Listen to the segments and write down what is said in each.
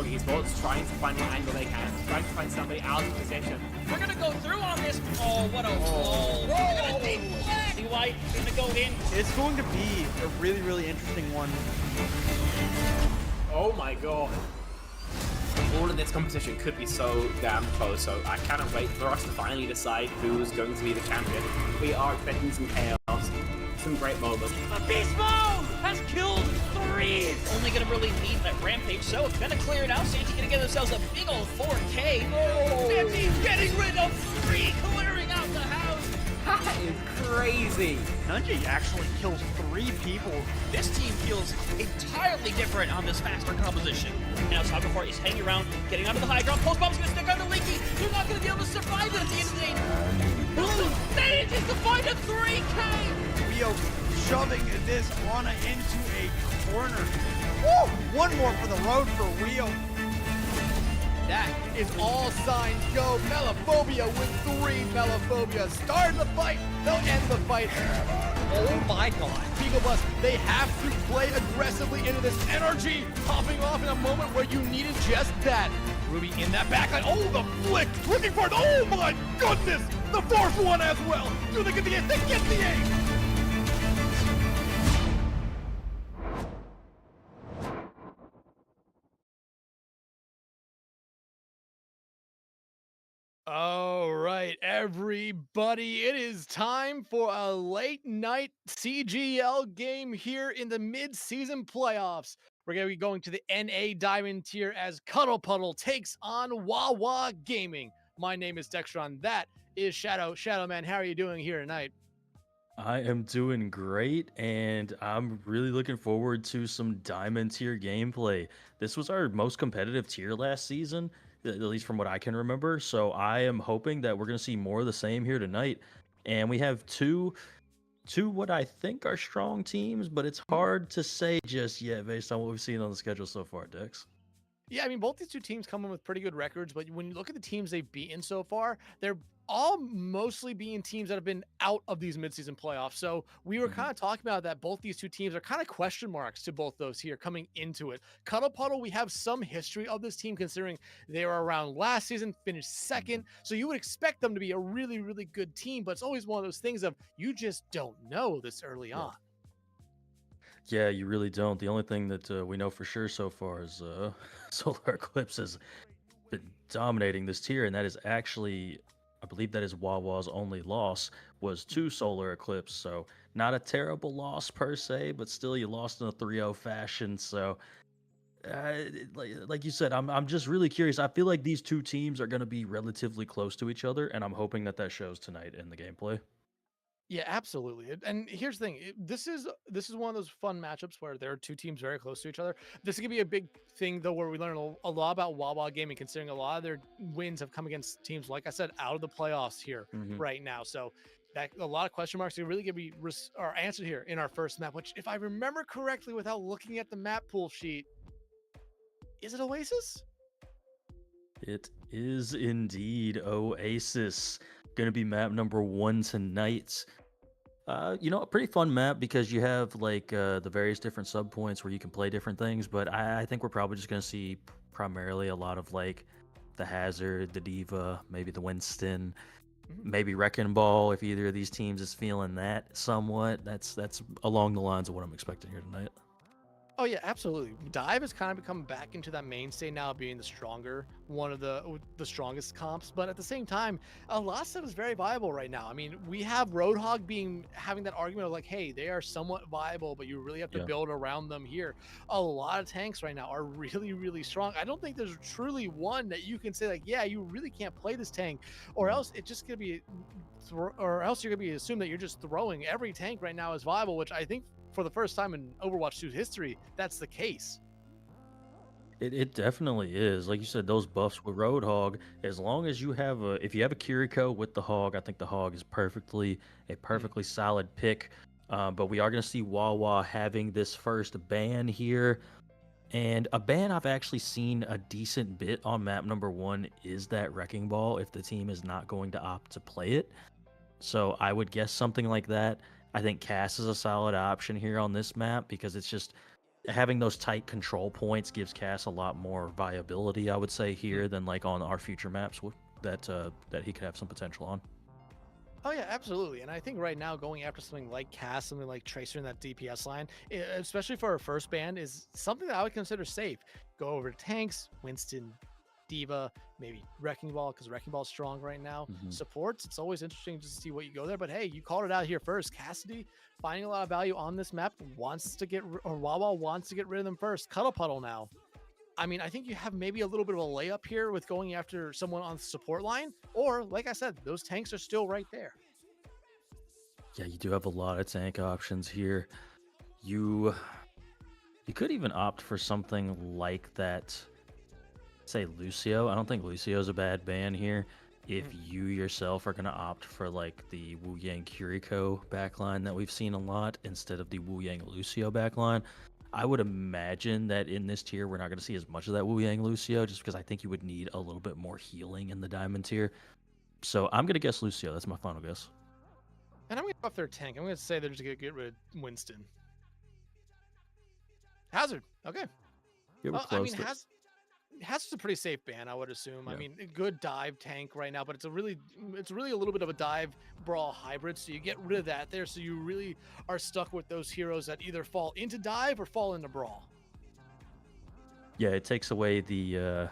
He's both trying to find an angle they can, trying to find somebody out of position. We're gonna go through on this. Oh, what a wall. We're gonna take black. See White gonna go in. It's going to be a really, really interesting one. Oh my god. All of this competition could be so damn close, so I cannot wait for us to finally decide who's going to be the champion. We are expecting some chaos, some great moments. Beast Mode has killed 3. Only gonna really need that rampage, so it's gonna clear it out. Santi gonna get themselves a big old 4K. Oh, Santi getting rid of 3, clearing out the house. That is crazy. Nunji actually kills 3 people. This team feels entirely different on this faster composition. Now Saga Fort is hanging around, getting onto the high ground. Post bomb's gonna stick on the Leaky. You're not gonna be able to survive it at the end of the day. Blue manages to find a 3K. Rio shoving this Ana into a corner. Woo! One more for the road for Rio. That is all signs go. Melophobia with 3 Melophobia. Start the fight. They'll end the fight. Oh my god. Beagle Bus, they have to play aggressively into this energy. Popping off in a moment where you needed just that. Ruby in that backline. Oh, the flick. Looking for it. Oh my goodness. The 4th one as well. Do they get the ace? They get the ace. All right, everybody, it is time for a late night CGL game here in the mid-season playoffs. We're going to be going to the NA Diamond tier as Cuddle Puddle takes on Wawa Gaming. My name is Dextron. That is Shadow. Shadow Man, how are you doing here tonight? I am doing great, and I'm really looking forward to some Diamond tier gameplay. This was our most competitive tier last season, at least from what I can remember. So I am hoping that we're going to see more of the same here tonight. And we have two what I think are strong teams, but it's hard to say just yet based on what we've seen on the schedule so far, Dex. Yeah, I mean, both these two teams come in with pretty good records, but when you look at the teams they've beaten so far, they're all mostly being teams that have been out of these midseason playoffs. So we were kind of talking about that both these two teams are kind of question marks to both those here coming into it. Cuddle Puddle, we have some history of this team considering they were around last season, finished second. So you would expect them to be a really, really good team, but it's always one of those things of you just don't know this early on. Yeah, you really don't. The only thing that we know for sure so far is Solar Eclipse has been dominating this tier, and that is actually, I believe that is Wawa's only loss was to Solar Eclipse. So not a terrible loss per se, but still you lost in a 3-0 fashion. So like you said, I'm just really curious. I feel like these two teams are going to be relatively close to each other, and I'm hoping that shows tonight in the gameplay. Yeah, absolutely. And here's the thing: this is one of those fun matchups where there are two teams very close to each other. This could be a big thing though, where we learn a lot about Wawa Gaming, considering a lot of their wins have come against teams, like I said, out of the playoffs here right now. So that a lot of question marks are really going to be are answered here in our first map. Which, if I remember correctly, without looking at the map pool sheet, is it Oasis? It is indeed Oasis. Going to be map number 1 tonight. A pretty fun map because you have like the various different sub points where you can play different things. But I think we're probably just going to see primarily a lot of like the Hazard, the Diva, maybe the Winston, maybe Wrecking Ball if either of these teams is feeling that somewhat. That's along the lines of what I'm expecting here tonight. Oh yeah, absolutely. Dive has kind of become back into that mainstay now, being the stronger, one of the strongest comps. But at the same time, a lot of stuff is very viable right now. I mean, we have Roadhog having that argument of like, hey, they are somewhat viable, but you really have to build around them here. A lot of tanks right now are really, really strong. I don't think there's truly one that you can say like, yeah, you really can't play this tank, or else it's just gonna be, or else you're gonna be assumed that you're just throwing every tank right now is viable, which I think, for the first time in Overwatch 2 history, that's the case. It definitely is. Like you said, those buffs with Roadhog, as long as you have if you have a Kiriko with the Hog, I think the Hog is a perfectly solid pick. But we are going to see Wawa having this first ban here. And a ban I've actually seen a decent bit on map number 1 is that Wrecking Ball if the team is not going to opt to play it. So I would guess something like that. I think Cass is a solid option here on this map because it's just having those tight control points gives Cass a lot more viability, I would say, here than like on our future maps that he could have some potential on. Oh yeah, absolutely. And I think right now going after something like Cass, something like Tracer in that DPS line, especially for our first band, is something that I would consider safe. Go over to tanks, Winston, Diva, maybe Wrecking Ball, because Wrecking Ball's strong right now. Supports, it's always interesting to see what you go there. But hey, you called it out here first. Cassidy finding a lot of value on this map, Wawa wants to get rid of them first. Cuddle Puddle now. I mean, I think you have maybe a little bit of a layup here with going after someone on the support line, or like I said, those tanks are still right there. Yeah, you do have a lot of tank options here. You could even opt for something like that, say Lucio. I don't think Lucio's a bad ban here. If you yourself are going to opt for like the Wu Yang Kiriko backline that we've seen a lot instead of the Wu Yang Lucio backline, I would imagine that in this tier, we're not going to see as much of that Wu Yang Lucio, just because I think you would need a little bit more healing in the diamond tier. So I'm going to guess Lucio. That's my final guess. And I'm going to go off their tank. I'm going to say they're just going to get rid of Winston. Hazard. Okay. Yeah, we're I close. mean, Hazard's a pretty safe ban, I would assume. Yeah. I mean, a good dive tank right now, but it's really a little bit of a dive brawl hybrid. So you get rid of that there. So you really are stuck with those heroes that either fall into dive or fall into brawl. Yeah, it takes away the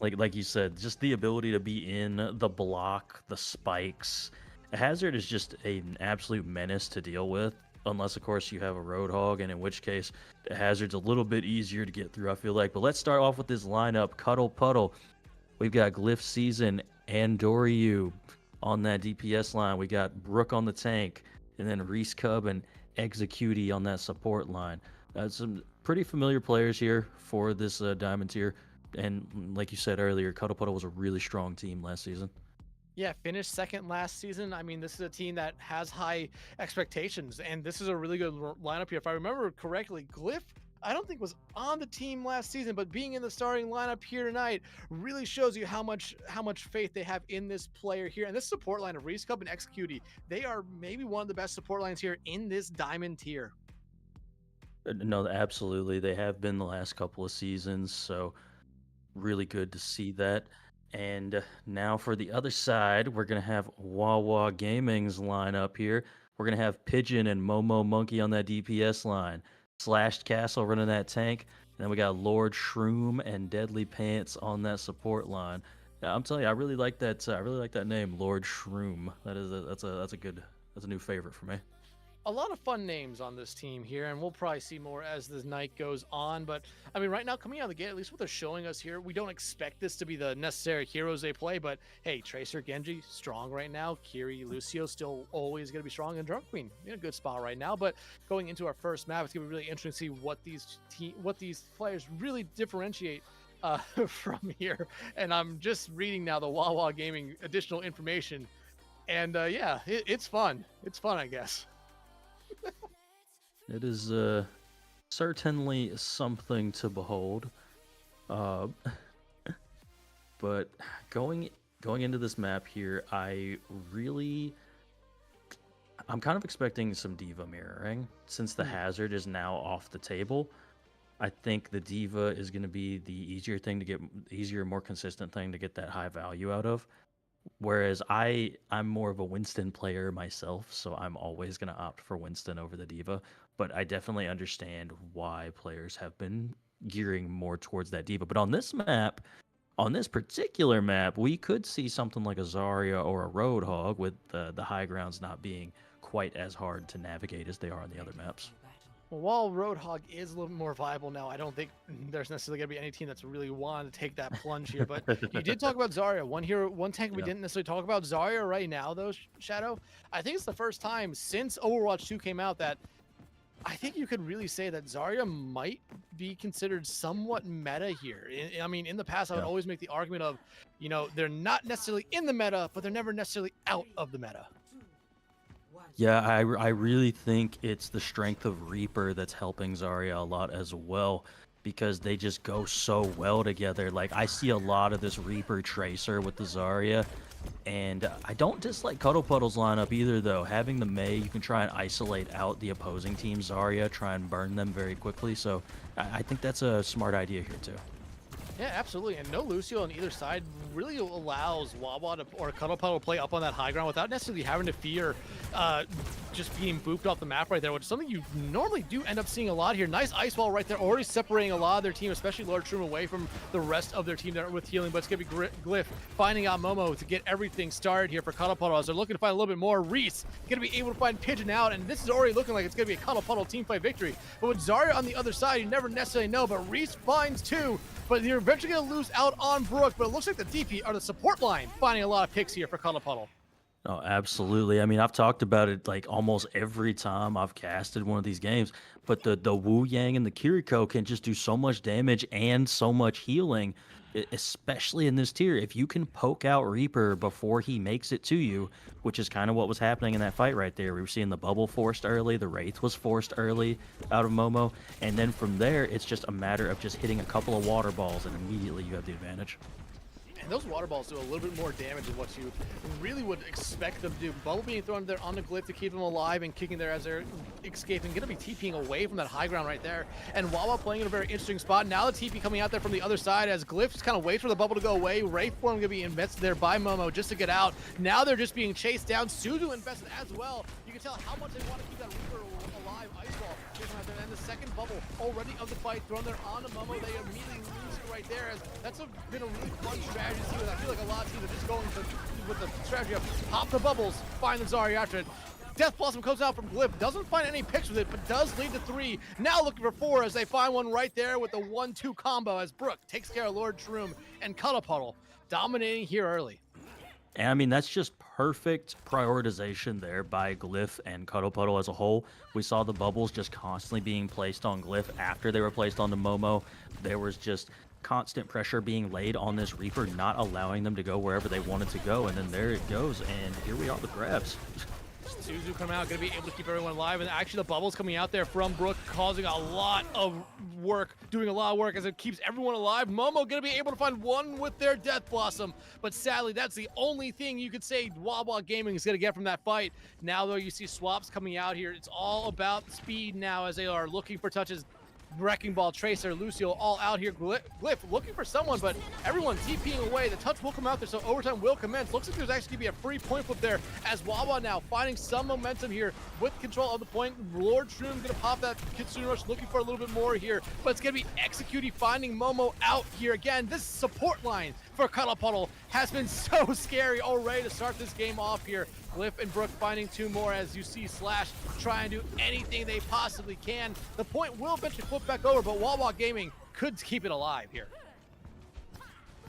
like you said, just the ability to be in the block, the spikes. Hazard is just an absolute menace to deal with, unless of course you have a Roadhog, and in which case Hazard's a little bit easier to get through, I feel like. But let's start off with this lineup. Cuddle Puddle, we've got Midseason and Doryu on that DPS line. We got Brook on the tank, and then Reese Cub and Executey on that support line. Some pretty familiar players here for this diamond tier, and like you said earlier, Cuddle Puddle was a really strong team last season. Yeah, finished second last season. I mean, this is a team that has high expectations, and this is a really good lineup here. If I remember correctly, Glyph, I don't think was on the team last season, but being in the starting lineup here tonight really shows you how much faith they have in this player here. And this support line of Reese Cup and Executey, they are maybe one of the best support lines here in this diamond tier. No, absolutely. They have been the last couple of seasons, so really good to see that. And now for the other side, we're going to have Wawa Gaming's lineup here. We're going to have Pigeon and Momo Monkey on that DPS line. Slashed Castle running that tank. And then we got Lord Shroom and Deadly Pants on that support line. Yeah, I'm telling you, I really like that. I really like that name, Lord Shroom. That's a new favorite for me. A lot of fun names on this team here, and we'll probably see more as the night goes on. But I mean, right now, coming out of the gate, at least what they're showing us here, we don't expect this to be the necessary heroes they play. But hey, Tracer, Genji, strong right now. Kiri, Lucio, still always going to be strong. And Drunk Queen in a good spot right now. But going into our first map, it's going to be really interesting to see what these players really differentiate from here. And I'm just reading now the Wawa Gaming additional information, and yeah, it's fun. It's fun, I guess. It is certainly something to behold. But going into this map here, I'm kind of expecting some Diva mirroring. Since the Hazard is now off the table, I think the Diva is going to be the more consistent thing to get that high value out of. Whereas I'm more of a Winston player myself, so I'm always going to opt for Winston over the Diva. But I definitely understand why players have been gearing more towards that Diva. But on this particular map, we could see something like a Zarya or a Roadhog, with the high grounds not being quite as hard to navigate as they are on the other maps. Well, while Roadhog is a little more viable now, I don't think there's necessarily going to be any team that's really wanting to take that plunge here. But you did talk about Zarya. One tank we didn't necessarily talk about. Zarya right now, though, Shadow, I think it's the first time since Overwatch 2 came out that I think you could really say that Zarya might be considered somewhat meta here. I mean, in the past, I would always make the argument of, they're not necessarily in the meta, but they're never necessarily out of the meta. Yeah, I really think it's the strength of Reaper that's helping Zarya a lot as well, because they just go so well together. Like, I see a lot of this Reaper Tracer with the Zarya, And I don't dislike Cuddle Puddle's lineup either, though. Having the Mei, you can try and isolate out the opposing team Zarya, try and burn them very quickly. So I think that's a smart idea here, too. Yeah, absolutely. And no Lucio on either side really allows Wawa or Cuddle Puddle to play up on that high ground without necessarily having to fear just being booped off the map right there, which is something you normally do end up seeing a lot here. Nice ice wall right there, already separating a lot of their team, especially Lord Shroom, away from the rest of their team there with healing. But it's going to be Glyph finding out Momo to get everything started here for Cuddle Puddle as they're looking to find a little bit more. Reese going to be able to find Pigeon out, and this is already looking like it's going to be a Cuddle Puddle team fight victory. But with Zarya on the other side, you never necessarily know, but Reese finds two. But you're eventually going to lose out on Brook, but it looks like the DP, or the support line, finding a lot of picks here for Cuddle Puddle. Oh, absolutely. I mean, I've talked about it like almost every time I've casted one of these games, but the Wu Yang and the Kiriko can just do so much damage and so much healing, especially in this tier. If you can poke out Reaper before he makes it to you, which is kind of what was happening in that fight right there. We were seeing the bubble forced early, the Wraith was forced early out of Momo, and then from there, it's just a matter of just hitting a couple of water balls, and immediately you have the advantage. And those water balls do a little bit more damage than what you really would expect them to do. Bubble being thrown there on the Glyph to keep them alive and kicking there as they're escaping. Going to be TPing away from that high ground right there. And Wawa playing in a very interesting spot. Now the TP coming out there from the other side as Glyph just kind of waits for the bubble to go away. Wraith form going to be invested there by Momo just to get out. Now they're just being chased down. Suzu invested as well. You can tell how much they want to keep that Reaper alive. Ice Wall. And the second bubble already of the fight thrown there onto Momo. They immediately lose it right there. As that's been a really fun strategy to see. I feel like a lot of teams are just going with the strategy of pop the bubbles, find the Zarya after it. Death Blossom comes out from Glyph, doesn't find any picks with it, but does lead to 3. Now looking for 4 as they find one right there with the 1-2 combo as Brook takes care of Lord Shroom and Cuddle Puddle, dominating here early. And I mean, that's just perfect prioritization there by Glyph and Cuddle Puddle as a whole. We saw the bubbles just constantly being placed on Glyph after they were placed onto Momo. There was just constant pressure being laid on this Reaper, not allowing them to go wherever they wanted to go. And then there it goes. And here we are with grabs. Suzu coming out, going to be able to keep everyone alive, and actually the bubbles coming out there from Brook causing a lot of work, doing a lot of work as it keeps everyone alive. Momo going to be able to find one with their Death Blossom, but sadly that's the only thing you could say Wawa Gaming is going to get from that fight. Now though, you see swaps coming out here. It's all about speed now as they are looking for touches. Wrecking Ball, Tracer, Lucio all out here. Glyph looking for someone, but everyone TPing away. The touch will come out there, so overtime will commence. Looks like there's actually going to be a free point flip there as Wawa now finding some momentum here with control of the point. Lord Shroom going to pop that Kitsune Rush, looking for a little bit more here, but it's going to be Executing finding Momo out here. Again, this support line for Cuddle Puddle has been so scary already to start this game off here. Glyph and Brook finding 2 more as you see Slash try and do anything they possibly can. The point will eventually flip back over, but Wawa Gaming could keep it alive here.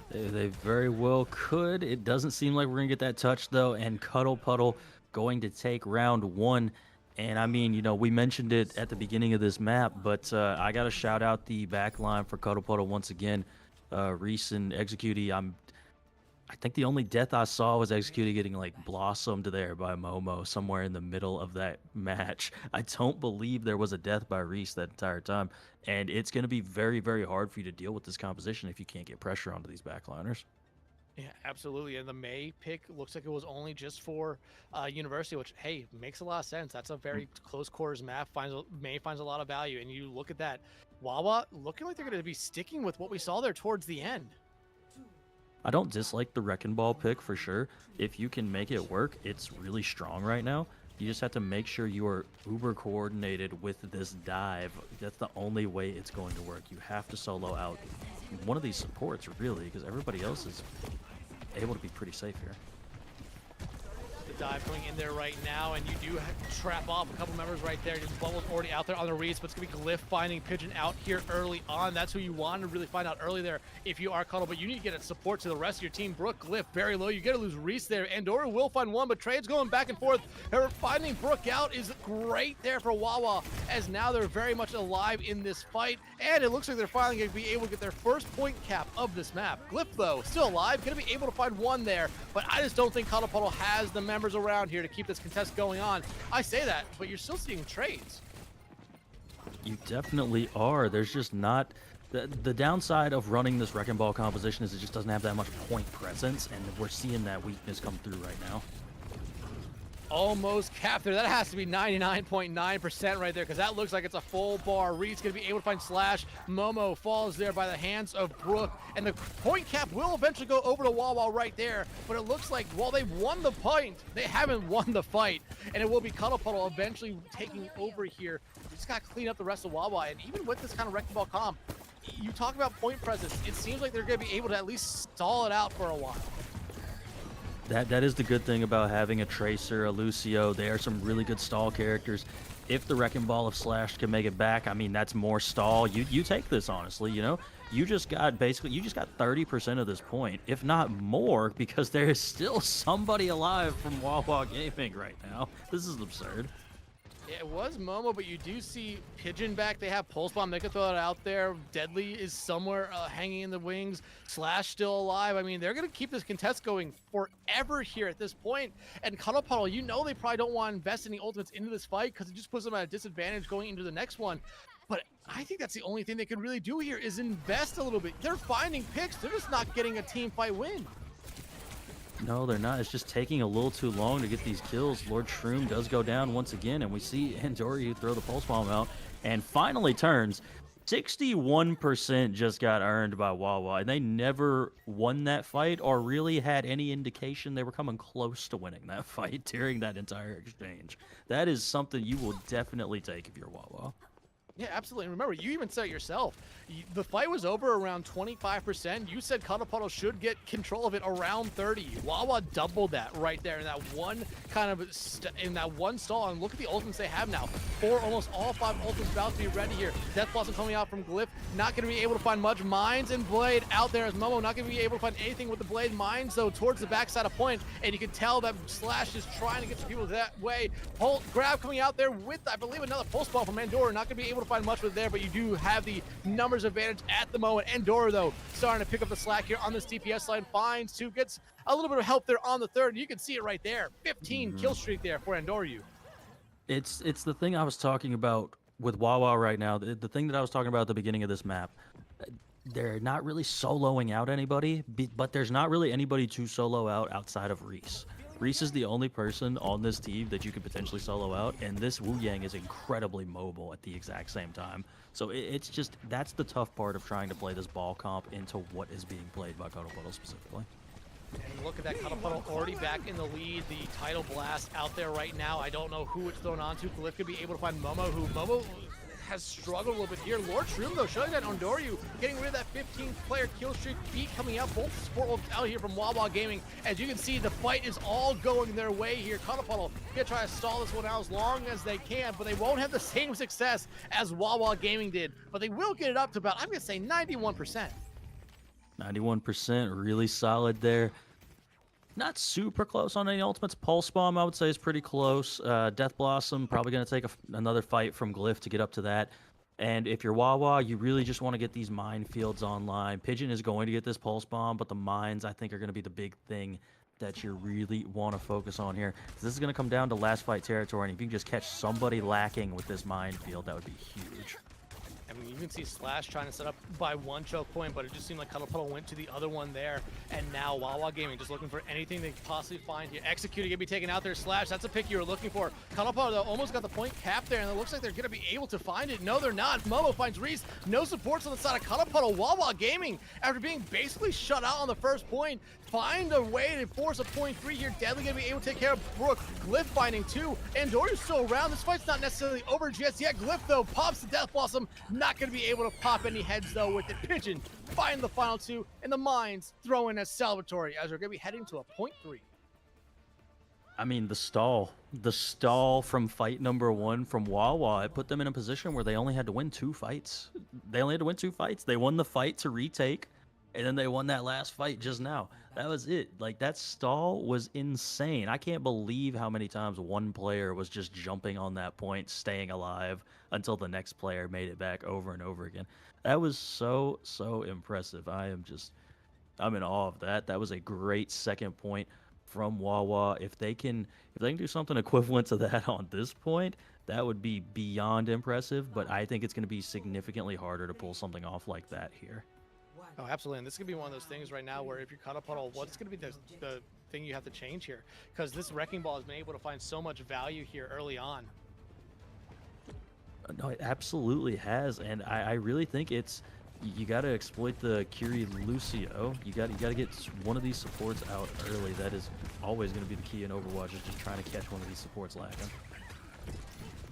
They very well could. It doesn't seem like we're going to get that touch, though, and Cuddle Puddle going to take round 1. And I mean, you know, we mentioned it at the beginning of this map, but I got to shout out the back line for Cuddle Puddle once again. Reese and Executee, I think the only death I saw was Executee getting like blossomed there by Momo somewhere in the middle of that match. I don't believe there was a death by Reese that entire time. And it's going to be very, very hard for you to deal with this composition if you can't get pressure onto these backliners. Yeah, absolutely. And the Mei pick looks like it was only just for University, which, hey, makes a lot of sense. That's a very close quarters map. Mei finds a lot of value. And you look at that. Wawa looking like they're going to be sticking with what we saw there towards the end. I don't dislike the Wrecking Ball pick for sure. If you can make it work, it's really strong right now. You just have to make sure you are uber coordinated with this dive. That's the only way it's going to work. You have to solo out one of these supports, really, because everybody else is able to be pretty safe here. The dive going in there right now, and you do trap off a couple members right there. Just Bubble's already out there on the Reese, but it's going to be Glyph finding Pigeon out here early on. That's who you want to really find out early there if you are Cuddle, but you need to get a support to the rest of your team. Brook, Glyph, very low. You got to lose Reese there. Andorra will find one, but Trade's going back and forth. Her finding Brook out is great there for Wawa, as now they're very much alive in this fight, and it looks like they're finally going to be able to get their first point cap of this map. Glyph, though, still alive, going to be able to find one there, but I just don't think Cuddle Puddle has the members around here to keep this contest going on. I say that, but you're still seeing trades. You definitely are. There's just not The downside of running this Wrecking Ball composition is it just doesn't have that much point presence, and we're seeing that weakness come through right now. Almost capped there. That has to be 99.9% right there, because that looks like it's a full bar. Reed's going to be able to find Slash. Momo falls there by the hands of Brook, and the point cap will eventually go over to Wawa right there, but it looks like while they've won the point, they haven't won the fight, and it will be Cuddle Puddle eventually taking over here. We just got to clean up the rest of Wawa, and even with this kind of Wrecking Ball comp, you talk about point presence, it seems like they're going to be able to at least stall it out for a while. That is the good thing about having a Tracer, a Lucio. They are some really good stall characters. If the Wrecking Ball of Slash can make it back, I mean, that's more stall. You take this, honestly, you know? You just got 30% of this point, if not more, because there is still somebody alive from Wawa Gaming right now. This is absurd. Yeah, it was Momo, but you do see Pigeon back. They have Pulse Bomb. They could throw it out there. Deadly is somewhere hanging in the wings. Slash still alive. I mean, they're going to keep this contest going forever here at this point. And Cuddle Puddle, you know they probably don't want to invest any ultimates into this fight because it just puts them at a disadvantage going into the next one. But I think that's the only thing they can really do here is invest a little bit. They're finding picks. They're just not getting a team fight win. No, they're not. It's just taking a little too long to get these kills. Lord Shroom does go down once again, and we see Andoryu throw the Pulse Bomb out and finally turns. 61% just got earned by Wawa, and they never won that fight or really had any indication they were coming close to winning that fight during that entire exchange. That is something you will definitely take if you're Wawa. Yeah, absolutely. And remember, you even said it yourself. The fight was over around 25%. You said Cuddle Puddle should get control of it around 30. Wawa doubled that right there in that one kind of in that one stall. And look at the ultimates they have now. Almost all 5 ultimates about to be ready here. Death Blossom coming out from Glyph. Not going to be able to find much. Mines and Blade out there as Momo. Not going to be able to find anything with the Blade. Mines, though, towards the backside of point. And you can tell that Slash is trying to get some people that way. Grab coming out there with, I believe, another Pulse Ball from Andorra. Not going to be able to find much with there, but you do have the numbers advantage at the moment. Andorra, though, starting to pick up the slack here on this DPS line. Finds 2, gets a little bit of help there on the third. You can see it right there. 15 kill streak there for Andorra. It's the thing I was talking about with Wawa right now. The thing that I was talking about at the beginning of this map. They're not really soloing out anybody, but there's not really anybody to solo out outside of Reese. Reese is the only person on this team that you could potentially solo out, and this Wu Yang is incredibly mobile at the exact same time. So it's just, that's the tough part of trying to play this ball comp into what is being played by Cuddle Puddle specifically. And look at that, Cuddle Puddle already back in the lead. The title blast out there right now. I don't know who it's thrown onto. Glyph could be able to find Momo, who Momo has struggled a little bit here. Lord Shroom, though, showing that Ondoryu, getting rid of that 15-player kill streak beat coming out. Both support wolves out here from Wawa Gaming. As you can see, the fight is all going their way here. Cuddle Puddle gonna try to stall this one out as long as they can, but they won't have the same success as Wawa Gaming did. But they will get it up to about, I'm gonna say 91%. 91%, really solid there. Not super close on any ultimates. Pulse Bomb, I would say, is pretty close. Death Blossom, probably going to take another fight from Glyph to get up to that. And if you're Wawa, you really just want to get these minefields online. Pigeon is going to get this Pulse Bomb, but the mines, I think, are going to be the big thing that you really want to focus on here. This is going to come down to last fight territory, and if you can just catch somebody lacking with this minefield, that would be huge. I mean, you can see Slash trying to set up by one choke point, but it just seemed like Cuddle Puddle went to the other one there. And now Wawa Gaming just looking for anything they could possibly find here. Executing gonna be taken out there. Slash, that's a pick you were looking for. Cuddle Puddle, though, almost got the point cap there, and it looks like they're gonna be able to find it. No, they're not. Momo finds Reese. No supports on the side of Cuddle Puddle. Wawa Gaming, after being basically shut out on the first point, find a way to force a point 3 here. Deadly gonna be able to take care of Brook. Glyph finding 2. Andorra's still around. This fight's not necessarily over just yet. Glyph, though, pops the Death Blossom. Not gonna be able to pop any heads, though, with it. Pigeon find the final 2, and the mines throw in as Salvatore, as we're gonna be heading to a point 3. I mean, the stall from fight number 1 from Wawa, it put them in a position where they only had to win 2 fights. They won the fight to retake, and then they won that last fight just now. That was it. Like, that stall was insane. I can't believe how many times one player was just jumping on that point, staying alive until the next player made it back over and over again. That was so impressive. I'm in awe of that. That was a great second point from Wawa. If they can do something equivalent to that on this point, that would be beyond impressive, but I think it's going to be significantly harder to pull something off like that here. Oh, absolutely. And this could be one of those things right now where if you're Cuddle Puddle, what's going to be the thing you have to change here? Because this Wrecking Ball has been able to find so much value here early on. No, it absolutely has, and I really think it's you got to exploit the Curie Lucio. You got to get one of these supports out early. That is always going to be the key in Overwatch, is just trying to catch one of these supports lacking.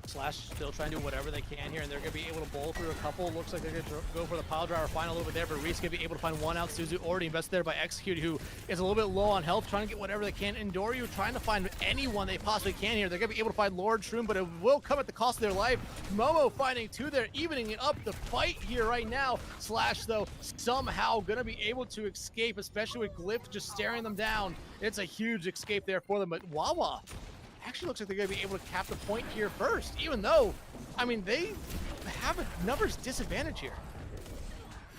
Slash still trying to do whatever they can here, and they're going to be able to bowl through a couple. Looks like they're going to go for the pile driver final a little bit there, but Reese going to be able to find one out. Suzu already invested there by Execute, who is a little bit low on health, trying to get whatever they can. And Doryu trying to find anyone they possibly can here. They're going to be able to find Lord Shroom, but it will come at the cost of their life. Momo finding two there, evening it up the fight here right now. Slash, though, somehow going to be able to escape, especially with Glyph just staring them down. It's a huge escape there for them, but Wawa actually looks like they're going to be able to cap the point here first, even though, I mean, they have a numbers disadvantage here.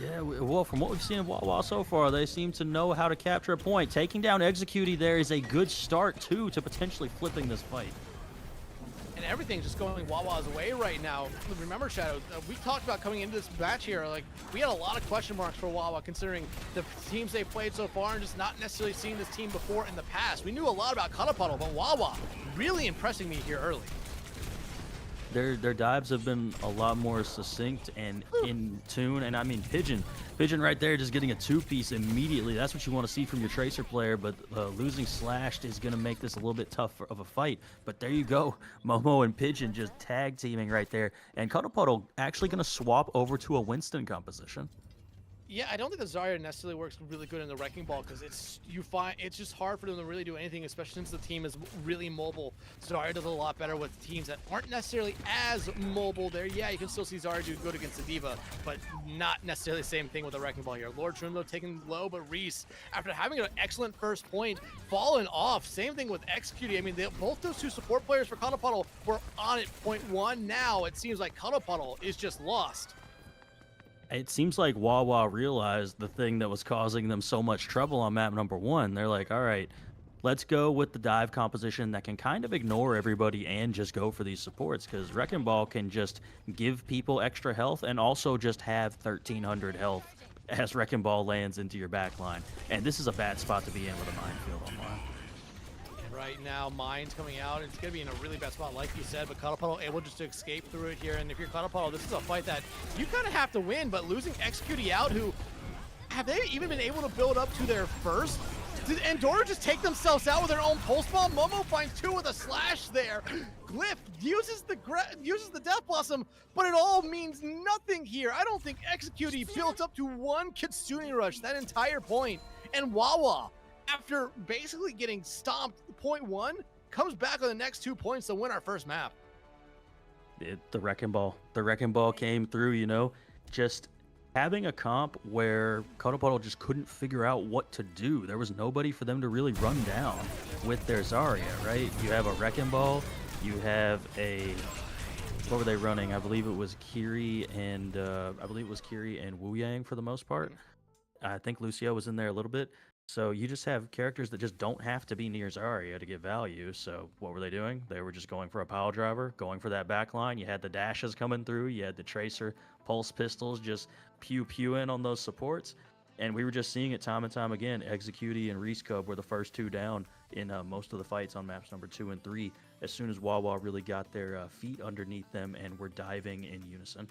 Yeah, well, from what we've seen of Wawa so far, they seem to know how to capture a point. Taking down Execute there is a good start, too, to potentially flipping this fight. And everything's just going Wawa's way right now. Remember, Shadow, we talked about coming into this match here, like, we had a lot of question marks for Wawa considering the teams they played so far and just not necessarily seeing this team before in the past. We knew a lot about Cuddle Puddle, but Wawa really impressing me here early. Their dives have been a lot more succinct and in tune, and I mean Pigeon right there just getting a two-piece immediately. That's what you want to see from your Tracer player, but losing Slashed is going to make this a little bit tougher of a fight. But there you go, Momo and Pigeon just tag teaming right there, and Cuddle Puddle actually going to swap over to a Winston composition. Yeah, I don't think the Zarya necessarily works really good in the Wrecking Ball because it's just hard for them to really do anything, especially since the team is really mobile. Zarya does a lot better with teams that aren't necessarily as mobile there. Yeah, you can still see Zarya do good against the Diva, but not necessarily the same thing with the Wrecking Ball here. Lord Shroom, though, taking low, but Reese, after having an excellent first point, fallen off. Same thing with Execute. I mean, both those two support players for Cuddle Puddle were on at point one. Now it seems like Cuddle Puddle is just lost. It seems like Wawa realized the thing that was causing them so much trouble on map number 1. They're like, all right, let's go with the dive composition that can kind of ignore everybody and just go for these supports, because Wrecking Ball can just give people extra health and also just have 1,300 health as Wrecking Ball lands into your backline. And this is a bad spot to be in with a minefield online. Right now, Mine's coming out. It's going to be in a really bad spot, like you said, but Cuddle Puddle able just to escape through it here. And if you're Cuddle Puddle, this is a fight that you kind of have to win, but losing Execute out, who have they even been able to build up to their first? Did Andorra just take themselves out with their own pulse bomb? Momo finds two with a slash there. Glyph uses the Death Blossom, but it all means nothing here. I don't think Execute built up to one Kitsune Rush that entire point. And Wawa, after basically getting stomped point one, comes back on the next 2 points to win our first map. The Wrecking Ball came through, you know, just having a comp where Cuddle Puddle just couldn't figure out what to do. There was nobody for them to really run down with their Zarya, right? You have a Wrecking Ball, you have a, what were they running? I believe it was Kiri and Wu Yang for the most part. I think Lucio was in there a little bit. So you just have characters that just don't have to be near Zarya to get value. So what were they doing? They were just going for a pile driver, going for that back line. You had the dashes coming through. You had the Tracer pulse pistols just pew-pewing on those supports. And we were just seeing it time and time again. Execute and Reese Cub were the first two down in most of the fights on maps number 2 and 3, as soon as Wawa really got their feet underneath them and were diving in unison.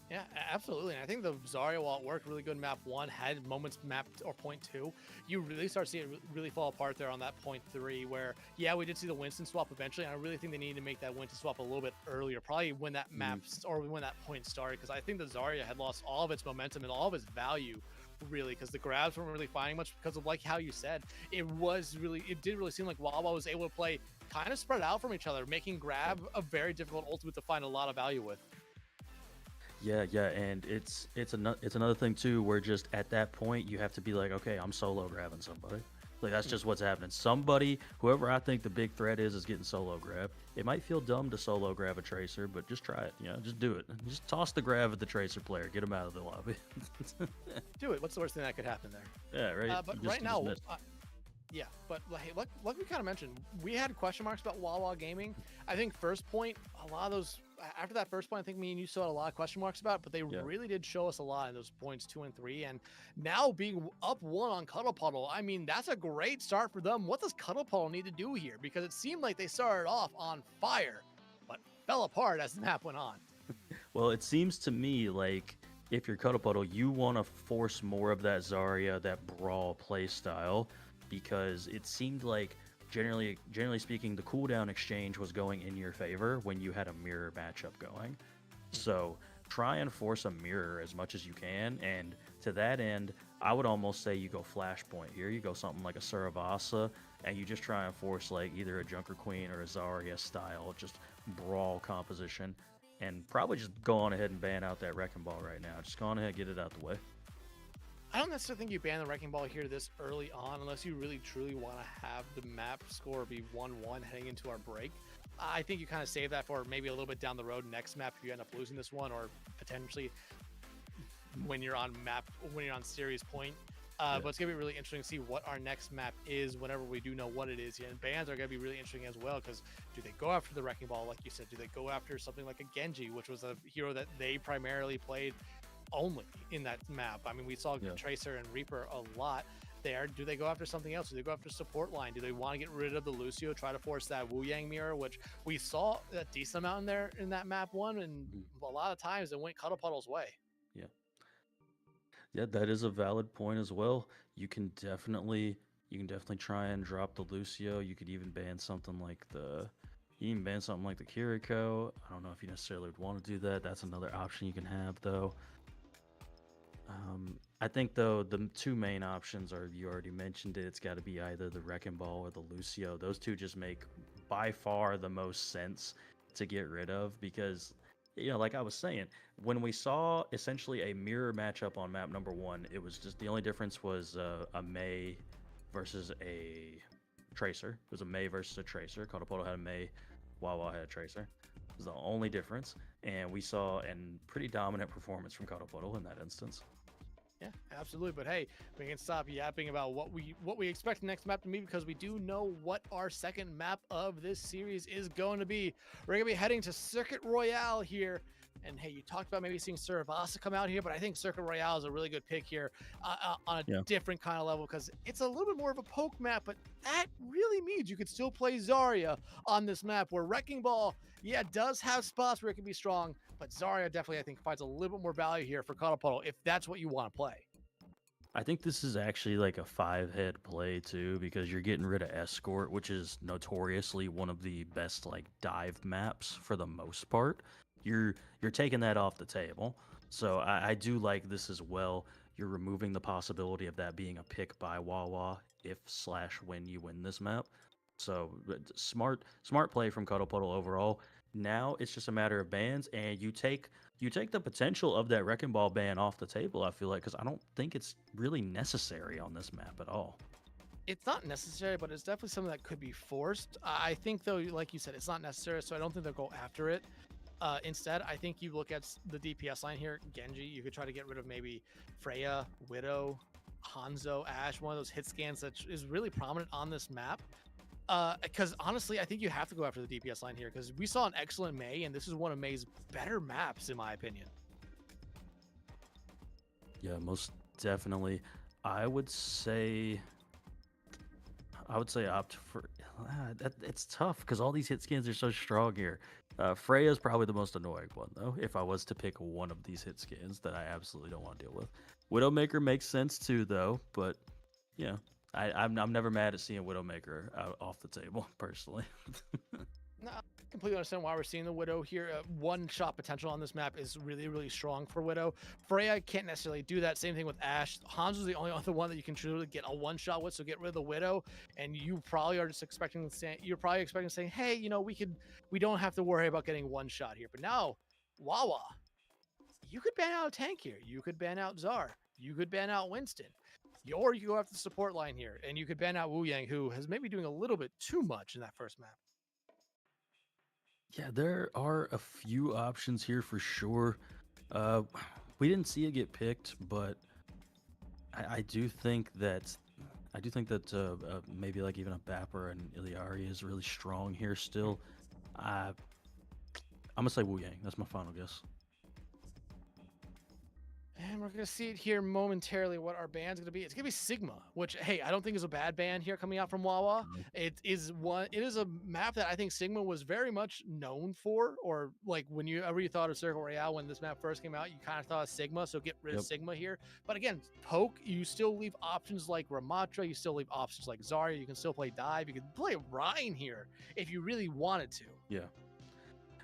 Yeah, absolutely. And I think the Zarya, while it worked really good in map 1, had moments map or point 2. You really start seeing it really fall apart there on that point 3, where, yeah, we did see the Winston swap eventually. And I really think they need to make that Winston swap a little bit earlier, probably when that map or when that point started, because I think the Zarya had lost all of its momentum and all of its value, really, because the grabs weren't really finding much, because of, like how you said, it did really seem like Wawa was able to play kind of spread out from each other, making grab a very difficult ultimate to find a lot of value with. Yeah, and it's another thing too, where just at that point you have to be like, okay, I'm solo grabbing somebody. Like, that's just what's happening. Somebody, whoever I think the big threat is getting solo grab. It might feel dumb to solo grab a Tracer, but just try it. You know, just do it. Just toss the grab at the Tracer player. Get him out of the lobby. Do it. What's the worst thing that could happen there? Yeah, right. But right now, Yeah, but like we kind of mentioned, we had question marks about Wawa Gaming. I think first point, a lot of those after that first point, I think me and you still had a lot of question marks about, but they Yeah. really did show us a lot in those points 2 and 3. And now being up 1 on Cuddle Puddle, I mean, that's a great start for them. What does Cuddle Puddle need to do here? Because it seemed like they started off on fire, but fell apart as the map went on. Well, it seems to me like if you're Cuddle Puddle, you want to force more of that Zarya, that brawl play style, because it seemed like generally speaking, the cooldown exchange was going in your favor when you had a mirror matchup going. So try and force a mirror as much as you can, and to that end, I would almost say you go Flashpoint here. You go something like a Saravasa, and you just try and force like either a Junker Queen or a Zarya style, just brawl composition, and probably just go on ahead and ban out that Wrecking Ball right now. Just go on ahead and get it out the way. I don't necessarily think you ban the Wrecking Ball here this early on unless you really truly want to have the map score be 1-1 heading into our break. I think you kind of save that for maybe a little bit down the road next map if you end up losing this one, or potentially when you're on series point. But it's gonna be really interesting to see what our next map is whenever we do know what it is here. And bans are gonna be really interesting as well, because do they go after the Wrecking Ball, like you said? Do they go after something like a Genji, which was a hero that they primarily played only in that map? I mean, we saw Tracer and Reaper a lot there. Do they go after something else? Do they go after support line? Do they want to get rid of the Lucio, try to force that Wu Yang mirror, which we saw a decent amount in there in that map one, and a lot of times it went Cuddle Puddle's way. Yeah, that is a valid point as well. You can definitely try and drop the Lucio. You could even ban something like the Kiriko. I don't know if you necessarily would want to do that. That's another option you can have though. I think though the two main options are, you already mentioned it, it's got to be either the Wrecking Ball or the Lucio. Those two just make by far the most sense to get rid of, because like I was saying, when we saw essentially a mirror matchup on map number 1, it was just the only difference was a Mei versus a Tracer. It was a Mei versus a Tracer. Cuddle Puddle had a Mei, Wawa had a Tracer. It was the only difference, and we saw a pretty dominant performance from Cuddle Puddle in that instance. Yeah, absolutely. But hey, we can stop yapping about what we expect the next map to be, because we do know what our second map of this series is going to be. We're going to be heading to Circuit Royale here. And hey, you talked about maybe seeing Saravasa come out here, but I think Circuit Royale is a really good pick here on a different kind of level, because it's a little bit more of a poke map, but that really means you could still play Zarya on this map, where Wrecking Ball, does have spots where it can be strong, but Zarya definitely, I think, finds a little bit more value here for Cuddle Puddle if that's what you want to play. I think this is actually like a 5-head play too, because you're getting rid of Escort, which is notoriously one of the best like dive maps for the most part. You're taking that off the table. So I do like this as well. You're removing the possibility of that being a pick by Wawa if/when you win this map. So smart play from Cuddle Puddle overall. Now it's just a matter of bans, and you take the potential of that Wrecking Ball ban off the table, I feel like, because I don't think it's really necessary on this map at all. It's not necessary, but it's definitely something that could be forced. I think, though, like you said, it's not necessary, so I don't think they'll go after it. Instead, I think you look at the DPS line here. Genji, you could try to get rid of maybe Freya, Widow, Hanzo, Ashe, one of those hit scans that is really prominent on this map. Because honestly, I think you have to go after the DPS line here, because we saw an excellent Mei, and this is one of Mei's better maps, in my opinion. Yeah, most definitely. I would say opt for it's tough because all these hit skins are so strong here. Freya is probably the most annoying one though, if I was to pick one of these hit skins that I absolutely don't want to deal with. Widowmaker makes sense too though, but I'm never mad at seeing Widowmaker out off the table personally. No, I completely understand why we're seeing the Widow here. One-shot potential on this map is really, really strong for Widow. Freya can't necessarily do that. Same thing with Ashe. Hanzo's the only other one that you can truly get a one-shot with, so get rid of the Widow, and you probably are just expecting to say, hey, we don't have to worry about getting one shot here. But now, Wawa, you could ban out a tank here. You could ban out Czar. You could ban out Winston. Or you go after the support line here, and you could ban out Wu Yang, who has maybe doing a little bit too much in that first map. Yeah, there are a few options here for sure. We didn't see it get picked, but I do think that I do think that maybe like even a Bapper and Iliari is really strong here still. I'm gonna say Wu Yang. That's my final guess. And we're gonna see it here momentarily. What our band's gonna be? It's gonna be Sigma, which hey, I don't think is a bad band here coming out from Wawa. It is a map that I think Sigma was very much known for, or like when you ever you thought of Circle Royale when this map first came out, you kind of thought of Sigma. So get rid of Sigma here. But again, Poke, you still leave options like Ramatra, you still leave options like Zarya. You can still play Dive. You can play Rhine here if you really wanted to. Yeah.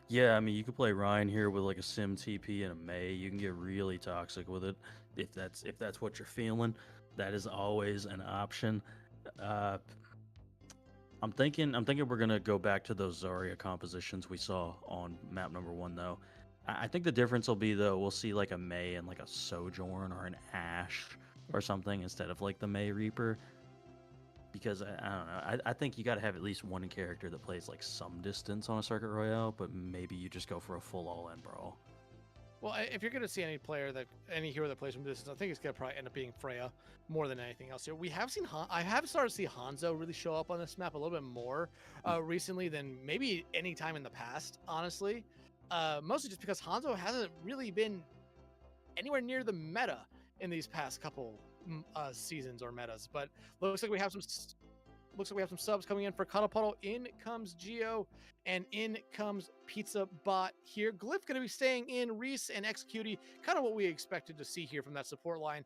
Yeah, I mean, you could play Ryan here with like a Sim TP and a Mei. You can get really toxic with it if that's what you're feeling. That is always an option. I'm thinking we're gonna go back to those Zarya compositions we saw on map number 1 though. I think the difference will be though we'll see like a Mei and like a Sojourn or an Ashe or something instead of like the Mei Reaper. Because I don't know, I think you got to have at least one character that plays like some distance on a Circuit Royale, but maybe you just go for a full all-in brawl. Well, if you're going to see any hero that plays from distance, I think it's going to probably end up being Freya more than anything else here. We have seen, I have started to see Hanzo really show up on this map a little bit more recently than maybe any time in the past, honestly. Mostly just because Hanzo hasn't really been anywhere near the meta in these past couple seasons or metas, but looks like we have some subs coming in for Cuddle Puddle. In comes Geo, and in comes Pizza Bot here. Glyph going to be staying in. Reese and Executie, kind of what we expected to see here from that support line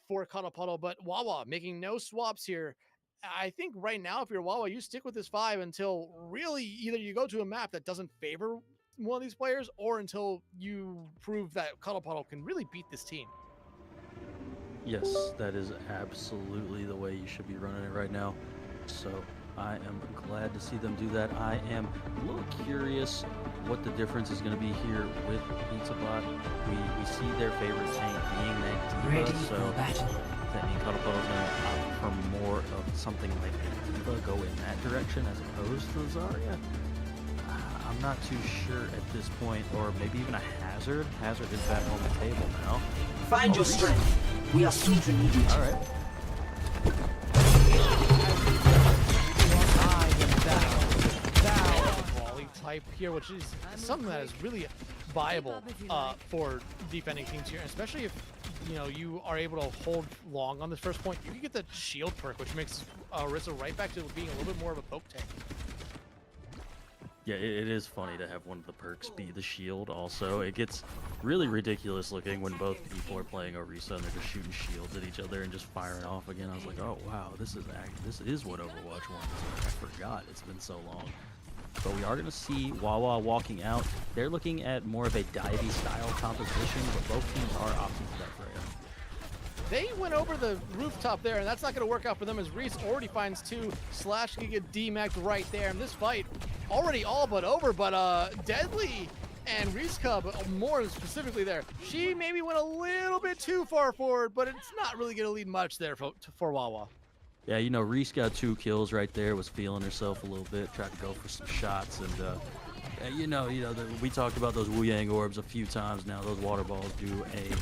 for Cuddle Puddle, but Wawa making no swaps here. I think right now, if you're Wawa, you stick with this 5 until really either you go to a map that doesn't favor one of these players, or until you prove that Cuddle Puddle can really beat this team. Yes, that is absolutely the way you should be running it right now. So I am glad to see them do that. I am a little curious what the difference is going to be here with PizzaBot. We see their favorite tank being that Diva, so that means Cuddle Puddle is going to opt for more of something like a Diva, go in that direction as opposed to Zarya. I'm not too sure at this point, or maybe even a Hazard. Hazard is back on the table now. Find your strength. We are soon to need it. All right. Volley type here, which is something that is really viable for defending teams here, especially if you are able to hold long on this first point. You can get the shield perk, which makes Orisa right back to being a little bit more of a poke tank. Yeah, it is funny to have one of the perks be the shield also. It gets really ridiculous looking when both people are playing Orisa and they're just shooting shields at each other and just firing off again. I was like, oh wow, this is what Overwatch 1 is. I forgot it's been so long. But we are going to see Wawa walking out. They're looking at more of a divey style composition, but both teams are opting for that Freya. They went over the rooftop there, and that's not going to work out for them as Reese already finds 2. Slash can get D-Macked right there. And this fight already all but over, but Deadly and Reese Cub, more specifically there, she maybe went a little bit too far forward, but it's not really going to lead much there for Wawa. Yeah, Reese got 2 kills right there, was feeling herself a little bit, tried to go for some shots, and we talked about those Wu Yang orbs a few times now. Those water balls do a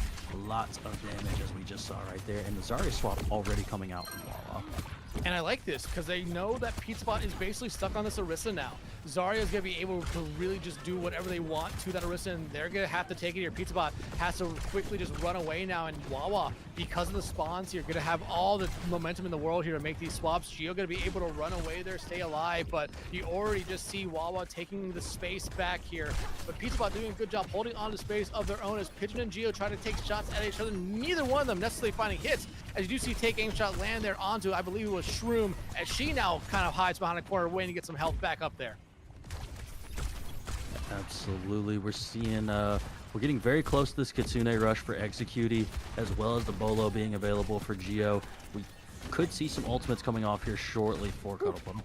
lot of damage, as we just saw right there, and the Zarya swap already coming out from Wawa. And I like this because they know that PizzaBot is basically stuck on this Orisa now. Zarya is going to be able to really just do whatever they want to that Orisa, and they're going to have to take it here. PizzaBot has to quickly just run away now, and Wawa, because of the spawns here, going to have all the momentum in the world here to make these swaps. Geo going to be able to run away there, stay alive, but you already just see Wawa taking the space back here. But PizzaBot doing a good job holding on to space of their own as Pigeon and Geo try to take shots at each other. Neither one of them necessarily finding hits. As you do see take aim shot land there onto, I believe it was Shroom, as she now kind of hides behind a corner waiting to get some health back up there. Absolutely, we're seeing we're getting very close to this Kitsune rush for Executie, as well as the Bolo being available for Geo. We could see some ultimates coming off here shortly for Cuddle Puddle.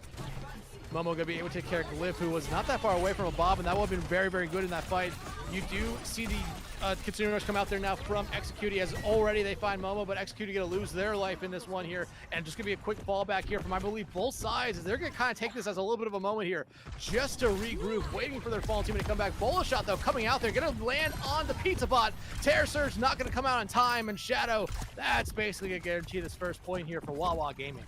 Momo gonna be able to take care of Glyph, who was not that far away from a Bob, and that would have been very, very good in that fight. You do see the Kitsune Rush come out there now from Execute, as already they find Momo, but Execute gonna lose their life in this one here, and just gonna be a quick fallback here from, I believe, both sides. They're gonna kind of take this as a little bit of a moment here, just to regroup, waiting for their fallen team to come back. Bola shot though coming out there, gonna land on the Pizza Bot. Terror Surge not gonna come out in time, and Shadow, that's basically gonna guarantee this first point here for Wawa Gaming.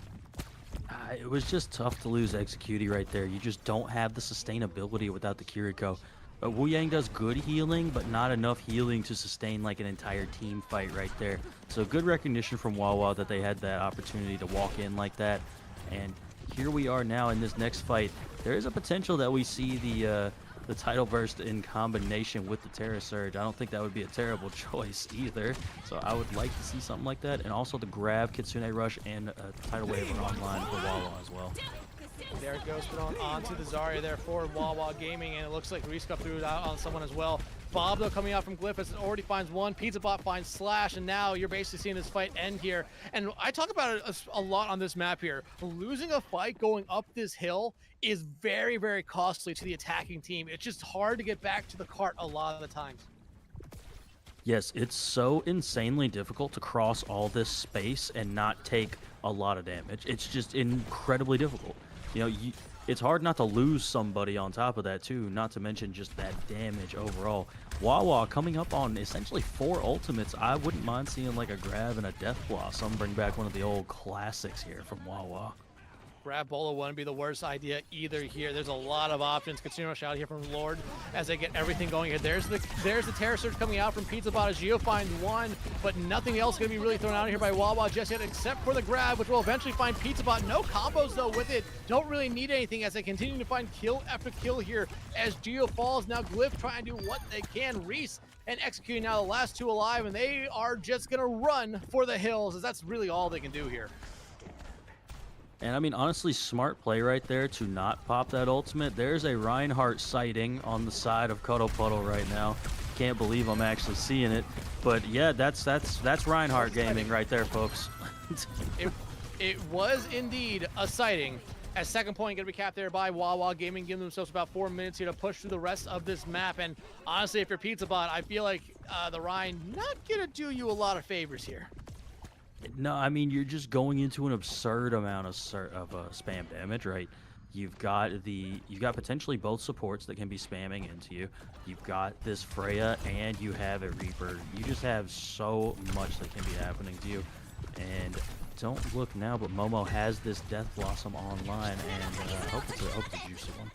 It was just tough to lose Execute right there. You just don't have the sustainability without the Kiriko. Wu Yang does good healing, but not enough healing to sustain like an entire team fight right there. So good recognition from Wawa that they had that opportunity to walk in like that. And here we are now in this next fight. There is a potential that we see the title burst in combination with the Terra Surge. I don't think that would be a terrible choice either. So I would like to see something like that. And also the grab, Kitsune Rush, and Tidal Wave are online for Wawa as well. There it goes, thrown onto the Zarya there for Wawa Gaming, and it looks like Riska threw it out on someone as well. Bob, though, coming out from Glyph, as it already finds one. Pizza Bot finds Slash, and now you're basically seeing this fight end here. And I talk about it a lot on this map here. Losing a fight going up this hill is very, very costly to the attacking team. It's just hard to get back to the cart a lot of the times. Yes, it's so insanely difficult to cross all this space and not take a lot of damage. It's just incredibly difficult. You know, it's hard not to lose somebody on top of that too, not to mention just that damage overall. Wawa coming up on essentially 4 ultimates. I wouldn't mind seeing like a grab and a Death Blossom bring back one of the old classics here from Wawa. Grab Bola wouldn't be the worst idea either here. There's a lot of options. Casino Rush out here from Lord as they get everything going here. There's the Terror Surge coming out from Pizza Bot as Gio finds one, but nothing else going to be really thrown out here by Wawa just yet except for the grab, which will eventually find Pizza Bot. No combos though with it. Don't really need anything as they continue to find kill after kill here as Gio falls. Now Glyph trying to do what they can. Reese and Executing now the last 2 alive, and they are just going to run for the hills as that's really all they can do here. And I mean, honestly, smart play right there to not pop that ultimate. There's a Reinhardt sighting on the side of Cuddle Puddle right now. Can't believe I'm actually seeing it. But yeah, that's Reinhardt gaming right there, folks. It was indeed a sighting. As second point going to be capped there by Wawa Gaming, giving themselves about 4 minutes here to push through the rest of this map. And honestly, if you're Pizza Bot, I feel like the Rhine not going to do you a lot of favors here. No, I mean, you're just going into an absurd amount of spam damage, right? You've got potentially both supports that can be spamming into you. You've got this Freya, and you have a Reaper. You just have so much that can be happening to you. And don't look now, but Momo has this Death Blossom online, and I hope it's a juicy one.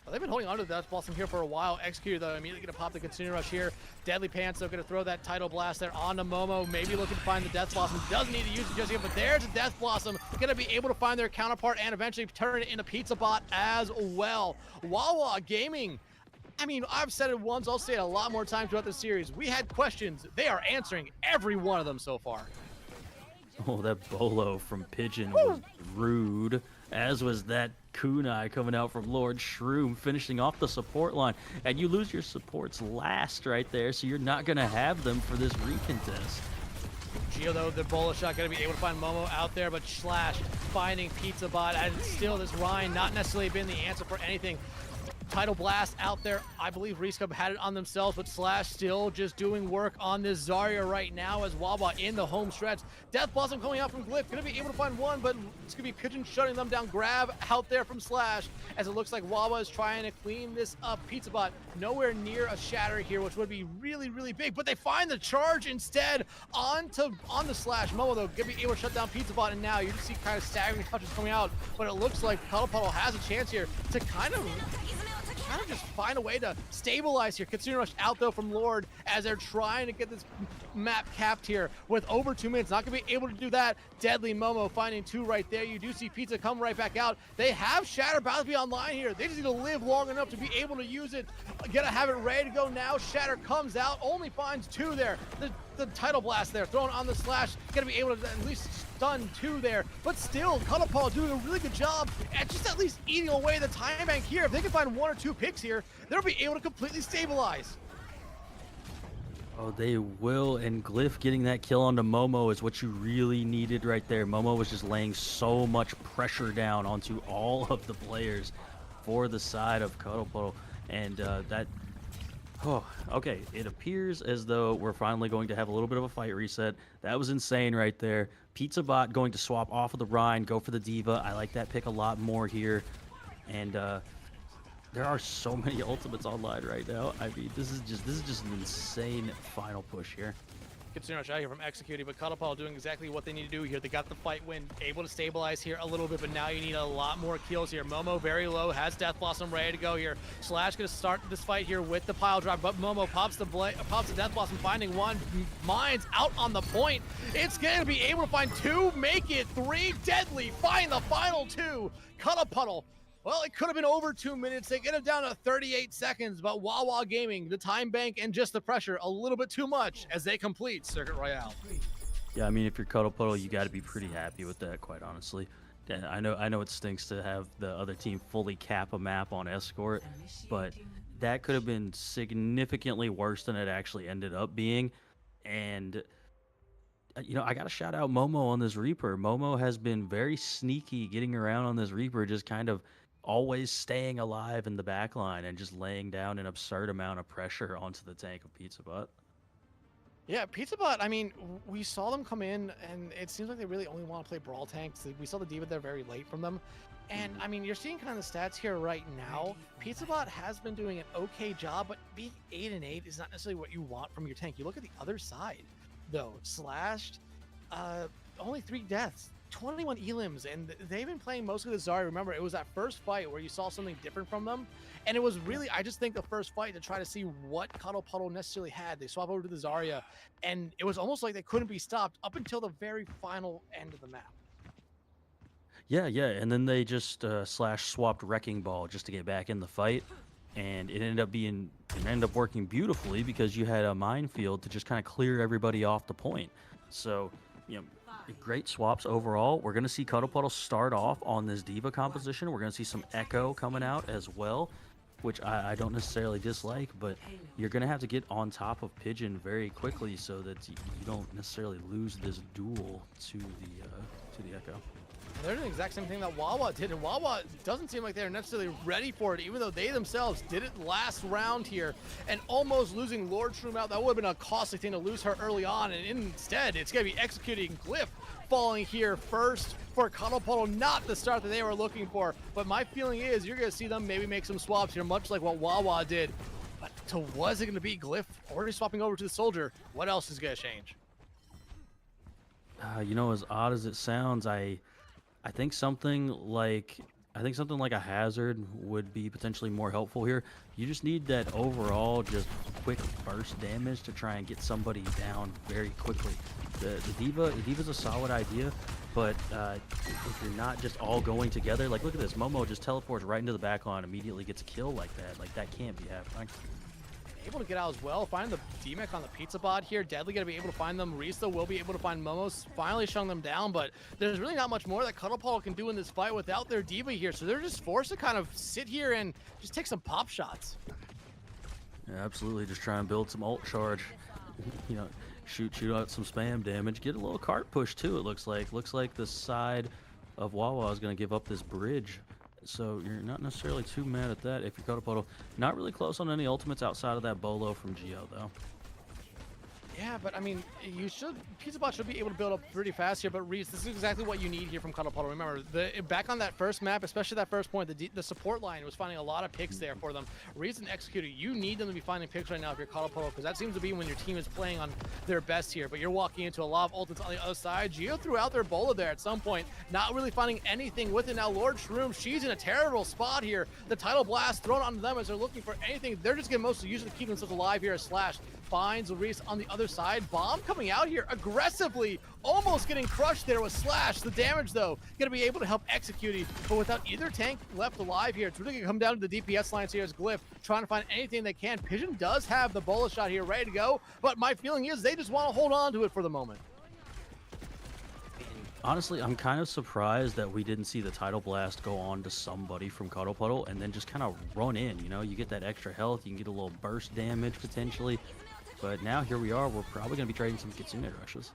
Well, they've been holding on to the Death Blossom here for a while. Executor, though, immediately going to pop the Kitsune Rush here. Deadly Pants, though, going to throw that Tidal Blast there onto Momo. Maybe looking to find the Death Blossom. Doesn't need to use it just yet, but there's a Death Blossom. Going to be able to find their counterpart and eventually turn it into Pizza Bot as well. Wawa Gaming. I mean, I've said it once. I'll say it a lot more times throughout the series. We had questions. They are answering every one of them so far. Oh, that Bolo from Pigeon was rude, as was that Kunai coming out from Lord Shroom, finishing off the support line. And you lose your supports last right there, so you're not going to have them for this recontest. Gio, though, the Bola shot going to be able to find Momo out there, but Slash finding Pizza Bot, and still this Rhine not necessarily been the answer for anything. Tidal Blast out there. I believe Rescub had it on themselves, but Slash still just doing work on this Zarya right now as Wawa in the home stretch. Death Blossom coming out from Glyph. Going to be able to find one, but it's going to be Pigeon shutting them down. Grab out there from Slash as it looks like Wawa is trying to clean this up. Pizza Bot nowhere near a shatter here, which would be really, really big, but they find the charge instead on the Slash. Momo, though, going to be able to shut down Pizza Bot, and now you just see kind of staggering touches coming out, but it looks like Cuddle Puddle has a chance here to kind of just find a way to stabilize here. Kitsune Rush out though from Lord as they're trying to get this map capped here with over 2 minutes. Not gonna be able to do that. Deadly Momo finding 2 right there. You do see Pizza come right back out. They have Shatter about to be online here. They just need to live long enough to be able to use it. Gotta have it ready to go now. Shatter comes out, only finds 2 there. The Tidal Blast there, thrown on the Slash. Gonna be able to at least stun 2 there, but still, Cuddle Puddle doing a really good job at just at least eating away the time bank here. If they can find 1 or 2 picks here, they'll be able to completely stabilize. Oh, they will, and Glyph getting that kill onto Momo is what you really needed right there. Momo was just laying so much pressure down onto all of the players for the side of Cuddle Puddle, and oh, okay, it appears as though we're finally going to have a little bit of a fight reset. That was insane right there. Pizza Bot going to swap off of the Rhine, go for the Diva. I like that pick a lot more here, and there are so many ultimates online right now. I mean, this is just an insane final push here. Gets too much out here from executing, but Cuddle Puddle doing exactly what they need to do here. They got the fight win, able to stabilize here a little bit, but now you need a lot more kills here. Momo very low, has Death Blossom ready to go here. Slash gonna start this fight here with the pile drive, but Momo pops the Death Blossom, finding one. Mines out on the point. It's gonna be able to find two, make it three. Deadly, find the final two. Cuddle Puddle. Well, it could have been over 2 minutes. They get it down to 38 seconds, but Wawa Gaming, the time bank, and just the pressure a little bit too much as they complete Circuit Royale. Yeah, I mean, if you're Cuddle Puddle, you got to be pretty happy with that, quite honestly. Yeah, I know it stinks to have the other team fully cap a map on Escort, but that could have been significantly worse than it actually ended up being. And you know, I got to shout out Momo on this Reaper. Momo has been very sneaky getting around on this Reaper, just kind of always staying alive in the back line and just laying down an absurd amount of pressure onto the tank of Pizza Butt. Yeah, Pizza Bot, I mean, we saw them come in, and it seems like they really only want to play Brawl tanks. We saw the Diva there very late from them. And, I mean, you're seeing kind of the stats here right now. Pizza Bot has been doing an okay job, but being 8-8 is not necessarily what you want from your tank. You look at the other side, though. Slashed, only 3 deaths. 21 elims, and they've been playing mostly the Zarya. Remember, it was that first fight where you saw something different from them, and it was really, I just think, the first fight to try to see what Cuddle Puddle necessarily had. They swap over to the Zarya, and it was almost like they couldn't be stopped up until the very final end of the map. Yeah, and then they just slash swapped Wrecking Ball just to get back in the fight, and it ended up working beautifully because you had a minefield to just kind of clear everybody off the point. So, you know, great swaps overall. We're going to see Cuddle Puddle start off on this Diva composition. We're going to see some Echo coming out as well, which I don't necessarily dislike, but you're going to have to get on top of Pigeon very quickly so that you don't necessarily lose this duel to the Echo. They're doing the exact same thing that Wawa did, and Wawa doesn't seem like they're necessarily ready for it, even though they themselves did it last round here, and almost losing Lord Shroom out. That would have been a costly thing to lose her early on, and instead, it's going to be executing Glyph falling here first for Cuddle Puddle. Not the start that they were looking for, but my feeling is you're going to see them maybe make some swaps here, much like what Wawa did. But to was it going to be Glyph already swapping over to the Soldier? What else is going to change? You know, as odd as it sounds, I think something like a Hazard would be potentially more helpful here. You just need that overall just quick burst damage to try and get somebody down very quickly. The Diva's a solid idea, but if you're not just all going together, like look at this, Momo just teleports right into the backline, immediately gets a kill like that. Like that can't be happening. Able to get out as well, find the D-Mech on the Pizza Bot here. Deadly gonna be able to find them. Rista will be able to find Momos, finally shutting them down, but there's really not much more that Cuddle Puddle can do in this fight without their Diva here, so they're just forced to kind of sit here and just take some pop shots. Yeah, absolutely, just try and build some ult charge. You know, shoot out some spam damage, get a little cart push too. It looks like the side of Wawa is gonna give up this bridge. So you're not necessarily too mad at that if you're Cuddle Puddle. Not really close on any ultimates outside of that Bolo from Geo, though. Yeah, but I mean, Pizza Bot should be able to build up pretty fast here, but Reese, this is exactly what you need here from Cuddle Puddle. Remember, back on that first map, especially that first point, the support line was finding a lot of picks there for them. Reese and Executor, you need them to be finding picks right now if you're Cuddle Puddle, because that seems to be when your team is playing on their best here, but you're walking into a lot of ultimates on the other side. Geo threw out their Bola there at some point, not really finding anything with it. Now Lord Shroom, she's in a terrible spot here. The Tidal Blast thrown onto them as they're looking for anything. They're just getting mostly used to keep themselves alive here as Slash finds Reese on the other side. Bomb coming out here aggressively, almost getting crushed there with Slash. The damage, though, going to be able to help Execute, but without either tank left alive here, it's really going to come down to the DPS lines here as Glyph trying to find anything they can. Pigeon does have the Bola shot here ready to go, but my feeling is they just want to hold on to it for the moment. Honestly, I'm kind of surprised that we didn't see the Tidal Blast go on to somebody from Cuddle Puddle and then just kind of run in, you know? You get that extra health, you can get a little burst damage potentially. But now here we are. We're probably going to be trading some Kitsune rushes.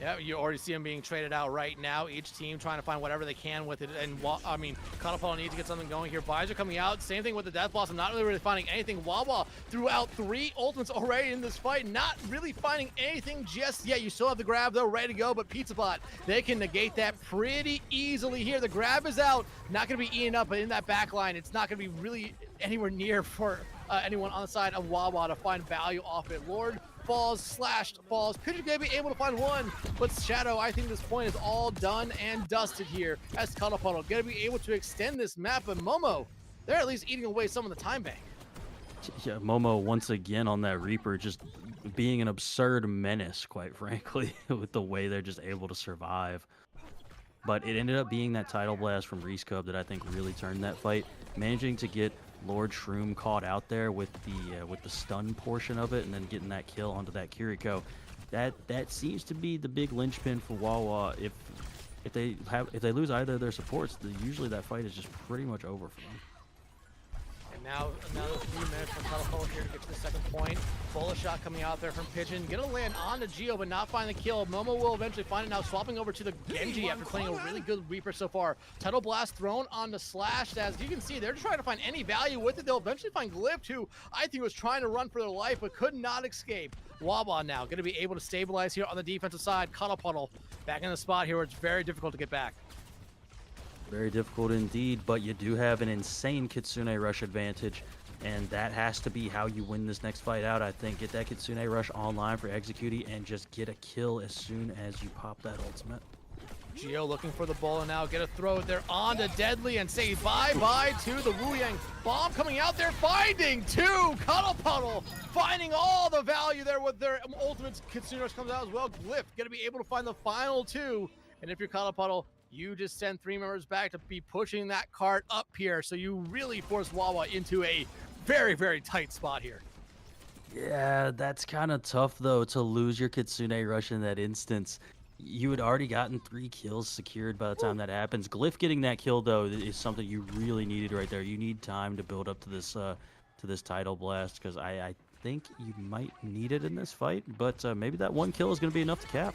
Yeah, you already see them being traded out right now. Each team trying to find whatever they can with it. And I mean, Cuddle Puddle needs to get something going here. Visor coming out. Same thing with the Death Blossom. Not really finding anything. Wawa threw out 3 ultimates already in this fight. Not really finding anything just yet. You still have the grab though, ready to go. But Pizza Bot, they can negate that pretty easily here. The grab is out. Not going to be eaten up, but in that back line, it's not going to be really anywhere near for anyone on the side of Wawa to find value off it. Lord falls, slashed, falls. Pigeon gonna be able to find one, but Shadow, I think this point is all done and dusted here as Cuddle Puddle gonna be able to extend this map. But Momo, they're at least eating away some of the time bank. Yeah, Momo once again on that Reaper, just being an absurd menace, quite frankly, with the way they're just able to survive. But it ended up being that Tidal Blast from Reese Cub that I think really turned that fight, managing to get Lord Shroom caught out there with the stun portion of it, and then getting that kill onto that Kiriko. That seems to be the big linchpin for Wawa. If they lose either of their supports, usually that fight is just pretty much over for them. And now another few minutes for Cuddle Puddle here to get to the second point. Bullet shot coming out there from Pigeon. Gonna land on the Geo, but not find the kill. Momo will eventually find it now, swapping over to the Genji after playing a really good Reaper so far. Tidal Blast thrown on the Slash. As you can see, they're trying to find any value with it. They'll eventually find Glyph, who I think was trying to run for their life, but could not escape. Wawa now gonna be able to stabilize here on the defensive side. Cuddle Puddle back in the spot here where it's very difficult to get back. Very difficult indeed, but you do have an insane Kitsune Rush advantage, and that has to be how you win this next fight out, I think. Get that Kitsune Rush online for Execute and just get a kill as soon as you pop that ultimate. Geo looking for the ball and now get a throw there on to Deadly and say bye-bye to the Wu Yang. Bomb coming out there, finding 2! Cuddle Puddle finding all the value there with their ultimate. Kitsune Rush comes out as well. Glyph gonna be able to find the final 2. And if you're Cuddle Puddle, you just send 3 members back to be pushing that cart up here. So you really force Wawa into a very, very tight spot here. Yeah, that's kind of tough, though, to lose your Kitsune Rush in that instance. You had already gotten 3 kills secured by the time that happens. Glyph getting that kill, though, is something you really needed right there. You need time to build up to this Tidal Blast, because I think you might need it in this fight. But maybe that 1 kill is going to be enough to cap.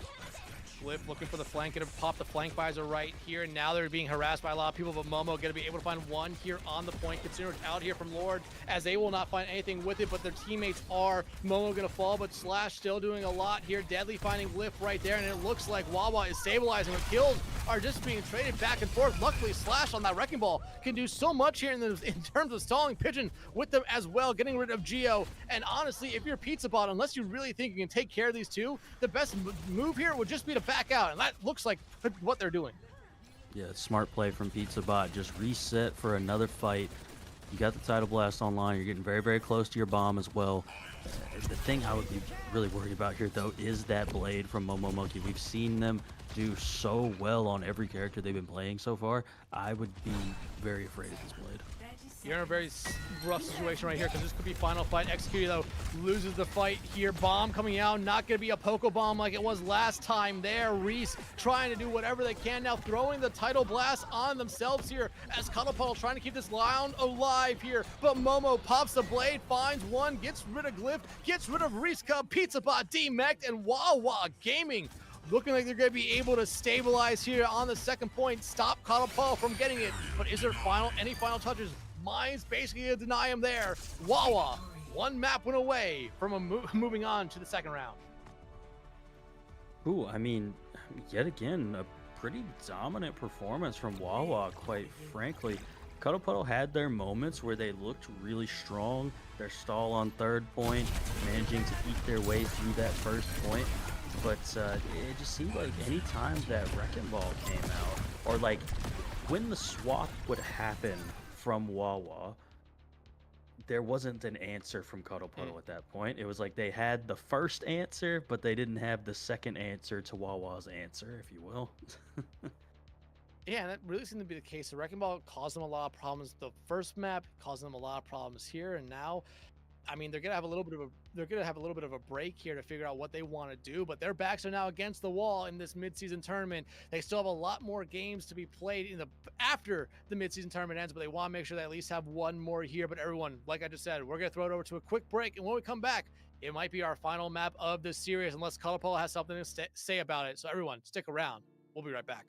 Glyph looking for the flank, gonna pop the flank visor right here. And now they're being harassed by a lot of people, but Momo gonna be able to find 1 here on the point. Consider out here from Lord, as they will not find anything with it, but their teammates are. Momo gonna fall, but Slash still doing a lot here. Deadly finding Glyph right there, and it looks like Wawa is stabilizing. The kills are just being traded back and forth. Luckily, Slash on that Wrecking Ball can do so much here in terms of stalling Pigeon with them as well, getting rid of Geo. And honestly, if you're Pizza Bot, unless you really think you can take care of these 2, the best move here would just be to back out, and that looks like what they're doing. Yeah, smart play from Pizza Bot. Just reset for another fight. You got the Tidal Blast online. You're getting very, very close to your bomb as well. The thing I would be really worried about here, though, is that blade from Momo Monkey. We've seen them do so well on every character they've been playing so far. I would be very afraid of this blade. You're in a very rough situation right here, because this could be final fight. Execute, though, loses the fight here. Bomb coming out, not going to be a Poke Bomb like it was last time there. Reese trying to do whatever they can now, throwing the Tidal Blast on themselves here as Cuddle Puddle trying to keep this round alive here. But Momo pops the blade, finds 1, gets rid of Glyph, gets rid of Reese Cub, Pizza Bot demeched, and Wawa Gaming looking like they're going to be able to stabilize here on the second point, stop Cuddle Puddle from getting it. But is there any final touches? Mines basically to deny him there. Wawa, 1 map win away from moving on to the second round. Ooh, I mean, yet again, a pretty dominant performance from Wawa, quite frankly. Cuddle Puddle had their moments where they looked really strong. Their stall on 3rd point, managing to eat their way through that 1st point. But it just seemed like any time that Wrecking Ball came out, or like when the swap would happen from Wawa, there wasn't an answer from Cuddle Puddle at that point. It was like they had the first answer, but they didn't have the second answer to Wawa's answer, if you will. Yeah, and that really seemed to be the case. The Wrecking Ball caused them a lot of problems. The first map caused them a lot of problems here, and now, I mean, they're gonna have a little bit of a break here to figure out what they want to do. But their backs are now against the wall in this mid-season tournament. They still have a lot more games to be played after the mid-season tournament ends, but they want to make sure they at least have 1 more here. But everyone, like I just said, we're gonna throw it over to a quick break, and when we come back, it might be our final map of the series unless Cuddle Puddle has something to say about it. So everyone, stick around. We'll be right back.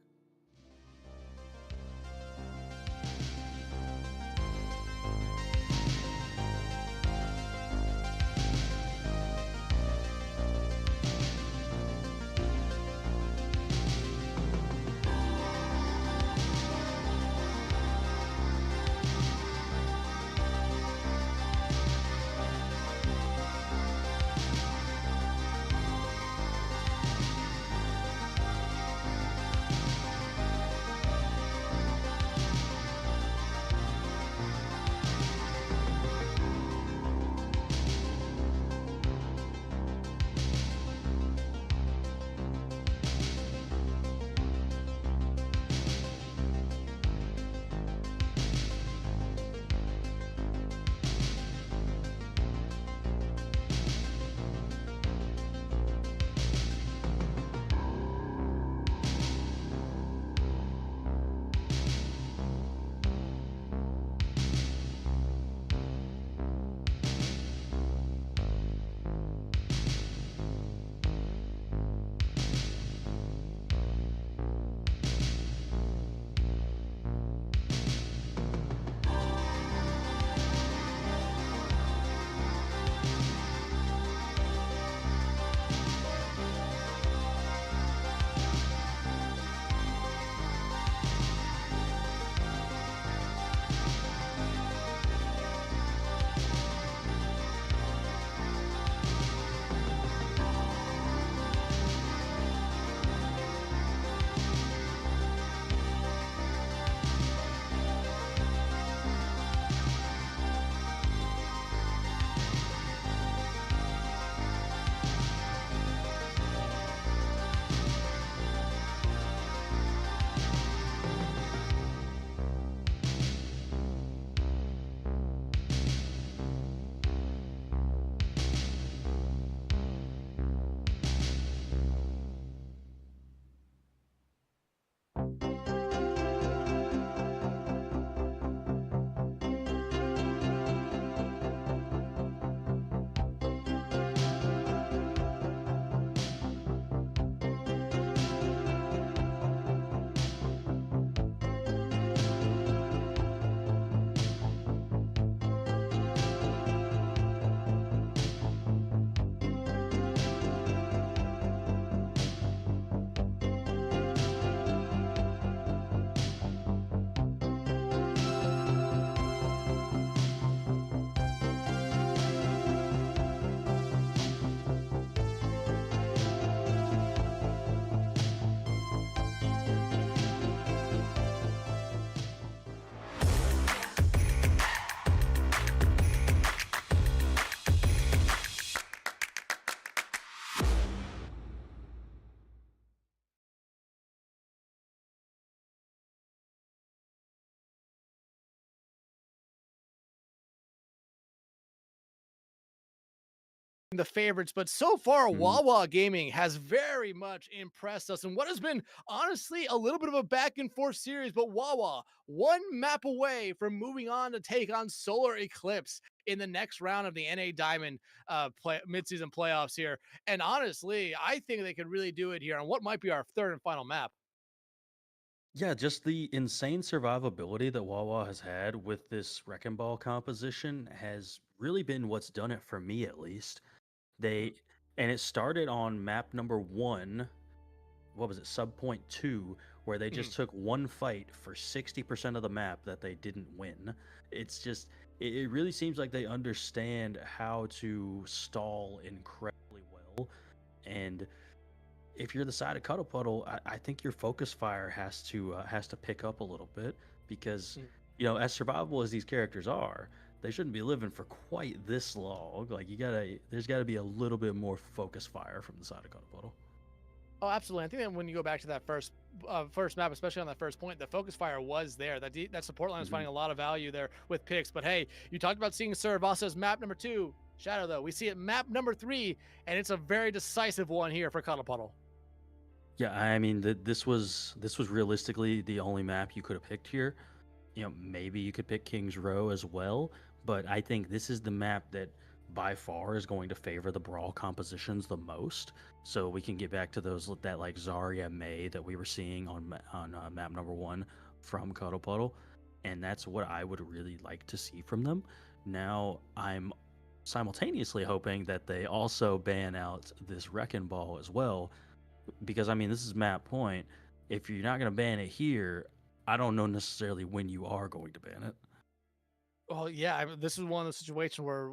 The favorites, but so far, Wawa Gaming has very much impressed us in what has been honestly a little bit of a back and forth series. But Wawa, one map away from moving on to take on Solar Eclipse in the next round of the NA Diamond midseason playoffs here. And honestly, I think they could really do it here on what might be our third and final map. Yeah, just the insane survivability that Wawa has had with this Wrecking Ball composition has really been what's done it for me, at least. They and it started on map number 1, what was it, sub point 2, where they just took one fight for 60% of the map that they didn't win. It's just it really seems like they understand how to stall incredibly well. And if you're the side of Cuddle Puddle, I think your focus fire has to pick up a little bit because as survivable as these characters are, they shouldn't be living for quite this long. Like there's gotta be a little bit more focus fire from the side of Cuddle Puddle. Oh, absolutely. I think that when you go back to that first map, especially on that first point, the focus fire was there. That support line was finding a lot of value there with picks. But hey, you talked about seeing Sarabasa's map number 2, Shadow, though. We see it map number 3, and it's a very decisive one here for Cuddle Puddle. Yeah, I mean this was realistically the only map you could have picked here. Maybe you could pick King's Row as well, but I think this is the map that by far is going to favor the brawl compositions the most. So we can get back to those that like Zarya Mei that we were seeing on map number 1 from Cuddle Puddle, and that's what I would really like to see from them. Now I'm simultaneously hoping that they also ban out this Wrecking Ball as well, because I mean this is map point. If you're not going to ban it here, I don't know necessarily when you are going to ban it. Well, yeah, this is one of the situations where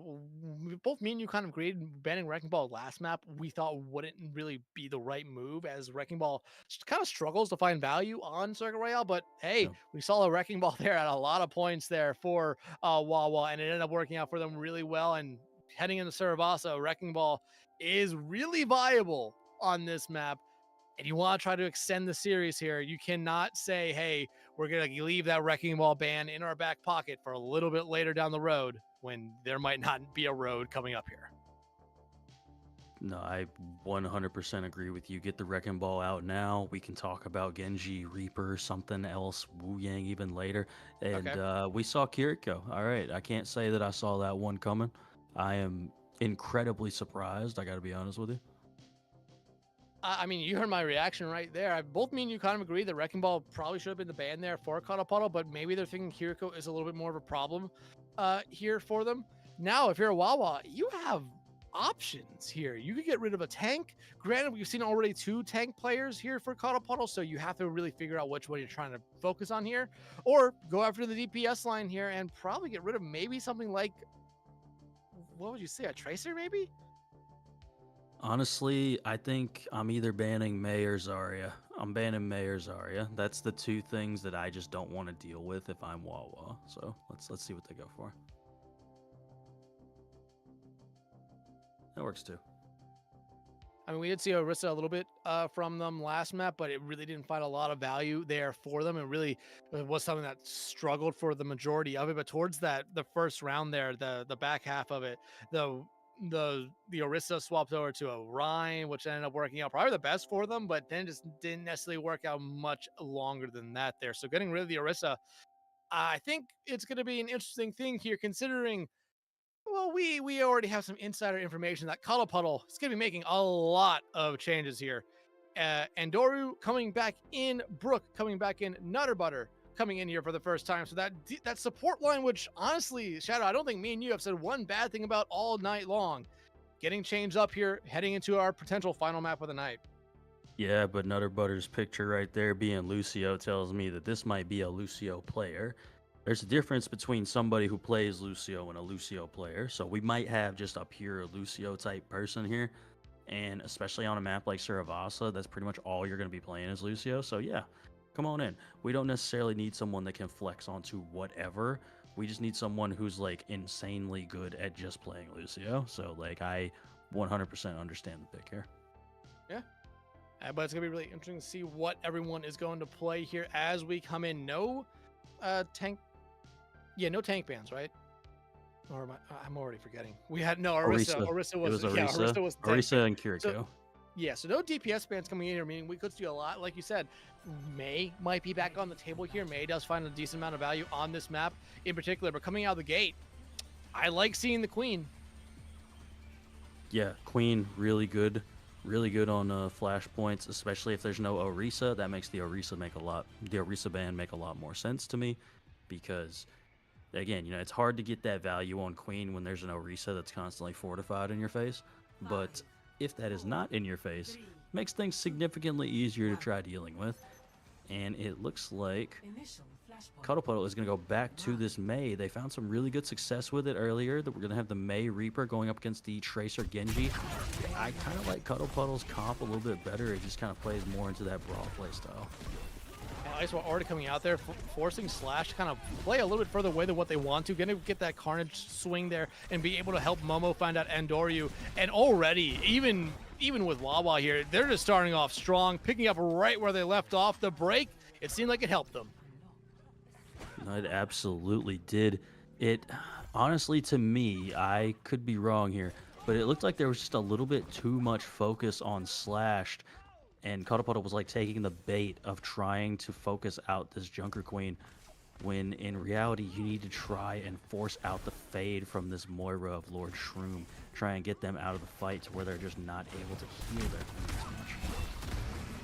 both me and you kind of agreed banning Wrecking Ball last map we thought wouldn't really be the right move, as Wrecking Ball kind of struggles to find value on Circuit Royale. But hey, Yeah. we saw a Wrecking Ball there at a lot of points there for Wawa, and it ended up working out for them really well. And heading into Sarabasa, Wrecking Ball is really viable on this map. And you want to try to extend the series here, you cannot say, hey, we're going to leave that Wrecking Ball ban in our back pocket for a little bit later down the road when there might not be a road coming up here. No, I 100% agree with you. Get the Wrecking Ball out now. We can talk about Genji, Reaper, something else, Wu Yang even later. And Okay. we saw Kiriko. All right, I can't say that I saw that one coming. I am incredibly surprised, I got to be honest with you. I mean, you heard my reaction right there. Both me and you kind of agree that Wrecking Ball probably should have been the ban there for Cuddle Puddle, but maybe they're thinking Kiriko is a little bit more of a problem here for them. Now, if you're a Wawa, you have options here. You could get rid of a tank. Granted, we've seen already 2 tank players here for Cuddle Puddle, so you have to really figure out which one you're trying to focus on here. Or go after the DPS line here and probably get rid of maybe something like, what would you say, a Tracer maybe? Honestly, I think I'm either banning Mei or Zarya. I'm banning Mei or Zarya. That's the 2 things that I just don't want to deal with if I'm Wawa. So let's see what they go for. That works too. I mean, we did see Orisa a little bit from them last map, but it really didn't find a lot of value there for them. It really was something that struggled for the majority of it. But towards the first round there, the back half of it, the Orisa swapped over to a Rhine, which ended up working out probably the best for them, but then just didn't necessarily work out much longer than that there. So getting rid of the Orisa, I think it's going to be an interesting thing here, considering, well, we already have some insider information that Cuddle Puddle is going to be making a lot of changes here. Andoru coming back in, Brook coming back in, Nutter Butter coming in here for the first time. So that support line, which honestly, Shadow, I don't think me and you have said one bad thing about all night long, getting changed up here, heading into our potential final map of the night. Yeah, but Nutter Butter's picture right there being Lucio tells me that this might be a Lucio player. There's a difference between somebody who plays Lucio and a Lucio player. So we might have just a pure Lucio type person here. And especially on a map like Saravasa, that's pretty much all you're going to be playing as Lucio. So yeah, come on in. We don't necessarily need someone that can flex onto whatever. We just need someone who's like insanely good at just playing Lucio. So like I 100% understand the pick here. Yeah. But it's going to be really interesting to see what everyone is going to play here as we come in. No tank. Yeah, no tank bans, right? Or I'm already forgetting. We had no Orisa. Orisa was, it was Orisa. Yeah, Orisa was Orisa and Kiriko. So, yeah, so no DPS bans coming in here, meaning we could see a lot. Like you said, Mei might be back on the table here. Mei does find a decent amount of value on this map in particular, but coming out of the gate, I like seeing the Queen. Yeah, Queen, really good on flash points, especially if there's no Orisa. That makes the Orisa ban make a lot more sense to me, because again, it's hard to get that value on Queen when there's an Orisa that's constantly fortified in your face. But if that is not in your face, it makes things significantly easier to try dealing with. And it looks like Cuddle Puddle is going to go back to this Mei. They found some really good success with it earlier. That we're going to have the Mei Reaper going up against the Tracer Genji. I kind of like Cuddle Puddle's comp a little bit better. It just kind of plays more into that brawl playstyle. Icewa already coming out there, forcing Slash to kind of play a little bit further away than what they want to. Going to get that Carnage swing there and be able to help Momo find out Andoryu. And already, even with Wawa here, they're just starting off strong, picking up right where they left off. The break, it seemed like it helped them. No, it absolutely did. It, honestly, to me, I could be wrong here, but it looked like there was just a little bit too much focus on Slashed. And Cuddle Puddle was like taking the bait of trying to focus out this Junker Queen. when in reality you need to try and force out the fade from this Moira of Lord Shroom. Try and get them out of the fight to where they're just not able to heal their team as much.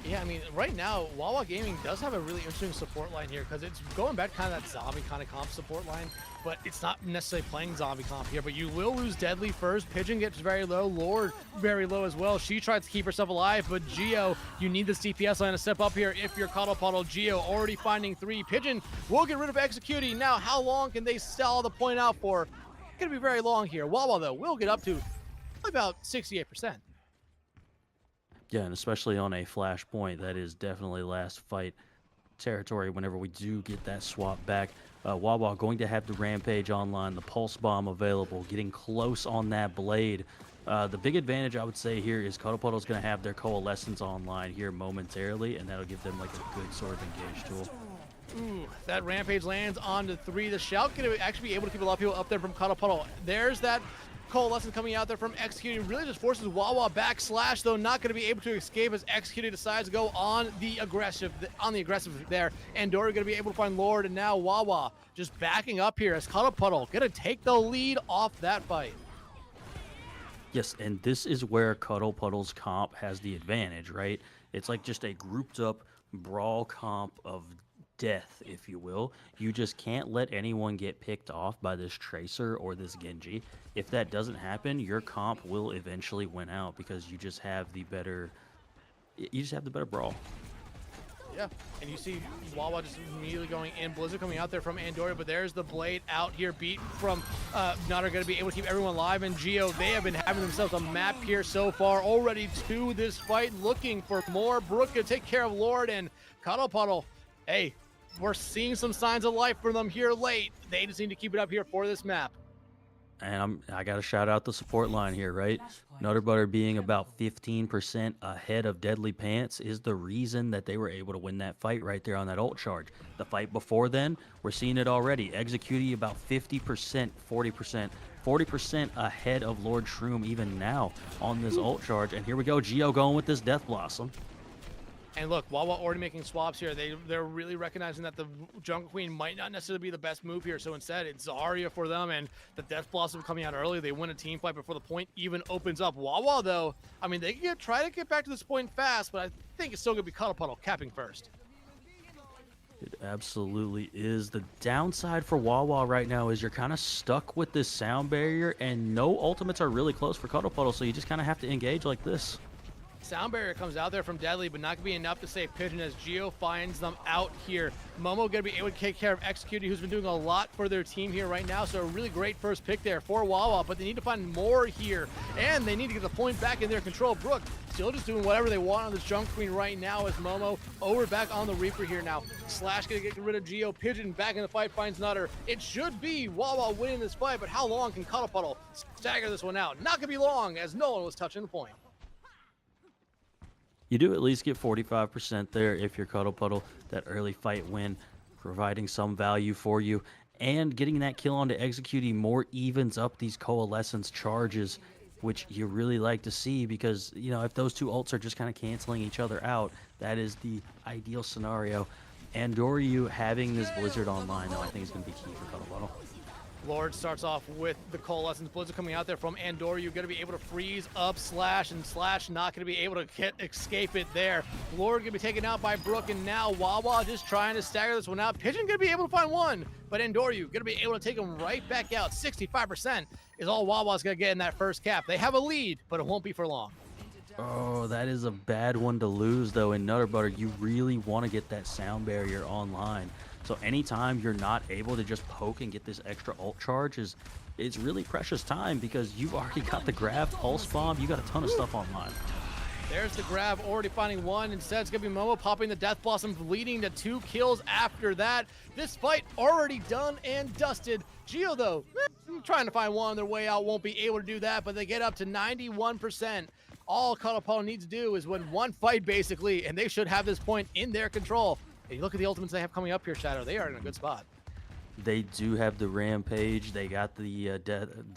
Yeah, I mean, right now, Wawa Gaming does have a really interesting support line here because it's going back kind of that zombie kind of comp support line, but it's not necessarily playing zombie comp here, but you will lose Deadly first. Pigeon gets very low, Lord very low as well. She tries to keep herself alive, but Geo, you need this DPS line to step up here if you're Cuddle Puddle. Geo already finding 3. Pigeon will get rid of Executing. Now, how long can they sell the point out for? It's going to be very long here. Wawa, though, will get up to about 68%. Yeah, and especially on a flashpoint, that is definitely last fight territory whenever we do get that swap back. Wawa going to have the Rampage online, the Pulse Bomb available, getting close on that Blade. The big advantage I would say here is Cuddle Puddle's going to have their Coalescence online here momentarily, and that'll give them like a good sort of engage tool. Ooh, that Rampage lands onto 3. The Shout going to actually be able to keep a lot of people up there from Cuddle Puddle. There's that Coalescence coming out there from Executing, really just forces Wawa back. Slash, though, not going to be able to escape as Executing decides to go on the aggressive there. And Dory going to be able to find Lord, and now Wawa just backing up here as Cuddle Puddle going to take the lead off that fight. Yes, and this is where Cuddle Puddle's comp has the advantage, right? It's like just a grouped up brawl comp of death, if you will. You just can't let anyone get picked off by this Tracer or this Genji. If that doesn't happen, your comp will eventually win out because you just have the better brawl. Yeah, and you see Wawa just immediately going in. Blizzard coming out there from Andoria, but there's the Blade out here, beat from Nutter, going to be able to keep everyone alive. And Geo, they have been having themselves a map here so far, already to this fight, looking for more. Brook to take care of Lord, and Cuddle Puddle, hey, we're seeing some signs of life for them here late. They just need to keep it up here for this map. And I got to shout out the support line here, right? Nutter Butter being about 15% ahead of Deadly Pants is the reason that they were able to win that fight right there on that ult charge. The fight before then, we're seeing it already. Executing about 50%, 40% ahead of Lord Shroom even now on this ult charge. And here we go, Geo going with this Death Blossom. And look, Wawa already making swaps here. They're really recognizing that the Jungle Queen might not necessarily be the best move here. So instead, it's Zarya for them, and the Death Blossom coming out early. They win a team fight before the point even opens up. Wawa, though, I mean, they can try to get back to this point fast, but I think it's still going to be Cuddle Puddle capping first. It absolutely is. The downside for Wawa right now is you're kind of stuck with this sound barrier, and no ultimates are really close for Cuddle Puddle, so you just kind of have to engage like this. Sound barrier comes out there from Deadly, but not going to be enough to save Pigeon as Geo finds them out here. Momo going to be able to take care of Executing, who's been doing a lot for their team here right now. So a really great first pick there for Wawa, but they need to find more here, and they need to get the point back in their control. Brook still just doing whatever they want on this Junk Queen right now as Momo over back on the Reaper here now. Slash going to get rid of Geo. Pigeon back in the fight finds Nutter. It should be Wawa winning this fight, but how long can Cuddle Puddle stagger this one out? Not going to be long, as no one was touching the point. You do at least get 45% there if you're Cuddle Puddle. That early fight win, providing some value for you. And getting that kill onto Executing more evens up these Coalescence charges, which you really like to see because, you know, if those two ults are just kind of canceling each other out, that is the ideal scenario. And Doryu having this Blizzard online, though, I think is going to be key for Cuddle Puddle. Lord starts off with the Coalescence. Blizzard coming out there from Andor. You're going to be able to freeze up Slash, and Slash not going to be able to escape it there. Lord going to be taken out by Brook, and now Wawa just trying to stagger this one out. Pigeon going to be able to find one, but Andoryu going to be able to take him right back out. 65% is all Wawa's going to get in that first cap. They have a lead, but it won't be for long. Oh, that is a bad one to lose, though. In Nutter Butter, you really want to get that sound barrier online. So anytime you're not able to just poke and get this extra ult charge it's really precious time because you've already got the grab, pulse bomb, you got a ton of stuff online. There's the grab, already finding one. Instead, it's going to be Momo popping the Death Blossom, leading to 2 kills after that. This fight already done and dusted. Geo, though, trying to find one on their way out, won't be able to do that, but they get up to 91%. All Cuddle Puddle needs to do is win one fight, basically, and they should have this point in their control. And you look at the ultimates they have coming up here, Shadow. They are in a good spot. They do have the Rampage. They got the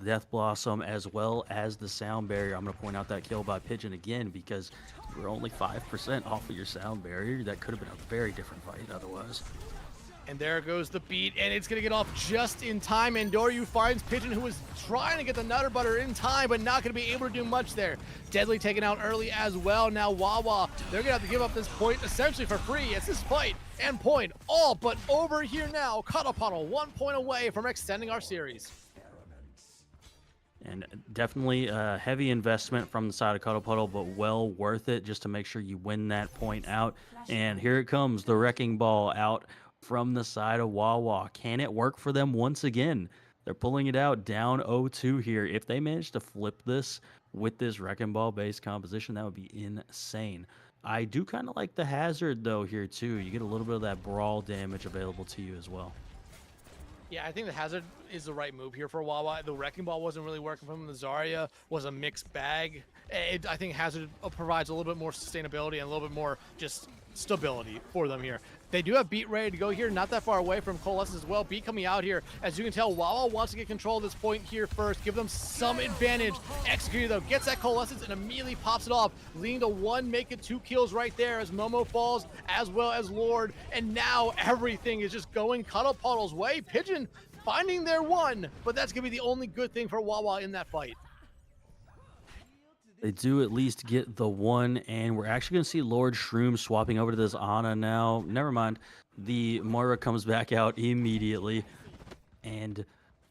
Death Blossom as well as the Sound Barrier. I'm going to point out that kill by Pigeon again because we're only 5% off of your Sound Barrier. That could have been a very different fight otherwise. And there goes the beat, and it's going to get off just in time. And Doryu finds Pigeon, who was trying to get the Nutter Butter in time, but not going to be able to do much there. Deadly taken out early as well. Now Wawa, they're going to have to give up this point essentially for free. It's this fight and point all but over here now. Cuddle Puddle 1 point away from extending our series. And definitely a heavy investment from the side of Cuddle Puddle, but well worth it just to make sure you win that point out. And here it comes, the Wrecking Ball out from the side of Wawa. Can it work for them once again? They're pulling it out down 0-2 here. If they manage to flip this with this Wrecking Ball based composition, that would be insane. I do kind of like the hazard though here too. You get a little bit of that brawl damage available to you as well. Yeah, I think the hazard is the right move here for Wawa. The Wrecking Ball wasn't really working for him. The Zarya was a mixed bag. I think hazard provides a little bit more sustainability and a little bit more just stability for them here. They do have Beat ready to go here, not that far away from Coalescence as well. Beat coming out here. As you can tell, Wawa wants to get control of this point here first, give them some advantage. Executed though, gets that Coalescence and immediately pops it off, leading to 1, make it 2 kills right there as Momo falls, as well as Lord. And now everything is just going Cuddle Puddle's way. Pigeon finding their 1, but that's gonna be the only good thing for Wawa in that fight. They do at least get the 1, and we're actually going to see Lord Shroom swapping over to this Ana now. Never mind. The Moira comes back out immediately, and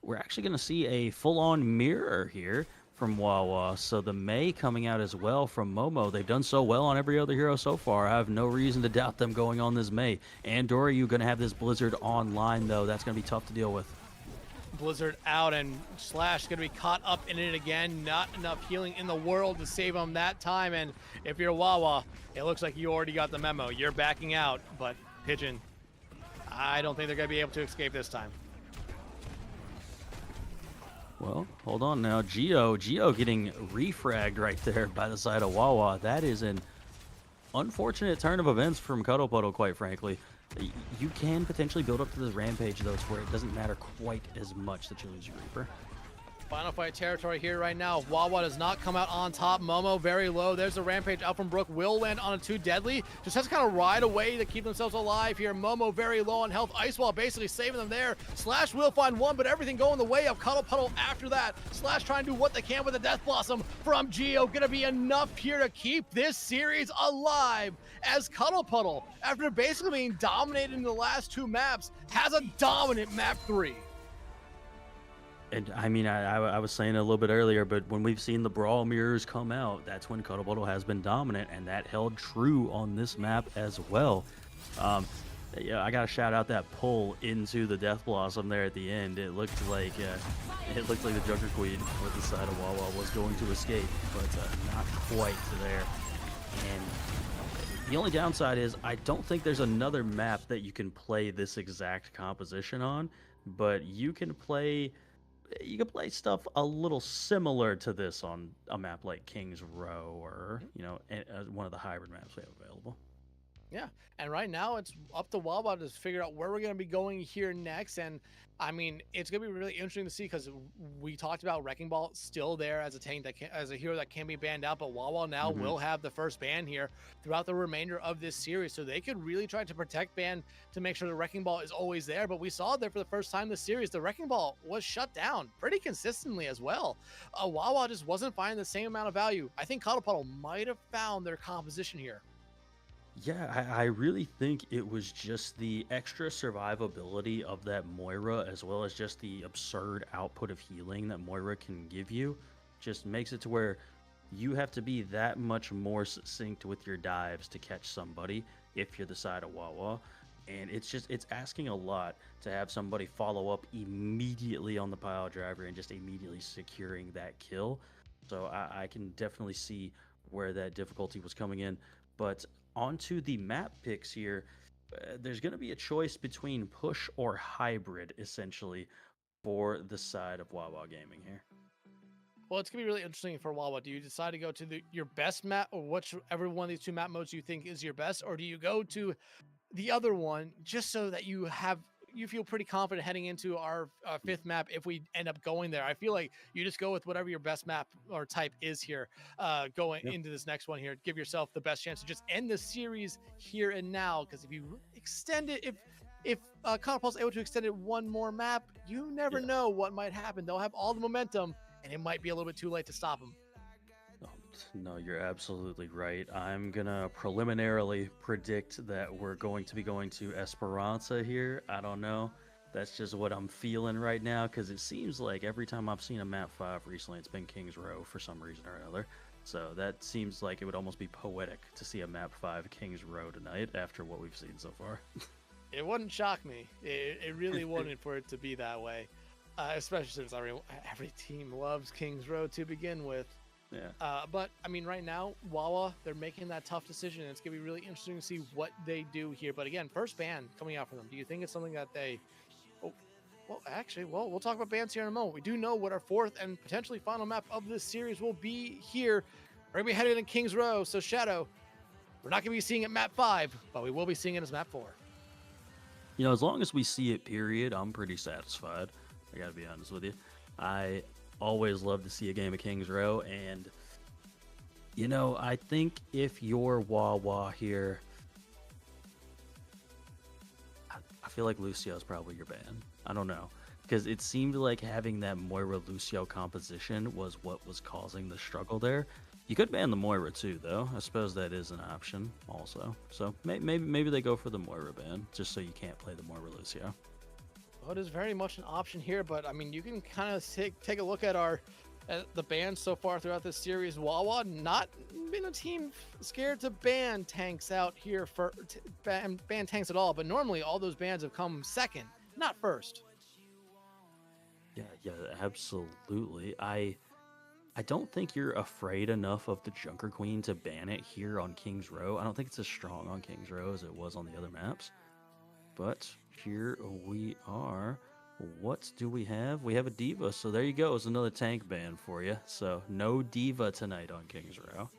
we're actually going to see a full-on mirror here from Wawa. So the Mei coming out as well from Momo. They've done so well on every other hero so far. I have no reason to doubt them going on this Mei. And Doryu going to have this Blizzard online, though. That's going to be tough to deal with. Blizzard out, and Slash gonna be caught up in it again. Not enough healing in the world to save him that time. And if you're Wawa, it looks like you already got the memo. You're backing out, but Pigeon, I don't think they're gonna be able to escape this time. Well, hold on now. Geo getting refragged right there by the side of Wawa. That is an unfortunate turn of events from Cuddle Puddle, quite frankly. You can potentially build up to this Rampage, though, to where it doesn't matter quite as much that you lose your Reaper. Final fight territory here right now. Wawa does not come out on top. Momo very low. There's the Rampage out from Brook. Will land on a 2 Deadly. Just has to kind of ride away to keep themselves alive here. Momo very low on health. Ice Wall basically saving them there. Slash will find 1, but everything going the way of Cuddle Puddle after that. Slash trying to do what they can with the Death Blossom from Geo. Gonna be enough here to keep this series alive as Cuddle Puddle, after basically being dominated in the last 2 maps, has a dominant map 3. And I mean, I was saying it a little bit earlier, but when we've seen the Brawl mirrors come out, that's when Cuddle Puddle has been dominant, and that held true on this map as well. Yeah, I gotta shout out that pull into the Death Blossom there at the end. It looked like the Joker Queen with the side of Wawa was going to escape, but not quite there. And the only downside is I don't think there's another map that you can play this exact composition on, but you can play stuff a little similar to this on a map like King's Row or, you know, one of the hybrid maps we have available. Yeah, and right now it's up to Wawa to figure out where we're going to be going here next. And I mean, it's going to be really interesting to see, because we talked about Wrecking Ball still there as a tank that as a hero that can be banned out, but Wawa now will have the first ban here throughout the remainder of this series, so they could really try to protect ban to make sure the Wrecking Ball is always there. But we saw there for the first time this series, the Wrecking Ball was shut down pretty consistently as well. Wawa just wasn't finding the same amount of value. I think Cuddle Puddle might have found their composition here. Yeah, I really think it was just the extra survivability of that Moira, as well as just the absurd output of healing that Moira can give you, just makes it to where you have to be that much more succinct with your dives to catch somebody if you're the side of Wawa. And it's asking a lot to have somebody follow up immediately on the pile driver and just immediately securing that kill. So I can definitely see where that difficulty was coming in. But onto the map picks here, there's going to be a choice between push or hybrid, essentially, for the side of Wawa Gaming here. Well, it's going to be really interesting for Wawa. Do you decide to go to your best map, or whichever one of these 2 map modes you think is your best, or do you go to the other one just so that you feel pretty confident heading into our 5th map if we end up going there? I feel like you just go with whatever your best map or type is here, going into this next one here. Give yourself the best chance to just end the series here and now, because if you extend it, if Cuddle Puddle's able to extend it one more map, you never Yeah. know what might happen. They'll have all the momentum, and it might be a little bit too late to stop them. Oh, no, you're absolutely right. I'm gonna preliminarily predict that we're going to be going to Esperanza here. I don't know. That's just what I'm feeling right now because it seems like every time I've seen a map 5 recently, it's been Kings Row for some reason or another. So that seems like it would almost be poetic to see a map 5 Kings Row tonight after what we've seen so far. It wouldn't shock me. It really wouldn't for it to be that way, especially since every team loves Kings Row to begin with. Yeah. But I mean, right now, Wawa, they're making that tough decision, and it's gonna be really interesting to see what they do here. But again, first ban coming out for them. Do you think it's something that they? Oh, well, actually, we'll talk about bans here in a moment. We do know what our fourth and potentially final map of this series will be here. We're gonna be headed in Kings Row. So Shadow, we're not gonna be seeing it map 5, but we will be seeing it as map 4. You know, as long as we see it, period, I'm pretty satisfied. I gotta be honest with you. I always love to see a game of Kings Row, and you know, I think if you're Wawa here, I feel like Lucio's probably your ban. I don't know. Because it seemed like having that Moira Lucio composition was what was causing the struggle there. You could ban the Moira too, though. I suppose that is an option also. So maybe they go for the Moira ban, just so you can't play the Moira Lucio. Well, it is very much an option here, but I mean, you can kind of take a look at the bans so far throughout this series. Wawa not been a team scared to ban tanks out here for ban tanks at all, but normally all those bans have come second, not first. Yeah, absolutely. I don't think you're afraid enough of the Junker Queen to ban it here on Kings Row. I don't think it's as strong on Kings Row as it was on the other maps. But here we are. What do we have? We have a Diva, so there you go. It's another tank ban for you. So no Diva tonight on Kings Row.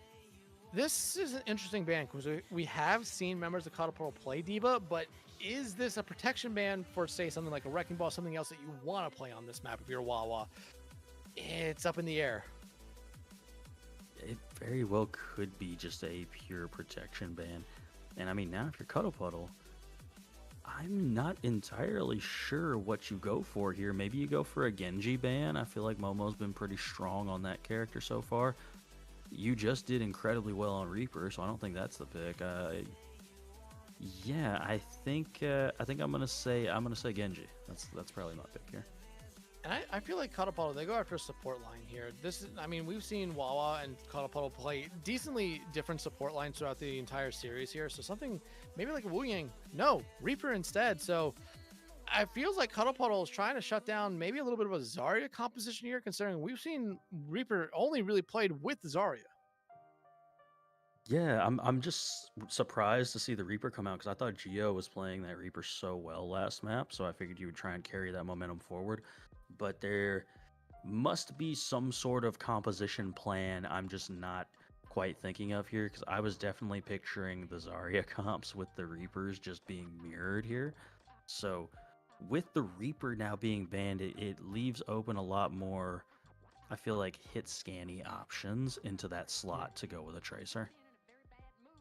This is an interesting ban because we have seen members of Cuddle Puddle play Diva, but is this a protection ban for, say, something like a Wrecking Ball, something else that you want to play on this map if you're Wawa? It's up in the air. It very well could be just a pure protection ban. And I mean, now if you're Cuddle Puddle, I'm not entirely sure what you go for here. Maybe you go for a Genji ban. I feel like Momo's been pretty strong on that character so far. You just did incredibly well on Reaper, so I don't think that's the pick. Yeah, I think I'm gonna say Genji. That's probably my pick here. And I feel like Cuddle Puddle, they go after a support line here. I mean, we've seen Wawa and Cuddle Puddle play decently different support lines throughout the entire series here. So something maybe like a Wu Yang. No, Reaper instead. So it feels like Cuddle Puddle is trying to shut down maybe a little bit of a Zarya composition here, considering we've seen Reaper only really played with Zarya. Yeah, I'm just surprised to see the Reaper come out because I thought Geo was playing that Reaper so well last map, so I figured you would try and carry that momentum forward. But there must be some sort of composition plan I'm just not quite thinking of here because I was definitely picturing the Zarya comps with the Reapers just being mirrored here. So with the Reaper now being banned, it leaves open a lot more, I feel like, hit scanny options into that slot to go with a Tracer.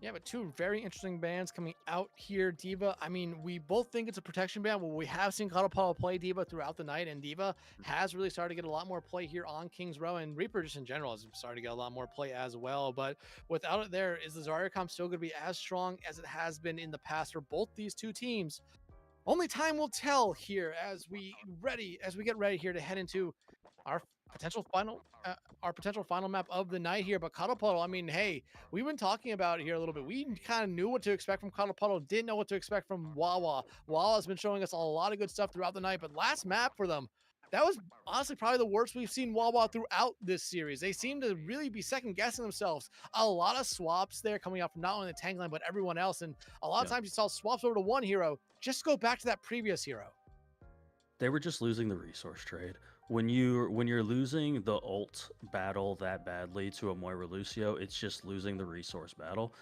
Yeah, but two very interesting bans coming out here. Diva, I mean, we both think it's a protection ban. Well, we have seen Cuddle Puddle play Diva throughout the night, and Diva has really started to get a lot more play here on Kings Row, and Reaper just in general has started to get a lot more play as well. But without it there, is the Zarya comp still going to be as strong as it has been in the past for both these two teams? Only time will tell here as we get ready here to head into our potential final map of the night here. But Cuddle Puddle, I mean, hey, we've been talking about it here a little bit. We kind of knew what to expect from Cuddle Puddle, didn't know what to expect from Wawa. Wawa has been showing us a lot of good stuff throughout the night, but last map for them, that was honestly probably the worst we've seen Wawa throughout this series. They seem to really be second guessing themselves. A lot of swaps there coming out from not only the tank line, but everyone else. And a lot of times you saw swaps over to one hero. Just go back to that previous hero. They were just losing the resource trade. When you're losing the ult battle that badly to a Moira Lucio, it's just losing the resource battle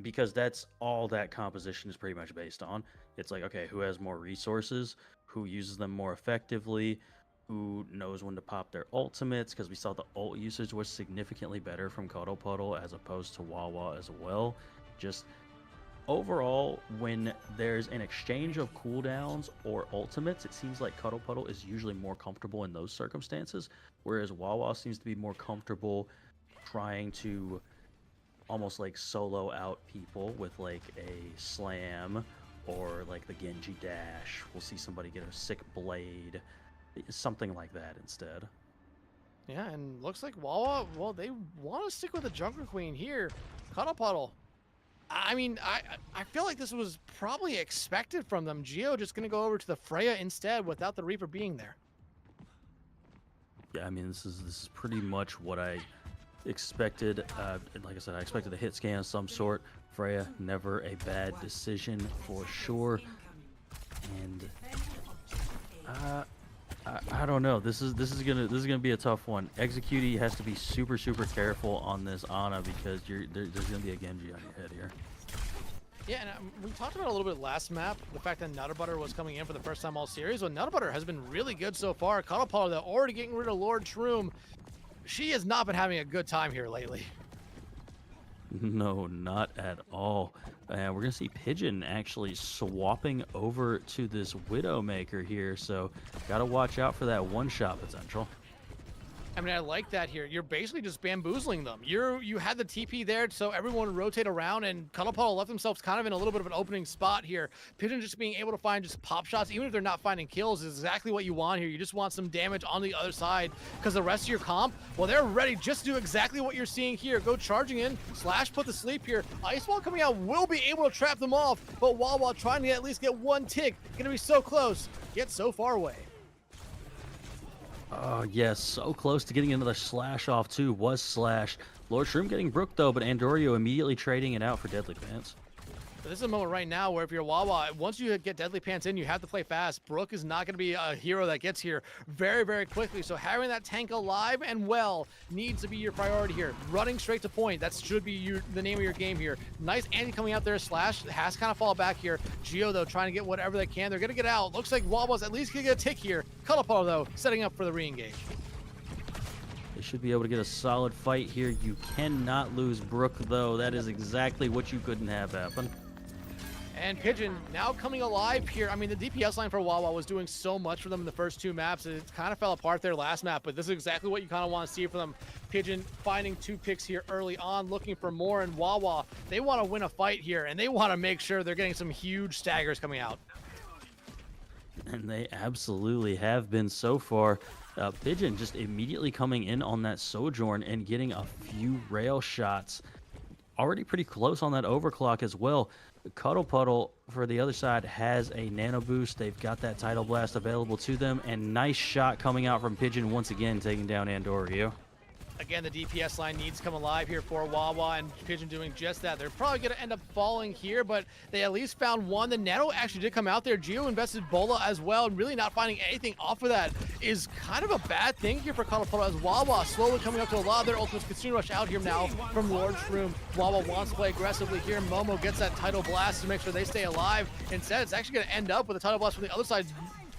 because that's all that composition is pretty much based on. It's like, okay, who has more resources, who uses them more effectively, who knows when to pop their ultimates, because we saw the ult usage was significantly better from Cuddle Puddle as opposed to Wawa as well. Just overall, when there's an exchange of cooldowns or ultimates, it seems like Cuddle Puddle is usually more comfortable in those circumstances, whereas Wawa seems to be more comfortable trying to almost like solo out people with like a slam or like the Genji dash. We'll see somebody get a sick blade, something like that instead. Yeah, and looks like Wawa, well, they want to stick with the Junker Queen here. Cuddle Puddle. I mean, I feel like this was probably expected from them. Geo just going to go over to the Freya instead without the Reaper being there. Yeah, I mean, this is pretty much what I expected. Like I said, I expected a hit scan of some sort. Freya, never a bad decision for sure. And I don't know. This is gonna be a tough one. Executee has to be super careful on this Ana because there's gonna be a Genji on your head here. Yeah, and we talked about a little bit last map, the fact that Nutter Butter was coming in for the first time all series. Well, Nutter Butter has been really good so far. Cuddle Puddle, they're already getting rid of Lord Shroom. She has not been having a good time here lately. No, not at all. And we're gonna see Pigeon actually swapping over to this Widowmaker here, so gotta watch out for that one-shot potential. I mean, I like that here. You're basically just bamboozling them. You had the TP there, so everyone would rotate around, and Cuddle Puddle left themselves kind of in a little bit of an opening spot here. Pigeon just being able to find just pop shots, even if they're not finding kills, is exactly what you want here. You just want some damage on the other side, because the rest of your comp, well, they're ready just to do exactly what you're seeing here. Go charging in, Slash put to sleep here. Ice Wall coming out will be able to trap them off, but Wawa trying to at least get one tick. Gonna be so close, yet so far away. Oh, yes, so close to getting another Slash off, too, was Slash. Lord Shroom getting Brook, though, but Andorio immediately trading it out for Deadly Pants. So this is a moment right now where if you're Wawa, once you get Deadly Pants in, you have to play fast. Brook is not going to be a hero that gets here very quickly. So having that tank alive and well needs to be your priority here. Running straight to point, that should be the name of your game here. Nice Andy coming out there. Slash has to kind of fall back here. Geo, though, trying to get whatever they can. They're going to get out. Looks like Wawa's at least going to get a tick here. Cuddle Puddle, though, setting up for the re-engage. They should be able to get a solid fight here. You cannot lose Brook, though. That is exactly what you couldn't have happen. And Pigeon now coming alive here. I mean, the DPS line for Wawa was doing so much for them in the first two maps. It kind of fell apart their last map, but this is exactly what you kind of want to see from them. Pigeon finding 2 picks here early on, looking for more, and Wawa, they want to win a fight here, and they want to make sure they're getting some huge staggers coming out. And they absolutely have been so far. Pigeon just immediately coming in on that Sojourn and getting a few rail shots. Already pretty close on that overclock as well. Cuddle Puddle, for the other side, has a nano boost. They've got that Tidal Blast available to them, and nice shot coming out from Pigeon once again, taking down Andorio. Again, the DPS line needs to come alive here for Wawa, and Pigeon doing just that. They're probably going to end up falling here, but they at least found one. The Nano actually did come out there. Geo invested Bola as well, and really not finding anything off of that is kind of a bad thing here for Cuddle Puddle, as Wawa slowly coming up to a lot of their ultimates. Continue rush out here now from Lord Shroom. Wawa wants to play aggressively here. Momo gets that Tidal Blast to make sure they stay alive. Instead, it's actually going to end up with a Tidal Blast from the other side,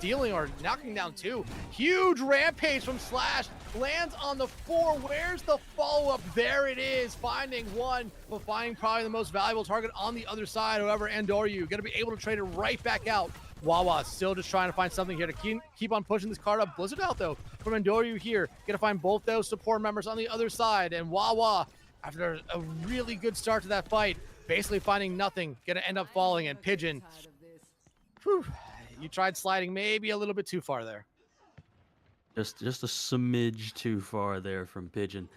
dealing or knocking down 2. Huge rampage from Slash, lands on the 4. Where's the follow-up? There it is, finding 1, but finding probably the most valuable target on the other side. However, Andorio gonna be able to trade it right back out. Wawa still just trying to find something here to keep on pushing this card up. Blizzard out though from Andorio here, gonna find both those support members on the other side, and Wawa, after a really good start to that fight, basically finding nothing, gonna end up falling, and Pigeon, whew, you tried sliding maybe a little bit too far there. Just a smidge too far there from Pigeon.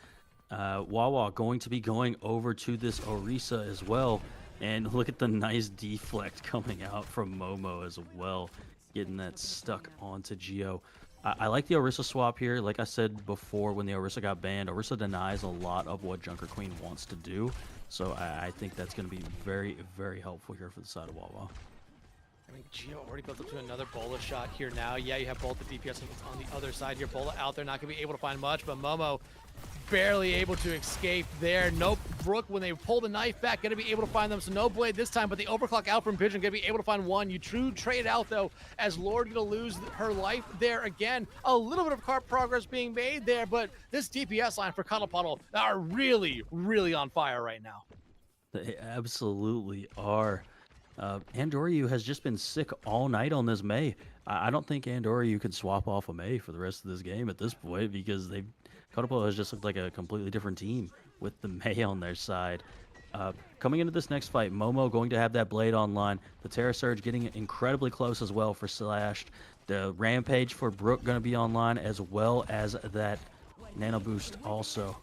Wawa going to be going over to this Orisa as well. And look at the nice deflect coming out from Momo as well. Getting that stuck onto Geo. I like the Orisa swap here. Like I said before, when the Orisa got banned, Orisa denies a lot of what Junker Queen wants to do. So I think that's going to be very helpful here for the side of Wawa. I mean, Geo already built up to another Bola shot here now. Yeah, you have both the DPS on the other side here. Bola out there, not going to be able to find much, but Momo barely able to escape there. Nope. Brook, when they pull the knife back, going to be able to find them. So no blade this time, but the overclock out from Pigeon, going to be able to find 1. You trade out, though, as Lord going to lose her life there again. A little bit of card progress being made there, but this DPS line for Cuddle Puddle are really on fire right now. They absolutely are. Andoryu has just been sick all night on this Mei. I don't think Andoryu could swap off a Mei for the rest of this game at this point because Cuddle Puddle has just looked like a completely different team with the Mei on their side. Coming into this next fight, Momo going to have that blade online. The Terra Surge getting incredibly close as well for Slash. The Rampage for Brook going to be online as well as that Nano Boost also.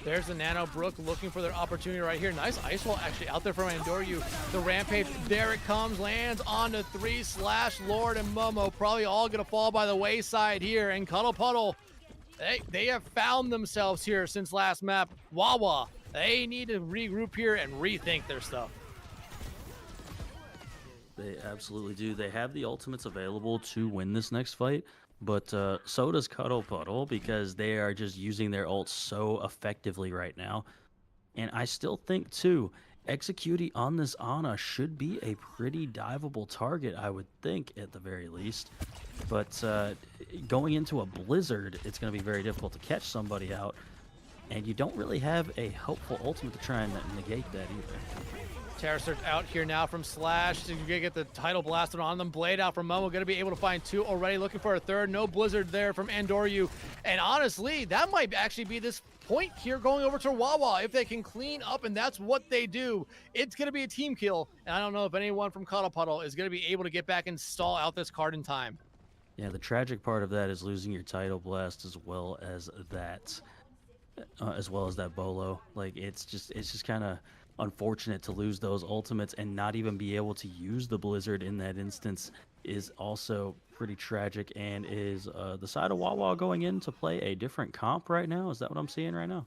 There's the Nano Brook looking for their opportunity right here. Nice ice wall actually out there from Andoryu. The Rampage, there it comes, lands onto 3. Slash, Lord, and Momo probably all gonna fall by the wayside here. And Cuddle Puddle, they have found themselves here since last map. Wawa, they need to regroup here and rethink their stuff. They absolutely do. They have the ultimates available to win this next fight, but so does Cuddle Puddle because they are just using their ults so effectively right now. And I still think, too, executing on this Ana should be a pretty diveable target, I would think, at the very least. But going into a Blizzard, it's going to be very difficult to catch somebody out. And you don't really have a helpful ultimate to try and negate that either. Terra Surge out here now from Slash. You're gonna get the title blasted on them. Blade out from Momo. Gonna be able to find 2 already. Looking for a 3rd. No Blizzard there from Andoryu. And honestly, that might actually be this point here going over to Wawa. If they can clean up, and that's what they do, it's gonna be a team kill. And I don't know if anyone from Cuddle Puddle is gonna be able to get back and stall out this card in time. Yeah, the tragic part of that is losing your title blast as well as that bolo. Like it's just kind of unfortunate to lose those ultimates and not even be able to use the Blizzard in that instance is also pretty tragic. And is the side of Wawa going in to play a different comp right now? Is that what I'm seeing right now?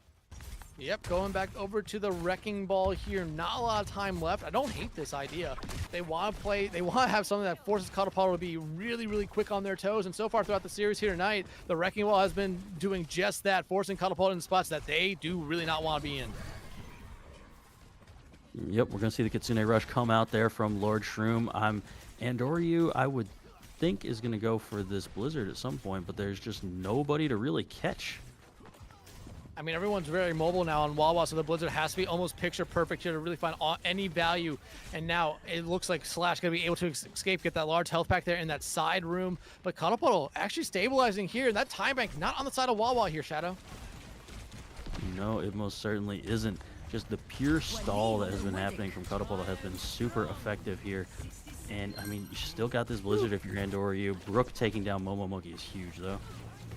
Yep, going back over to the Wrecking Ball here. Not a lot of time left. I don't hate this idea. They want to have something that forces Cuddle Puddle to be really, really quick on their toes. And so far throughout the series here tonight, the Wrecking Ball has been doing just that, forcing Cuddle Puddle in spots that they do really not want to be in. Yep, we're going to see the Kitsune Rush come out there from Lord Shroom. Andoryu, I would think, is going to go for this Blizzard at some point, but there's just nobody to really catch. I mean, everyone's very mobile now on Wawa, so the Blizzard has to be almost picture perfect here to really find any value. And now it looks like Slash going to be able to escape, get that large health pack there in that side room. But Cuddle Puddle actually stabilizing here. That time bank not on the side of Wawa here, Shadow. No, it most certainly isn't. Just the pure stall that has been happening from Cuddle Puddle has been super effective here. And, I mean, you still got this Blizzard if you're Andoryu. Brook taking down Momomoki is huge, though.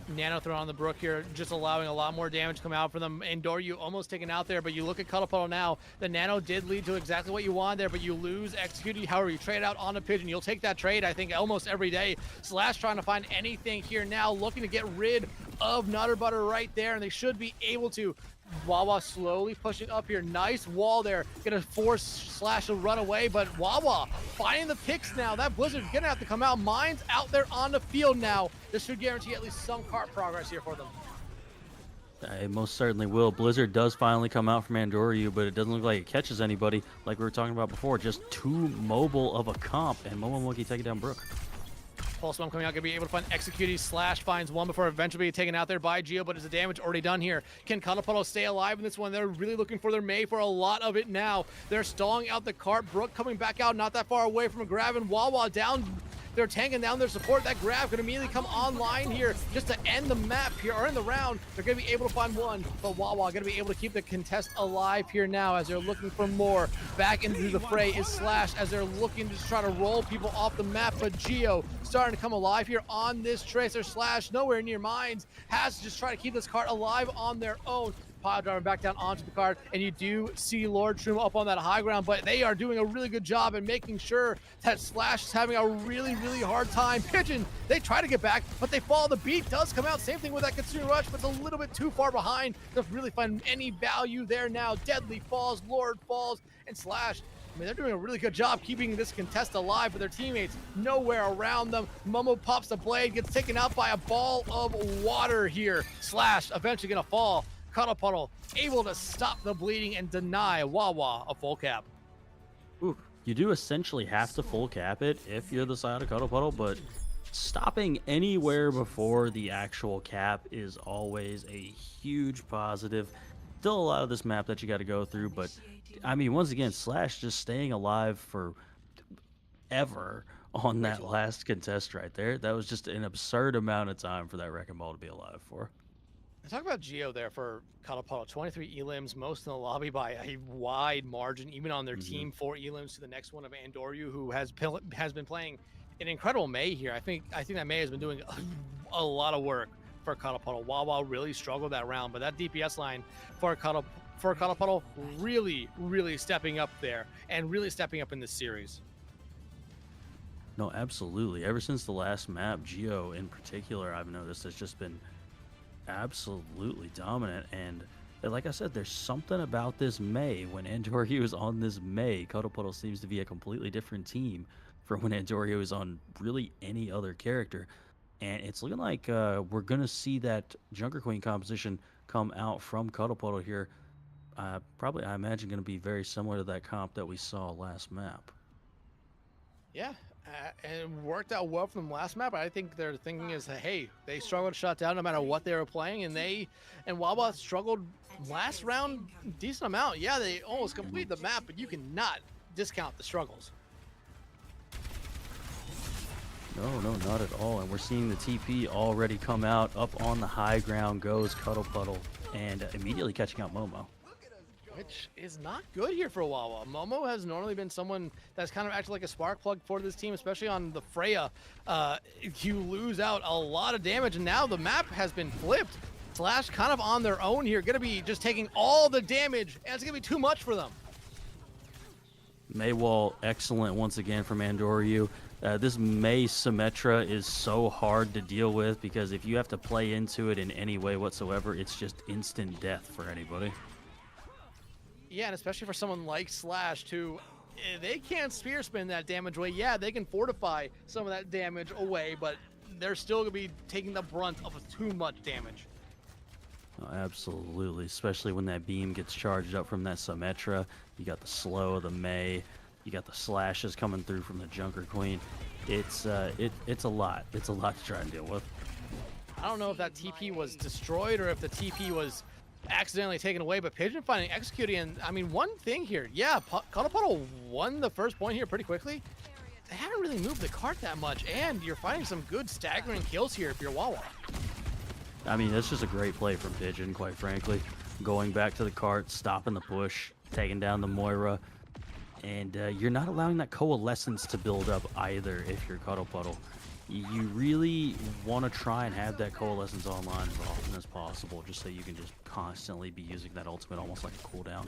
Nano throw on the Brook here, just allowing a lot more damage to come out for them. Andoryu almost taken out there, but you look at Cuddle Puddle now. The Nano did lead to exactly what you want there, but you lose Executed. However, you trade out on a Pigeon. You'll take that trade, I think, almost every day. Slash trying to find anything here now, looking to get rid of Nutter Butter right there, and they should be able to. Wawa slowly pushing up here. Nice wall there. Gonna force Slash to run away, but Wawa finding the picks now. That Blizzard's gonna have to come out. Mine's out there on the field now. This should guarantee at least some cart progress here for them. It most certainly will. Blizzard does finally come out from Andoryu, but it doesn't look like it catches anybody like we were talking about before. Just too mobile of a comp, and Momomoki taking down Brook. Pulse Bomb coming out, gonna be able to find Executing. Slash finds one before eventually being taken out there by Geo, but is the damage already done here? Can Cuddle Puddle stay alive in this one? They're really looking for their Mei for a lot of it now. They're stalling out the cart. Brook coming back out, not that far away from a grab, and Wawa down. They're tanking down their support. That grab could immediately come online here just to end the map here, or in the round. They're going to be able to find one, but Wawa going to be able to keep the contest alive here now as they're looking for more. Back into the fray is Slash as they're looking to try to roll people off the map, but Geo starting to come alive here on this Tracer. Slash nowhere near Mines, has to just try to keep this cart alive on their own. Pile driving back down onto the card, and you do see Lord Shroom up on that high ground, but they are doing a really good job at making sure that Slash is having a really, really hard time. Pigeon, they try to get back, but they fall. The beat does come out. Same thing with that Kitsune Rush, but it's a little bit too far behind to really find any value there now. Deadly falls, Lord falls, and Slash, I mean, they're doing a really good job keeping this contest alive, but their teammates nowhere around them. Momo pops the blade, gets taken out by a ball of water here. Slash eventually gonna fall. Cuddle Puddle able to stop the bleeding and deny Wawa a full cap. Ooh, you do essentially have to full cap it if you're the side of Cuddle Puddle, but stopping anywhere before the actual cap is always a huge positive. still a lot of this map that you got to go through, but I mean, once again, Slash just staying alive for ever on that last contest right there. That was just an absurd amount of time for that Wrecking Ball to be alive for. Talk about Geo there for Cuddle Puddle. 23 elims, most in the lobby by a wide margin, even on their team. 4 elims to the next one of Andoryu, who has been playing an incredible May here. I think that May has been doing a lot of work for Cuddle Puddle. Wawa really struggled that round, but that DPS line for Cuddle Puddle really, really stepping up there and really stepping up in this series. No, absolutely. Ever since the last map, Geo in particular, I've noticed has just been absolutely dominant. And like I said, there's something about this May. When Andoryu is on this May, Cuddle Puddle seems to be a completely different team from when Andoryu is on really any other character. And it's looking like we're going to see that Junker Queen composition come out from Cuddle Puddle here. Probably, I imagine, going to be very similar to that comp that we saw last map. Yeah, and it worked out well for them last map. I think their thinking is, hey, they struggled to shut down no matter what they were playing, and Wawa struggled last round decent amount. Yeah, they almost completed the map, but you cannot discount the struggles. No, not at all. And we're seeing the TP already come out. Up on the high ground goes Cuddle Puddle, and immediately catching out Momo. Which is not good here for Wawa. Momo has normally been someone that's kind of acted like a spark plug for this team, especially on the Freya. You lose out a lot of damage, and now the map has been flipped. Slash kind of on their own here, going to be just taking all the damage, and it's going to be too much for them. Maywall, excellent once again from Andoryu. This May Symmetra is so hard to deal with because if you have to play into it in any way whatsoever, it's just instant death for anybody. Yeah, and especially for someone like Slash, who they can't spear spin that damage away. Yeah, they can fortify some of that damage away, but they're still going to be taking the brunt of too much damage. Oh, absolutely, especially when that beam gets charged up from that Symmetra. You got the slow of the May. You got the slashes coming through from the Junker Queen. It's a lot. It's a lot to try and deal with. I don't know if that TP was destroyed or if the TP was accidentally taken away, but Pigeon finding executing. And I mean, one thing here, yeah, Cuddle Puddle won the first point here pretty quickly. They haven't really moved the cart that much, and you're finding some good staggering kills here if you're Wawa. I mean, that's just a great play from Pigeon, quite frankly. Going back to the cart, stopping the push, taking down the Moira, and you're not allowing that coalescence to build up either if you're Cuddle Puddle. You really want to try and have that coalescence online as often as possible, just so you can just constantly be using that ultimate almost like a cooldown.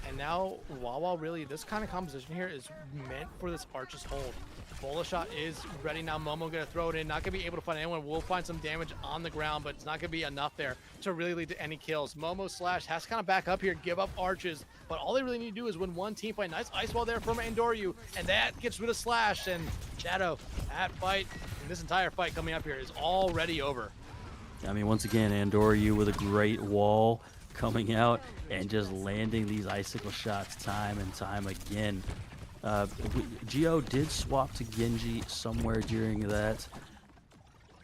And now Wawa, really, this kind of composition here is meant for this Arch's hold. Bola shot is ready now. Momo gonna throw it in. Not gonna be able to find anyone. Will find some damage on the ground, but it's not gonna be enough there to really lead to any kills. Momo Slash has to kind of back up here, give up arches, but all they really need to do is win one team fight. Nice ice wall there from Andoryu, and that gets rid of Slash. And Shadow, that fight, and this entire fight coming up here is already over. I mean, once again, Andoryu with a great wall coming out and just landing these icicle shots time and time again. Geo did swap to Genji somewhere during that.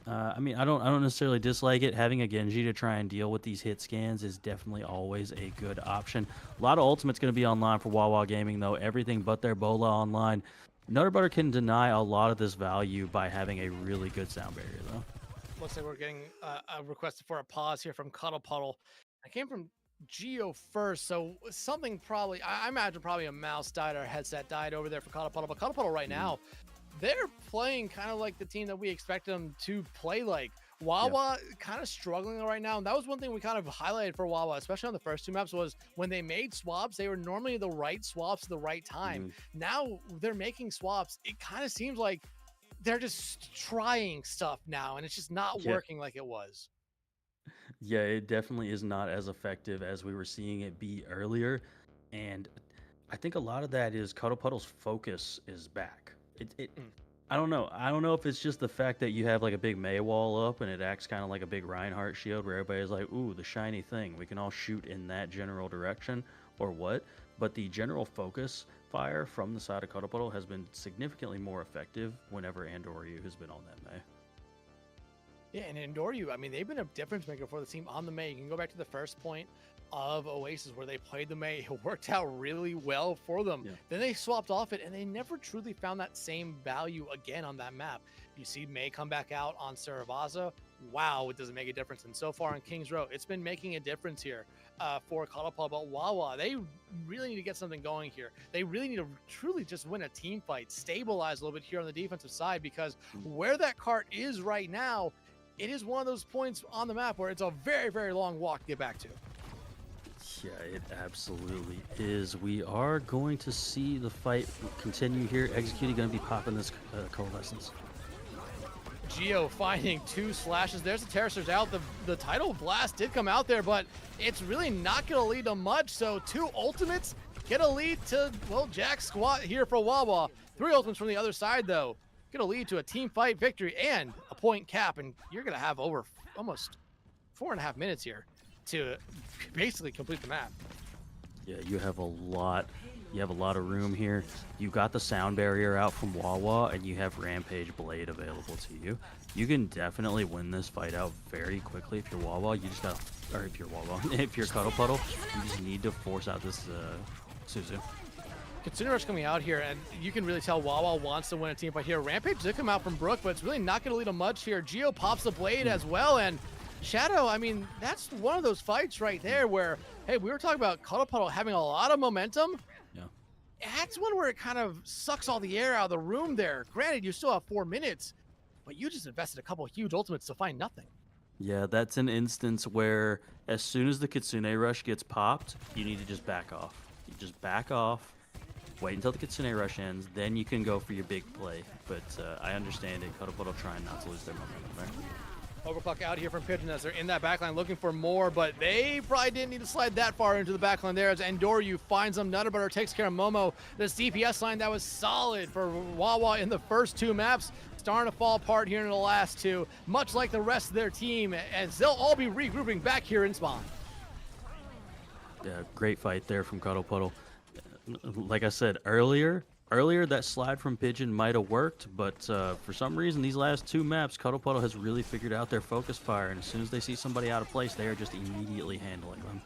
I mean, I don't necessarily dislike it. Having a Genji to try and deal with these hit scans is definitely always a good option. A lot of ultimates going to be online for Wawa Gaming, though. Everything but their Bola online. Nutterbutter can deny a lot of this value by having a really good sound barrier, though. Looks like we're getting a request for a pause here from Cuddle Puddle. I came from Geo first, so something probably, I imagine probably a mouse died or a headset died over there for Cuddle Puddle. But Cuddle Puddle right now, they're playing kind of like the team that we expected them to play like. Wawa kind of struggling right now, and that was one thing we kind of highlighted for Wawa, especially on the first two maps, was when they made swaps, they were normally the right swaps at the right time. Now they're making swaps. It kind of seems like they're just trying stuff now, and it's just not working like it was. Yeah, it definitely is not as effective as we were seeing it be earlier. And I think a lot of that is Cuddle Puddle's focus is back. I don't know. I don't know if it's just the fact that you have like a big May wall up and it acts kind of like a big Reinhardt shield where everybody's like, ooh, the shiny thing. We can all shoot in that general direction or what. But the general focus fire from the side of Cuddle Puddle has been significantly more effective whenever Andoryu has been on that May. Yeah, and Endoryu, I mean, they've been a difference maker for the team on the Mei. You can go back to the first point of Oasis where they played the Mei. It worked out really well for them. Yeah. Then they swapped off it, and they never truly found that same value again on that map. You see Mei come back out on Saravaza. Wow, it doesn't make a difference. And so far on Kings Row, it's been making a difference here for Cuddle Puddle. But Wawa, they really need to get something going here. They really need to truly just win a team fight, stabilize a little bit here on the defensive side, because where that cart is right now, it is one of those points on the map where it's a very, very long walk to get back to. Yeah, it absolutely is. We are going to see the fight continue here. Executing going to be popping this Coalescence. Geo finding 2 slashes. There's the Terracers out. The Tidal Blast did come out there, but it's really not going to lead to much. So 2 ultimates get a lead to, well, Jack Squat here for Wawa. 3 ultimates from the other side, though. Going to lead to a team fight victory and a point cap. And you're going to have over almost 4.5 minutes here to basically complete the map. Yeah, you have a lot of room here. You got the sound barrier out from Wawa, and you have Rampage Blade available to you. You can definitely win this fight out very quickly if you're Wawa. You just got, or if you're Wawa, if you're Cuddle Puddle, you just need to force out this Suzu. Kitsune Rush coming out here, and you can really tell Wawa wants to win a team fight here. Rampage did come out from Brook, but it's really not going to lead to much here. Geo pops the Blade as well, and Shadow, I mean, that's one of those fights right there where, hey, we were talking about Cuddle Puddle having a lot of momentum. Yeah. That's one where it kind of sucks all the air out of the room there. Granted, you still have 4 minutes, but you just invested a couple huge ultimates to find nothing. Yeah, that's an instance where as soon as the Kitsune Rush gets popped, you need to just back off. You just back off, wait until the Kitsune Rush ends, then you can go for your big play. But I understand it. Cuddle Puddle trying not to lose their momentum there. Overclock out here from Pigeon as they're in that backline looking for more, but they probably didn't need to slide that far into the backline there as Endoryu finds them. Nutter Butter takes care of Momo. This DPS line that was solid for Wawa in the first 2 maps, starting to fall apart here in the last 2, much like the rest of their team, as they'll all be regrouping back here in spawn. Yeah, great fight there from Cuddle Puddle. Like I said earlier that slide from Pigeon might have worked, but for some reason these last 2 maps, Cuddle Puddle has really figured out their focus fire, and as soon as they see somebody out of place, they are just immediately handling them.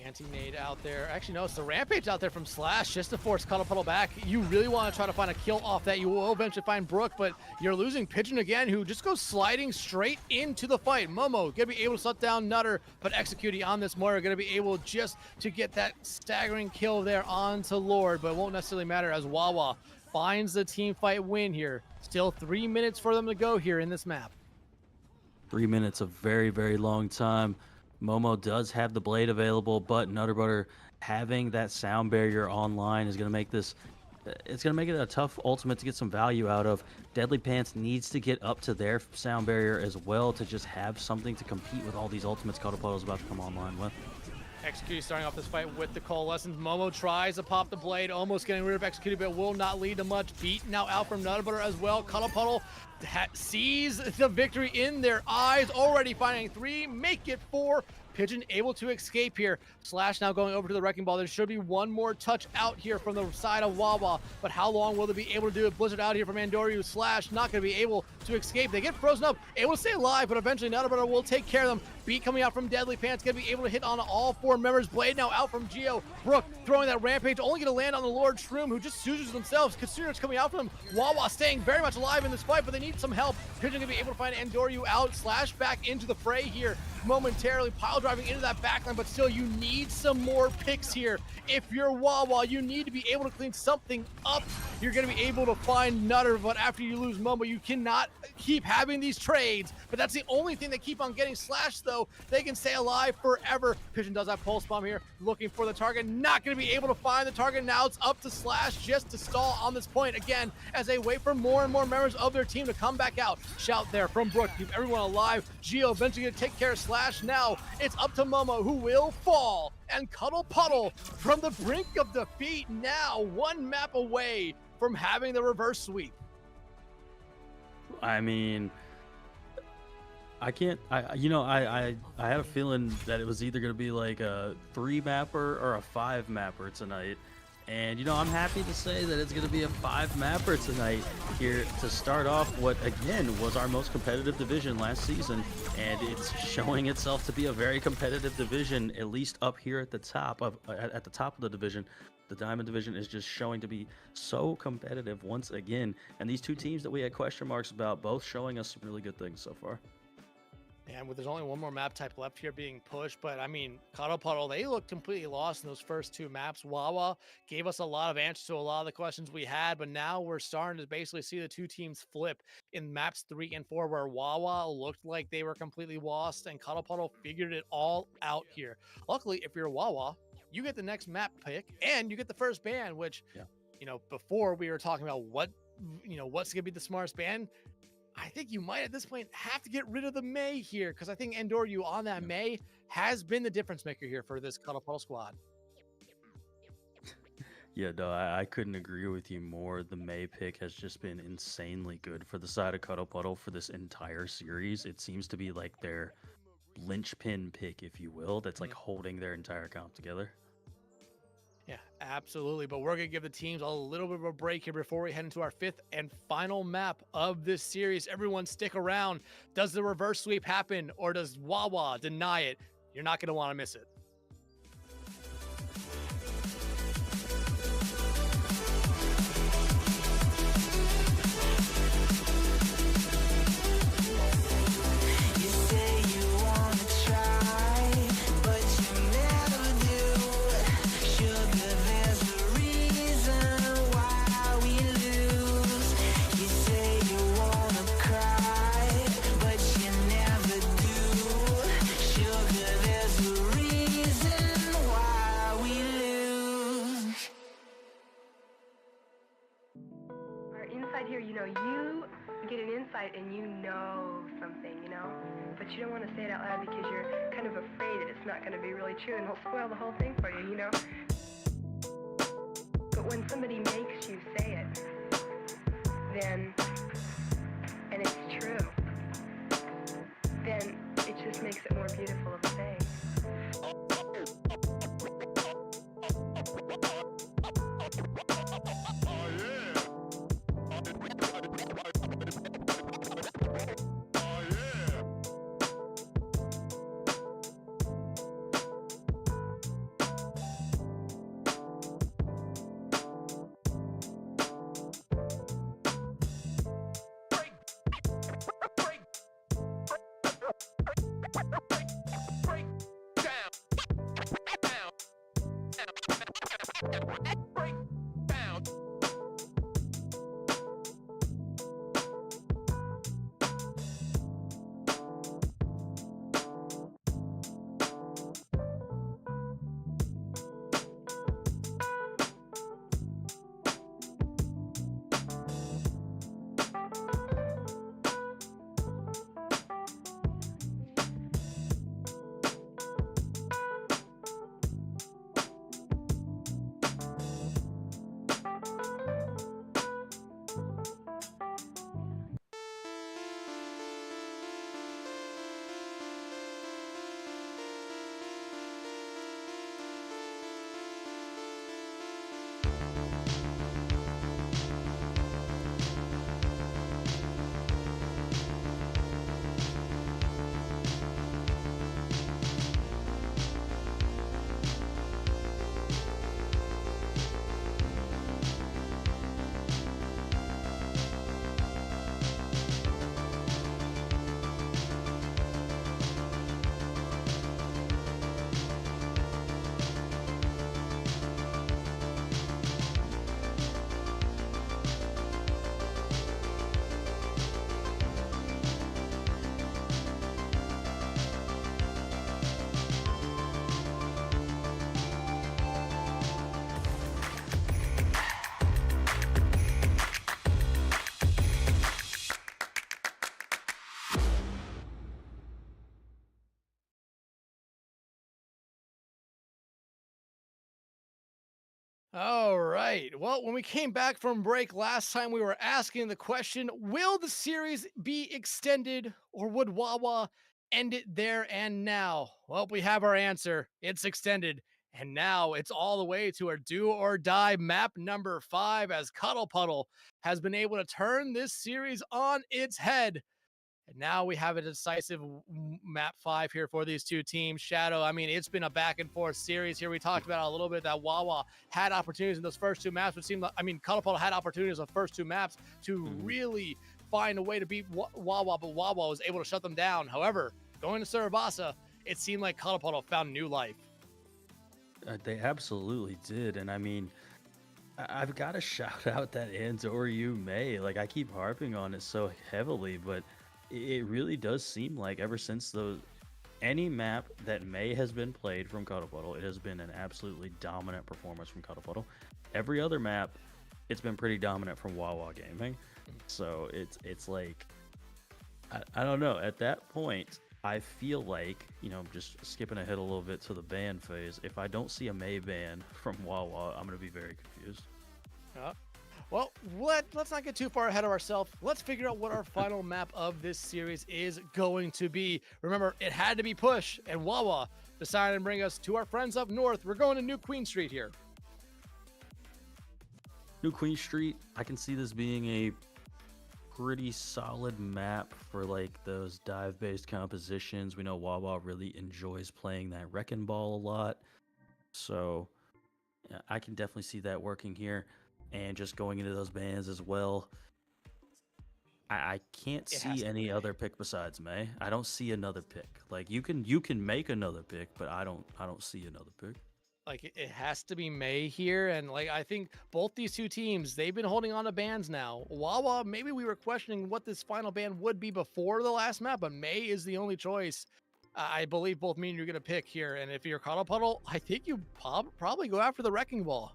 Anti-nade out there. Actually, no, it's the Rampage out there from Slash just to force Cuddle Puddle back. You really want to try to find a kill off that. You will eventually find Brook, but you're losing Pigeon again, who just goes sliding straight into the fight. Momo gonna be able to shut down Nutter, but Executing on this Moira gonna be able just to get that staggering kill there onto Lord, but it won't necessarily matter as Wawa finds the team fight win here. Still 3 minutes for them to go here in this map. 3 minutes, a very, very long time. Momo does have the blade available, but Nutter Butter having that sound barrier online is going to make this, it's going to make it a tough ultimate to get some value out of. Deadly Pants needs to get up to their sound barrier as well to just have something to compete with all these ultimates Cuddle Puddle is about to come online with. Execute starting off this fight with the Coalescence. Momo tries to pop the blade, almost getting rid of Execute, but will not lead to much. Beat now out from Nutter Butter as well. Cuddle Puddle sees the victory in their eyes, already finding 3, make it 4. Pigeon able to escape here. Slash now going over to the Wrecking Ball. There should be one more touch out here from the side of Wawa, but how long will they be able to do it? Blizzard out here from Andoryu. Slash not going to be able to escape. They get frozen up, able to stay alive, but eventually Nutter Butter will take care of them. Beat coming out from Deadly Pants, going to be able to hit on all 4 members. Blade now out from Geo. Brook throwing that Rampage, only going to land on the Lord Shroom, who just Suzers themselves. Kitsune coming out from them. Wawa staying very much alive in this fight, but they need some help. Pigeon going to be able to find Andoryu out. Slash back into the fray here momentarily, pile driving into that backline, but still you need some more picks here. If you're Wawa, you need to be able to clean something up. You're going to be able to find Nutter, but after you lose Momo, you cannot keep having these trades. But that's the only thing they keep on getting. Slash, though, they can stay alive forever. Pigeon does that pulse bomb here, looking for the target. Not going to be able to find the target. Now it's up to Slash just to stall on this point again as they wait for more and more members of their team to come back out. Shout there from Brook, keep everyone alive. Geo eventually going to take care of Slash. Now it's up to Momo, who will fall, and Cuddle Puddle from the brink of defeat, now 1 map away from having the reverse sweep. I mean, I had a feeling that it was either going to be like a 3 mapper or a 5 mapper tonight, And, I'm happy to say that it's going to be a 5-mapper tonight here to start off what, again, was our most competitive division last season. And it's showing itself to be a very competitive division, at least up here at the top at the top of the division. The Diamond division is just showing to be so competitive once again. And these two teams that we had question marks about, both showing us some really good things so far. And there's only one more map type left here being pushed, but I mean, Cuddle Puddle, they looked completely lost in those first 2 maps. Wawa gave us a lot of answers to a lot of the questions we had, but now we're starting to basically see the 2 teams flip in maps 3 and 4, where Wawa looked like they were completely lost and Cuddle Puddle figured it all out here. Luckily, if you're Wawa, you get the next map pick and you get the first ban, which, before we were talking about what's going to be the smartest ban. I think you might at this point have to get rid of the May here, because I think Endoryu on that May has been the difference maker here for this Cuddle Puddle squad. Yeah, no, I couldn't agree with you more. The May pick has just been insanely good for the side of Cuddle Puddle for this entire series. It seems to be like their linchpin pick, if you will, that's like holding their entire comp together. Yeah, absolutely. But we're going to give the teams a little bit of a break here before we head into our 5th and final map of this series. Everyone stick around. Does the reverse sweep happen, or does Wawa deny it? You're not going to want to miss it. Here, you get an insight and you know something, but you don't want to say it out loud because you're kind of afraid that it's not going to be really true and it'll spoil the whole thing for you, But when somebody makes you say it, then, and it's true, then it just makes it more beautiful of a thing. All right. Well, when we came back from break last time, we were asking the question, will the series be extended, or would Wawa end it there and now? Well, we have our answer. It's extended. And now it's all the way to our do or die map number 5 as Cuddle Puddle has been able to turn this series on its head. And now we have a decisive map 5 here for these two teams. Shadow, I mean, it's been a back and forth series here. We talked about a little bit that Wawa had opportunities in those first 2 maps, which seemed like, I mean, Cuddle Puddle had opportunities in the first 2 maps to really find a way to beat Wawa, but Wawa was able to shut them down. However, going to Surabasa, it seemed like Cuddle Puddle found new life. They absolutely did, and I mean, I've got to shout out that Andoryu May. Like, I keep harping on it so heavily, but it really does seem like ever since any map that May has been played from Cuddle Puddle, it has been an absolutely dominant performance from Cuddle Puddle. Every other map, it's been pretty dominant from Wawa Gaming. So it's like, I don't know. At that point, I feel like, you know, just skipping ahead a little bit to the ban phase, if I don't see a May ban from Wawa, I'm going to be very confused. Well, let's not get too far ahead of ourselves. Let's figure out what our final map of this series is going to be. Remember, it had to be push, and Wawa decided to bring us to our friends up north. We're going to New Queen Street here. New Queen Street, I can see this being a pretty solid map for like those dive-based compositions. We know Wawa really enjoys playing that Wrecking Ball a lot, so yeah, I can definitely see that working here. And just going into those bans as well, I can't see any other pick besides May. I don't see another pick. Like, you can make another pick, but I don't see another pick. Like, it has to be May here, and like I think both these two teams, they've been holding on to bans now. Wawa, maybe we were questioning what this final ban would be before the last map, but May is the only choice. I believe both me and you're gonna pick here, and if you're Cuddle Puddle, I think you probably go after the Wrecking Ball.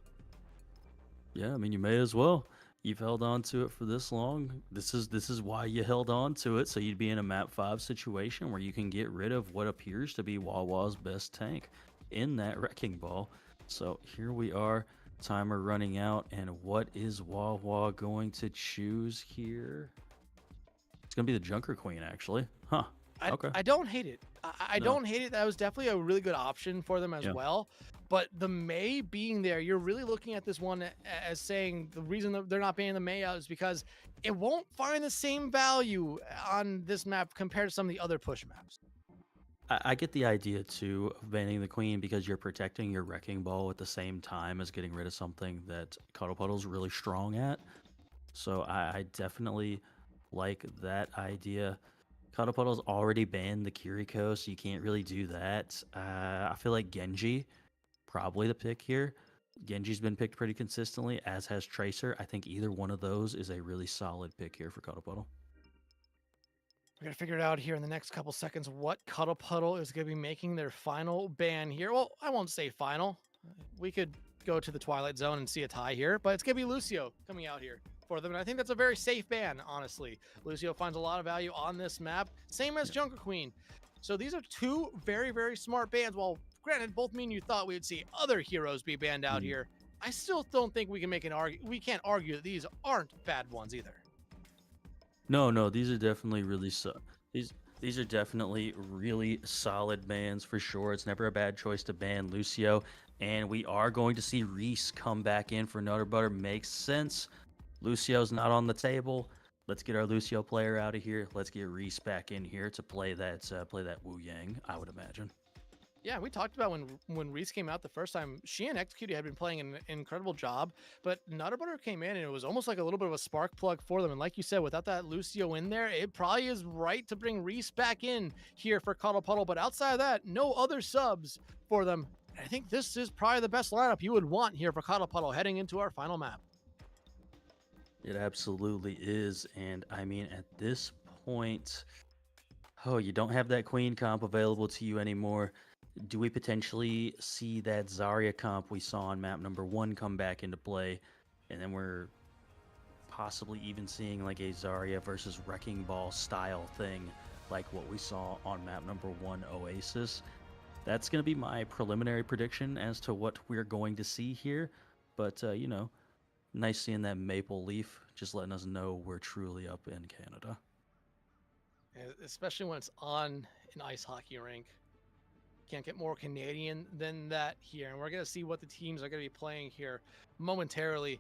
Yeah, I mean, you may as well. You've held on to it for this long. This is why you held on to it, so you'd be in a map 5 situation where you can get rid of what appears to be Wawa's best tank in that Wrecking Ball. So here we are, timer running out, and what is Wawa going to choose here? It's gonna be the Junker Queen, actually. Huh. Okay. I don't hate it. I don't hate it. That was definitely a really good option for them as well. But the May being there, you're really looking at this one as saying the reason that they're not banning the May out is because it won't find the same value on this map compared to some of the other push maps. I get the idea too of banning the Queen because you're protecting your Wrecking Ball at the same time as getting rid of something that Cuddle Puddle's really strong at. So I definitely like that idea. Cuddle Puddle's already banned the Kiriko, so you can't really do that. I feel like Genji, probably the pick here. Genji's been picked pretty consistently, as has Tracer. I think either one of those is a really solid pick here for Cuddle Puddle. We're going to figure it out here in the next couple seconds what Cuddle Puddle is going to be making their final ban here. Well, I won't say final. We could go to the Twilight Zone and see a tie here, but it's going to be Lucio coming out here for them, and I think that's a very safe ban, honestly. Lucio finds a lot of value on this map, same as Junker Queen. So these are two very, very smart bans. While granted, both me and you thought we would see other heroes be banned out here, I still don't think we can make an argument. We can't argue that these aren't bad ones either. No, these are definitely really these are definitely really solid bans for sure. It's never a bad choice to ban Lucio, and we are going to see Reese come back in for Nutter Butter. Makes sense. Lucio's not on the table. Let's get our Lucio player out of here. Let's get Reese back in here to play that Wu Yang, I would imagine. Yeah, we talked about when Reese came out the first time, she and Executed had been playing an incredible job, but Nutter Butter came in and it was almost like a little bit of a spark plug for them. And like you said, without that Lucio in there, it probably is right to bring Reese back in here for Cuddle Puddle. But outside of that, no other subs for them. I think this is probably the best lineup you would want here for Cuddle Puddle heading into our final map. It absolutely is. And I mean, at this point, you don't have that Queen comp available to you anymore. Do we potentially see that Zarya comp we saw on map number 1 come back into play? And then we're possibly even seeing like a Zarya versus Wrecking Ball style thing like what we saw on map number 1 Oasis. That's going to be my preliminary prediction as to what we're going to see here. But, you know, nice seeing that Maple Leaf just letting us know we're truly up in Canada. Especially when it's on an ice hockey rink. can't get more Canadian than that here. And we're going to see what the teams are going to be playing here momentarily.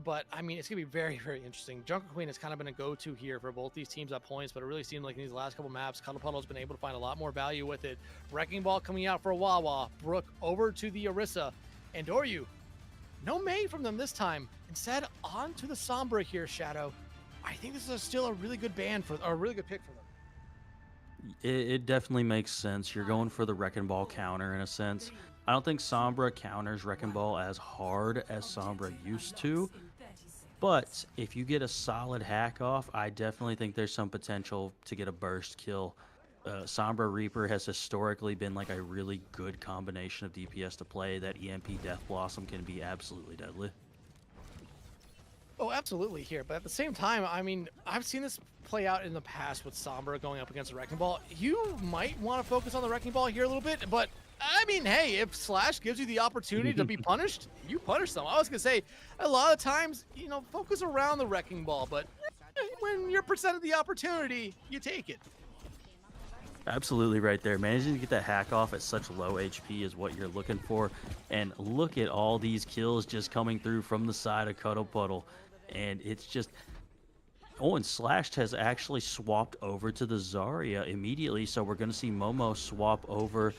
But, I mean, it's going to be very, very interesting. Jungle Queen has kind of been a go-to here for both these teams at points, but it really seemed like in these last couple maps, Cuddle Puddle's been able to find a lot more value with it. Wrecking Ball coming out for Wawa. Brook over to the Orisa. And Doryu, no Mei from them this time. Instead, on to the Sombra here, Shadow. I think this is still a really good pick for them. It definitely makes sense. You're going for the Wrecking Ball counter in a sense. I don't think Sombra counters Wrecking Ball as hard as Sombra used to, but if you get a solid hack off, I definitely think there's some potential to get a burst kill. Sombra Reaper has historically been like a really good combination of DPS to play. That EMP Death Blossom can be absolutely deadly. Oh, absolutely here. But at the same time, I mean, I've seen this play out in the past with Sombra going up against the Wrecking Ball. You might want to focus on the Wrecking Ball here a little bit, but I mean, hey, if Slash gives you the opportunity to be punished, you punish them. I was going to say, a lot of times, you know, focus around the Wrecking Ball, but when you're presented the opportunity, you take it. Absolutely right there. Managing to get that hack off at such low HP is what you're looking for. And look at all these kills just coming through from the side of Cuddle Puddle. And it's just... Oh, and Slashed has actually swapped over to the Zarya immediately. So we're going to see Momo swap over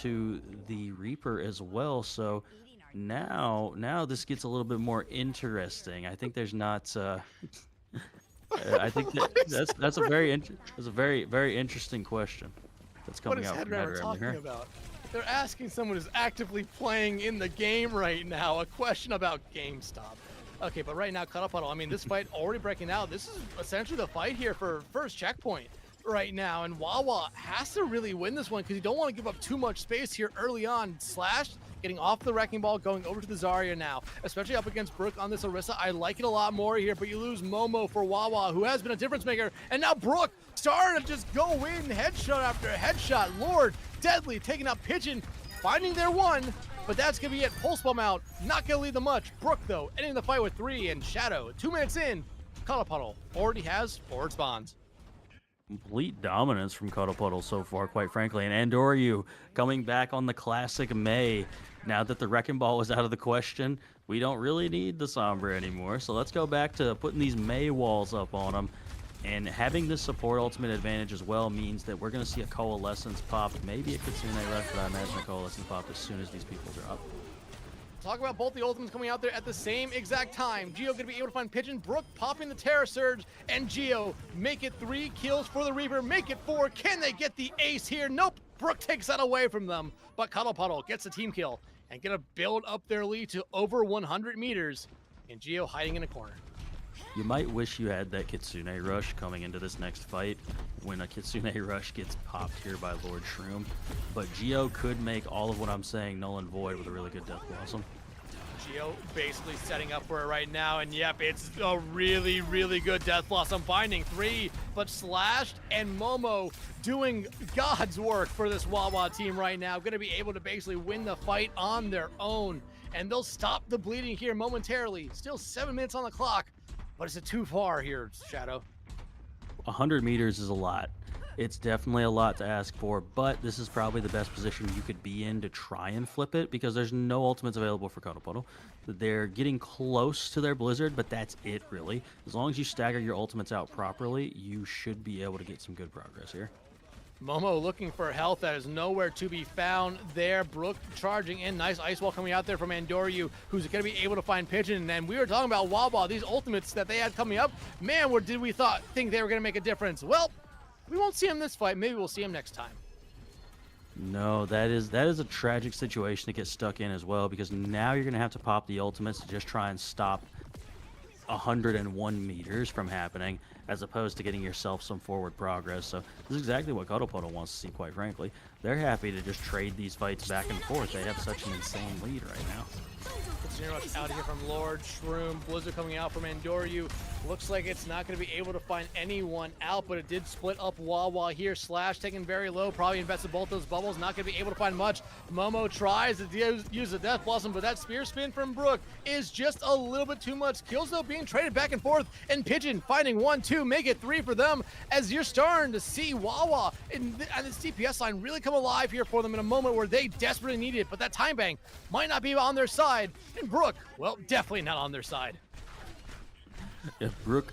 to the Reaper as well. So now this gets a little bit more interesting. I think there's not... I think that's a very very interesting question that's coming out from Headrunner talking about? They're asking someone who's actively playing in the game right now a question about GameStop. Okay, but right now, Cuddle Puddle, I mean, this fight already breaking out. This is essentially the fight here for first checkpoint right now, and Wawa has to really win this one because you don't want to give up too much space here early on. Slash getting off the Wrecking Ball, going over to the Zarya now, especially up against Brook on this Orisa. I like it a lot more here, but you lose Momo for Wawa, who has been a difference maker, and now Brook starting to just go in headshot after headshot. Lord, deadly, taking out Pigeon, finding their one, but that's gonna be it. Pulse bomb out, not gonna lead them much. Brook, though, ending the fight with 3, and Shadow, 2 minutes in, Cuddle Puddle already has forward spawns. Complete dominance from Cuddle Puddle so far, quite frankly. And Doryu coming back on the classic Mei. Now that the Wrecking Ball is out of the question, we don't really need the Sombra anymore. So let's go back to putting these Mei walls up on them. And having this support ultimate advantage as well means that we're going to see a Coalescence pop. Maybe a Kitsune Rush, but I imagine a Coalescence pop as soon as these people drop. Talk about both the ultimates coming out there at the same exact time. Geo gonna be able to find Pigeon, Brook popping the Terror Surge, and Geo make it 3 kills for the Reaper, make it 4. Can they get the ace here? Nope, Brook takes that away from them, but Cuddle Puddle gets the team kill and gonna build up their lead to over 100 meters, and Geo hiding in a corner. You might wish you had that Kitsune Rush coming into this next fight when a Kitsune Rush gets popped here by Lord Shroom. But Geo could make all of what I'm saying null and void with a really good Death Blossom. Geo basically setting up for it right now, and yep, it's a really, really good Death Blossom, finding 3, but Slashed and Momo doing God's work for this Wawa team right now. Going to be able to basically win the fight on their own, and they'll stop the bleeding here momentarily. Still 7 minutes on the clock. But is it too far here, Shadow? 100 meters is a lot. It's definitely a lot to ask for, but this is probably the best position you could be in to try and flip it because there's no ultimates available for Cuddle Puddle. They're getting close to their Blizzard, but that's it really. As long as you stagger your ultimates out properly, you should be able to get some good progress here. Momo looking for health that is nowhere to be found there. Brook charging in. Nice ice wall coming out there from Andoryu, who's going to be able to find Pigeon. And we were talking about Wawa, these ultimates that they had coming up. Man, where did we think they were going to make a difference? Well, we won't see him this fight. Maybe we'll see him next time. No, that is a tragic situation to get stuck in as well, because now you're going to have to pop the ultimates to just try and stop 101 meters from happening, as opposed to getting yourself some forward progress. So this is exactly what Cuddle Puddle wants to see, quite frankly. They're happy to just trade these fights back and forth. They have such an insane lead right now. Out here from Lord Shroom. Blizzard coming out from Andoryu. Looks like it's not going to be able to find anyone out, but it did split up Wawa here. Slash taking very low, probably invested both those bubbles. Not going to be able to find much. Momo tries to use the Death Blossom, but that spear spin from Brook is just a little bit too much. Kills though being traded back and forth, and Pigeon finding 1-2. 2, make it 3 for them, as you're starting to see Wawa and this DPS line really come alive here for them in a moment where they desperately need it, but that time bank might not be on their side, and Brook, well, definitely not on their side. Yeah, Brook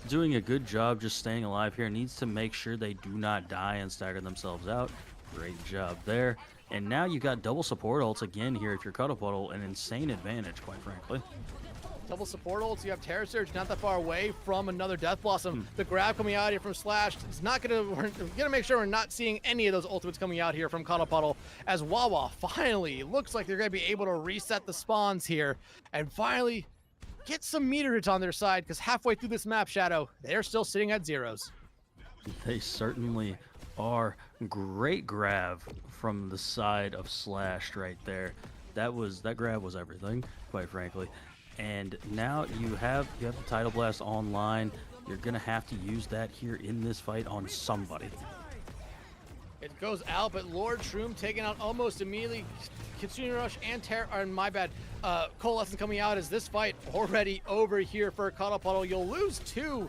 doing a good job just staying alive here. Needs to make sure they do not die and stagger themselves out. Great job there. And now you got double support ults again here if you're Cuddle Puddle. An insane advantage, quite frankly. Double support ults, you have Terror Surge not that far away from another Death Blossom. The grab coming out here from Slash, it's not we're gonna make sure we're not seeing any of those ultimates coming out here from Cuddle Puddle, as Wawa finally looks like they're gonna be able to reset the spawns here and finally get some meter hits on their side, because halfway through this map, Shadow, they're still sitting at zeros. They certainly are. Great grab from the side of Slashed right there. That grab was everything, quite frankly. And now you have the Tidal Blast online. You're gonna have to use that here in this fight on somebody. It goes out, but Lord Shroom taken out almost immediately. Kitsune Rush and Coalescence coming out as this fight already over here for Cuddle Puddle. You'll lose 2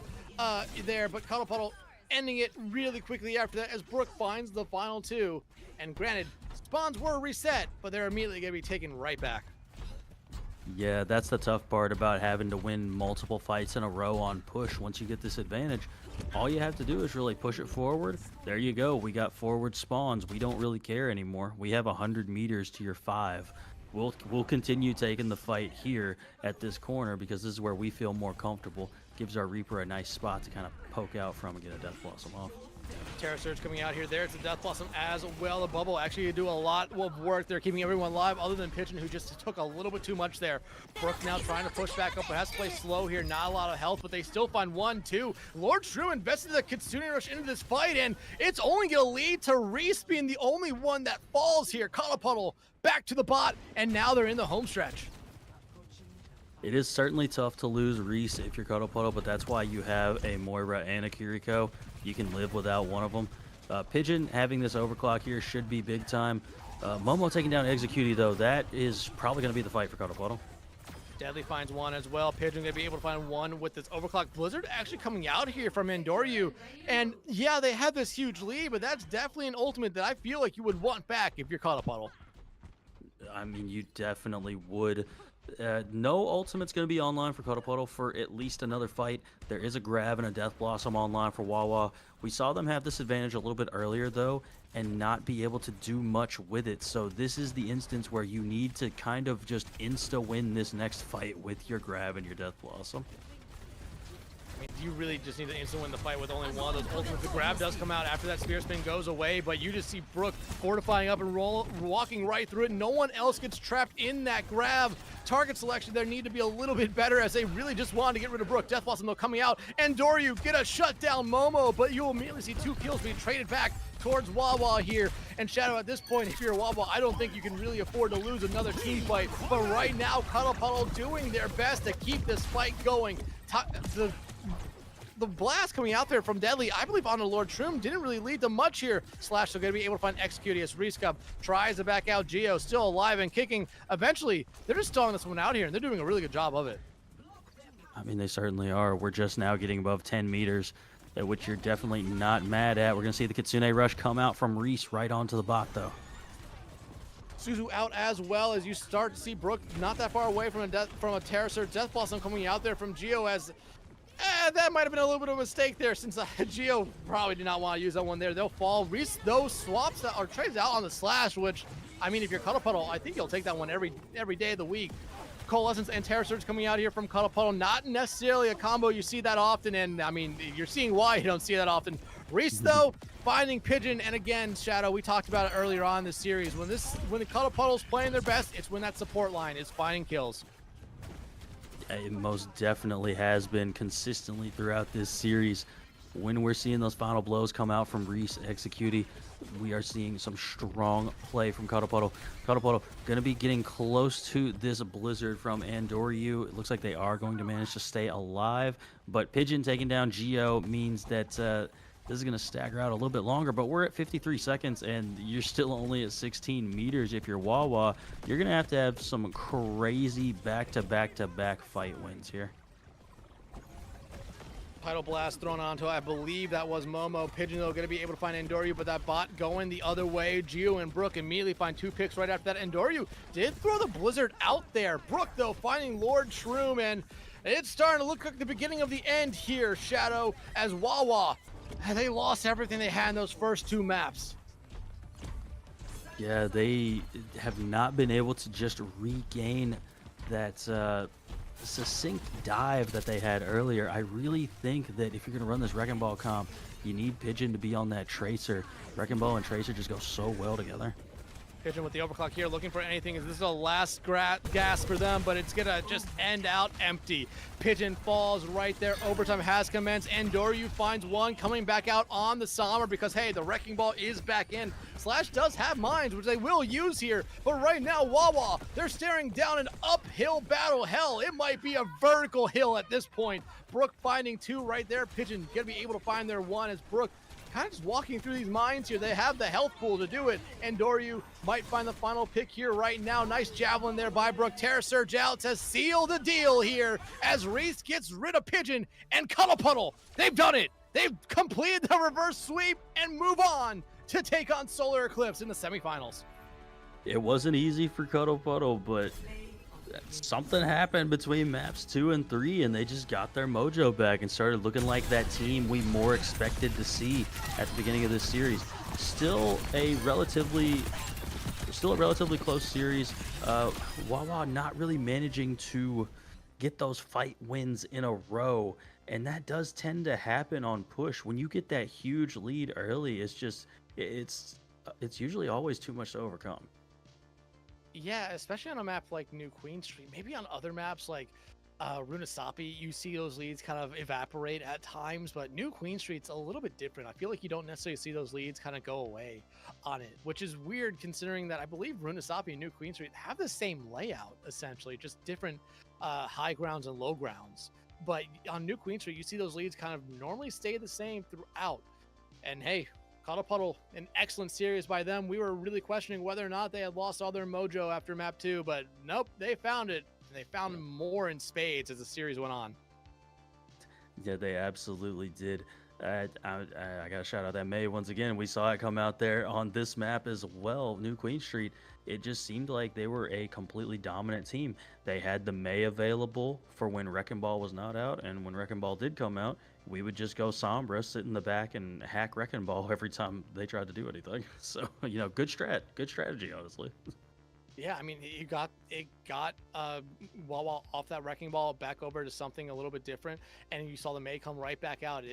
there, but Cuddle Puddle ending it really quickly after that as Brook finds the final 2. And granted, spawns were reset, but they're immediately going to be taken right back. Yeah, that's the tough part about having to win multiple fights in a row on push. Once you get this advantage, all you have to do is really push it forward. There you go. We got forward spawns. We don't really care anymore. We have 100 meters to your 5. We'll continue taking the fight here at this corner because this is where we feel more comfortable. Gives our Reaper a nice spot to kind of poke out from and get a Death Blossom off. Terror Surge coming out here. There's the Death Blossom as well. The bubble actually do a lot of work. They're keeping everyone alive other than Pigeon, who just took a little bit too much there. Brook now trying to push back up, but has to play slow here. Not a lot of health, but they still find 1, 2. Lord Shrew invested the Kitsune Rush into this fight, and it's only going to lead to Reese being the only one that falls here. Cuddle Puddle back to the bot, and now they're in the home stretch. It is certainly tough to lose Reese if you're Cuddle Puddle, but that's why you have a Moira and a Kiriko. You can live without one of them. Pigeon having this overclock here should be big time. Momo taking down Executie, though, that is probably going to be the fight for Cuddle Puddle. Deadly finds 1 as well. Pigeon going to be able to find 1 with this overclock. Blizzard actually coming out here from Endoryu. And yeah, they have this huge lead, but that's definitely an ultimate that I feel like you would want back if you're Cuddle Puddle. I mean, you definitely would. No ultimate's going to be online for Cuddle Puddle for at least another fight. There is a grab and a Death Blossom online for Wawa. We saw them have this advantage a little bit earlier, though, and not be able to do much with it. So this is the instance where you need to kind of just insta-win this next fight with your grab and your Death Blossom. I mean, you really just need to instant win the fight with only one of those ultimates. The grab does come out after that spear spin goes away, but you just see Brook fortifying up and walking right through it. No one else gets trapped in that grab. Target selection there need to be a little bit better as they really just wanted to get rid of Brook. Death Blossom though coming out, and Doryu get a shutdown Momo, but you'll immediately see 2 kills being traded back towards Wawa here. And Shadow, at this point, if you're Wawa, I don't think you can really afford to lose another team fight. But right now, Cuddle Puddle doing their best to keep this fight going. The blast coming out there from Deadly, I believe, onto Lord Shroom didn't really lead to much here. Slash are going to be able to find Executie as Reescup tries to back out. Geo still alive and kicking. Eventually, they're just stalling this one out here, and they're doing a really good job of it. I mean, they certainly are. We're just now getting above 10 meters, which you're definitely not mad at. We're going to see the Kitsune Rush come out from Reese right onto the bot, though. Suzu out as well as you start to see Brook not that far away from a Terror Surge. Death Blossom coming out there from Geo as... that might have been a little bit of a mistake there since Geo probably did not want to use that one there. They'll fall. Reese, though, swaps that or trades out on the Slash, which, I mean, if you're Cuddle Puddle, I think you'll take that one every day of the week. Coalescence and Terror Surge coming out here from Cuddle Puddle. Not necessarily a combo you see that often, and, I mean, you're seeing why you don't see that often. Reese, though, finding Pigeon, and again, Shadow, we talked about it earlier on in this series. When the Cuddle Puddle's playing their best, it's when that support line is finding kills. It most definitely has been consistently throughout this series. When we're seeing those final blows come out from Reese, Executie, we are seeing some strong play from Cuddle Puddle. Cuddle Puddle going to be getting close to this Blizzard from Andoryu. It looks like they are going to manage to stay alive, but Pigeon taking down Geo means that this is going to stagger out a little bit longer, but we're at 53 seconds, and you're still only at 16 meters. If you're Wawa, you're going to have some crazy back-to-back-to-back fight wins here. Tidal Blast thrown onto, I believe that was Momo. Pigeon, though, going to be able to find Endoryu, but that bot going the other way. Gio and Brook immediately find 2 picks right after that. Endoryu did throw the Blizzard out there. Brook, though, finding Lord Shroom, and it's starting to look like the beginning of the end here, Shadow, as Wawa, they lost everything they had in those first 2 maps. Yeah, they have not been able to just regain that succinct dive that they had earlier. I really think that if you're going to run this Wrecking Ball comp, you need Pigeon to be on that Tracer. Wrecking Ball and Tracer just go so well together. Pigeon with the overclock here, looking for anything. This is a last gasp for them, but it's gonna just end out empty. Pigeon falls right there. Overtime has commenced. Endoryu finds one, coming back out on the Somber because, hey, the Wrecking Ball is back in. Slash does have mines, which they will use here, but right now, Wawa, they're staring down an uphill battle. Hell, it might be a vertical hill at this point. Brook finding 2 right there. Pigeon gonna be able to find their 1 as Brook kind of just walking through these mines here. They have the health pool to do it. And Endoryu might find the final pick here right now. Nice javelin there by Brook. Terra Surge out to seal the deal here as Reese gets rid of Pigeon and Cuddle Puddle. They've done it. They've completed the reverse sweep and move on to take on Solar Eclipse in the semifinals. It wasn't easy for Cuddle Puddle, but something happened between maps 2 and 3, and they just got their mojo back and started looking like that team we more expected to see at the beginning of this series. Still a relatively close series. Wawa not really managing to get those fight wins in a row, and that does tend to happen on push. When you get that huge lead early, it's usually always too much to overcome. Yeah, especially on a map like New Queen Street. Maybe on other maps like Runasapi, you see those leads kind of evaporate at times, but New Queen Street's a little bit different. I feel like you don't necessarily see those leads kind of go away on it, which is weird considering that I believe Runasapi and New Queen Street have the same layout, essentially, just different high grounds and low grounds. But on New Queen Street, you see those leads kind of normally stay the same throughout. And hey, Cuddle Puddle, an excellent series by them. We were really questioning whether or not they had lost all their mojo after map 2, but nope, they found it. And they found more in spades as the series went on. Yeah, they absolutely did. I gotta shout out that May once again. We saw it come out there on this map as well, New Queen Street. It just seemed like they were a completely dominant team. They had the May available for when Wrecking Ball was not out, and when Wrecking Ball did come out, we would just go Sombra, sit in the back, and hack Wrecking Ball every time they tried to do anything. So, good strategy, honestly. Yeah, I mean, it got Wawa off that Wrecking Ball back over to something a little bit different, and you saw the May come right back out.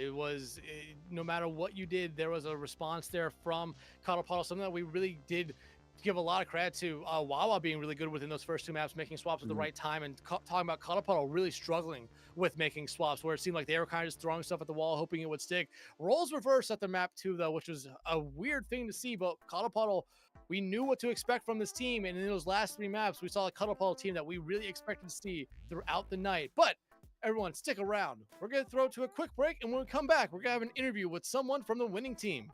No matter what you did, there was a response there from Cuddle Puddle, something that we really did give a lot of credit to Wawa being really good within those first 2 maps, making swaps at the right time, and talking about Cuddle Puddle really struggling with making swaps, where it seemed like they were kind of just throwing stuff at the wall, hoping it would stick. Roles reversed at the map 2, though, which was a weird thing to see, but Cuddle Puddle, we knew what to expect from this team, and in those last 3 maps, we saw a Cuddle Puddle team that we really expected to see throughout the night. But everyone, stick around. We're going to throw to a quick break, and when we come back, we're going to have an interview with someone from the winning team.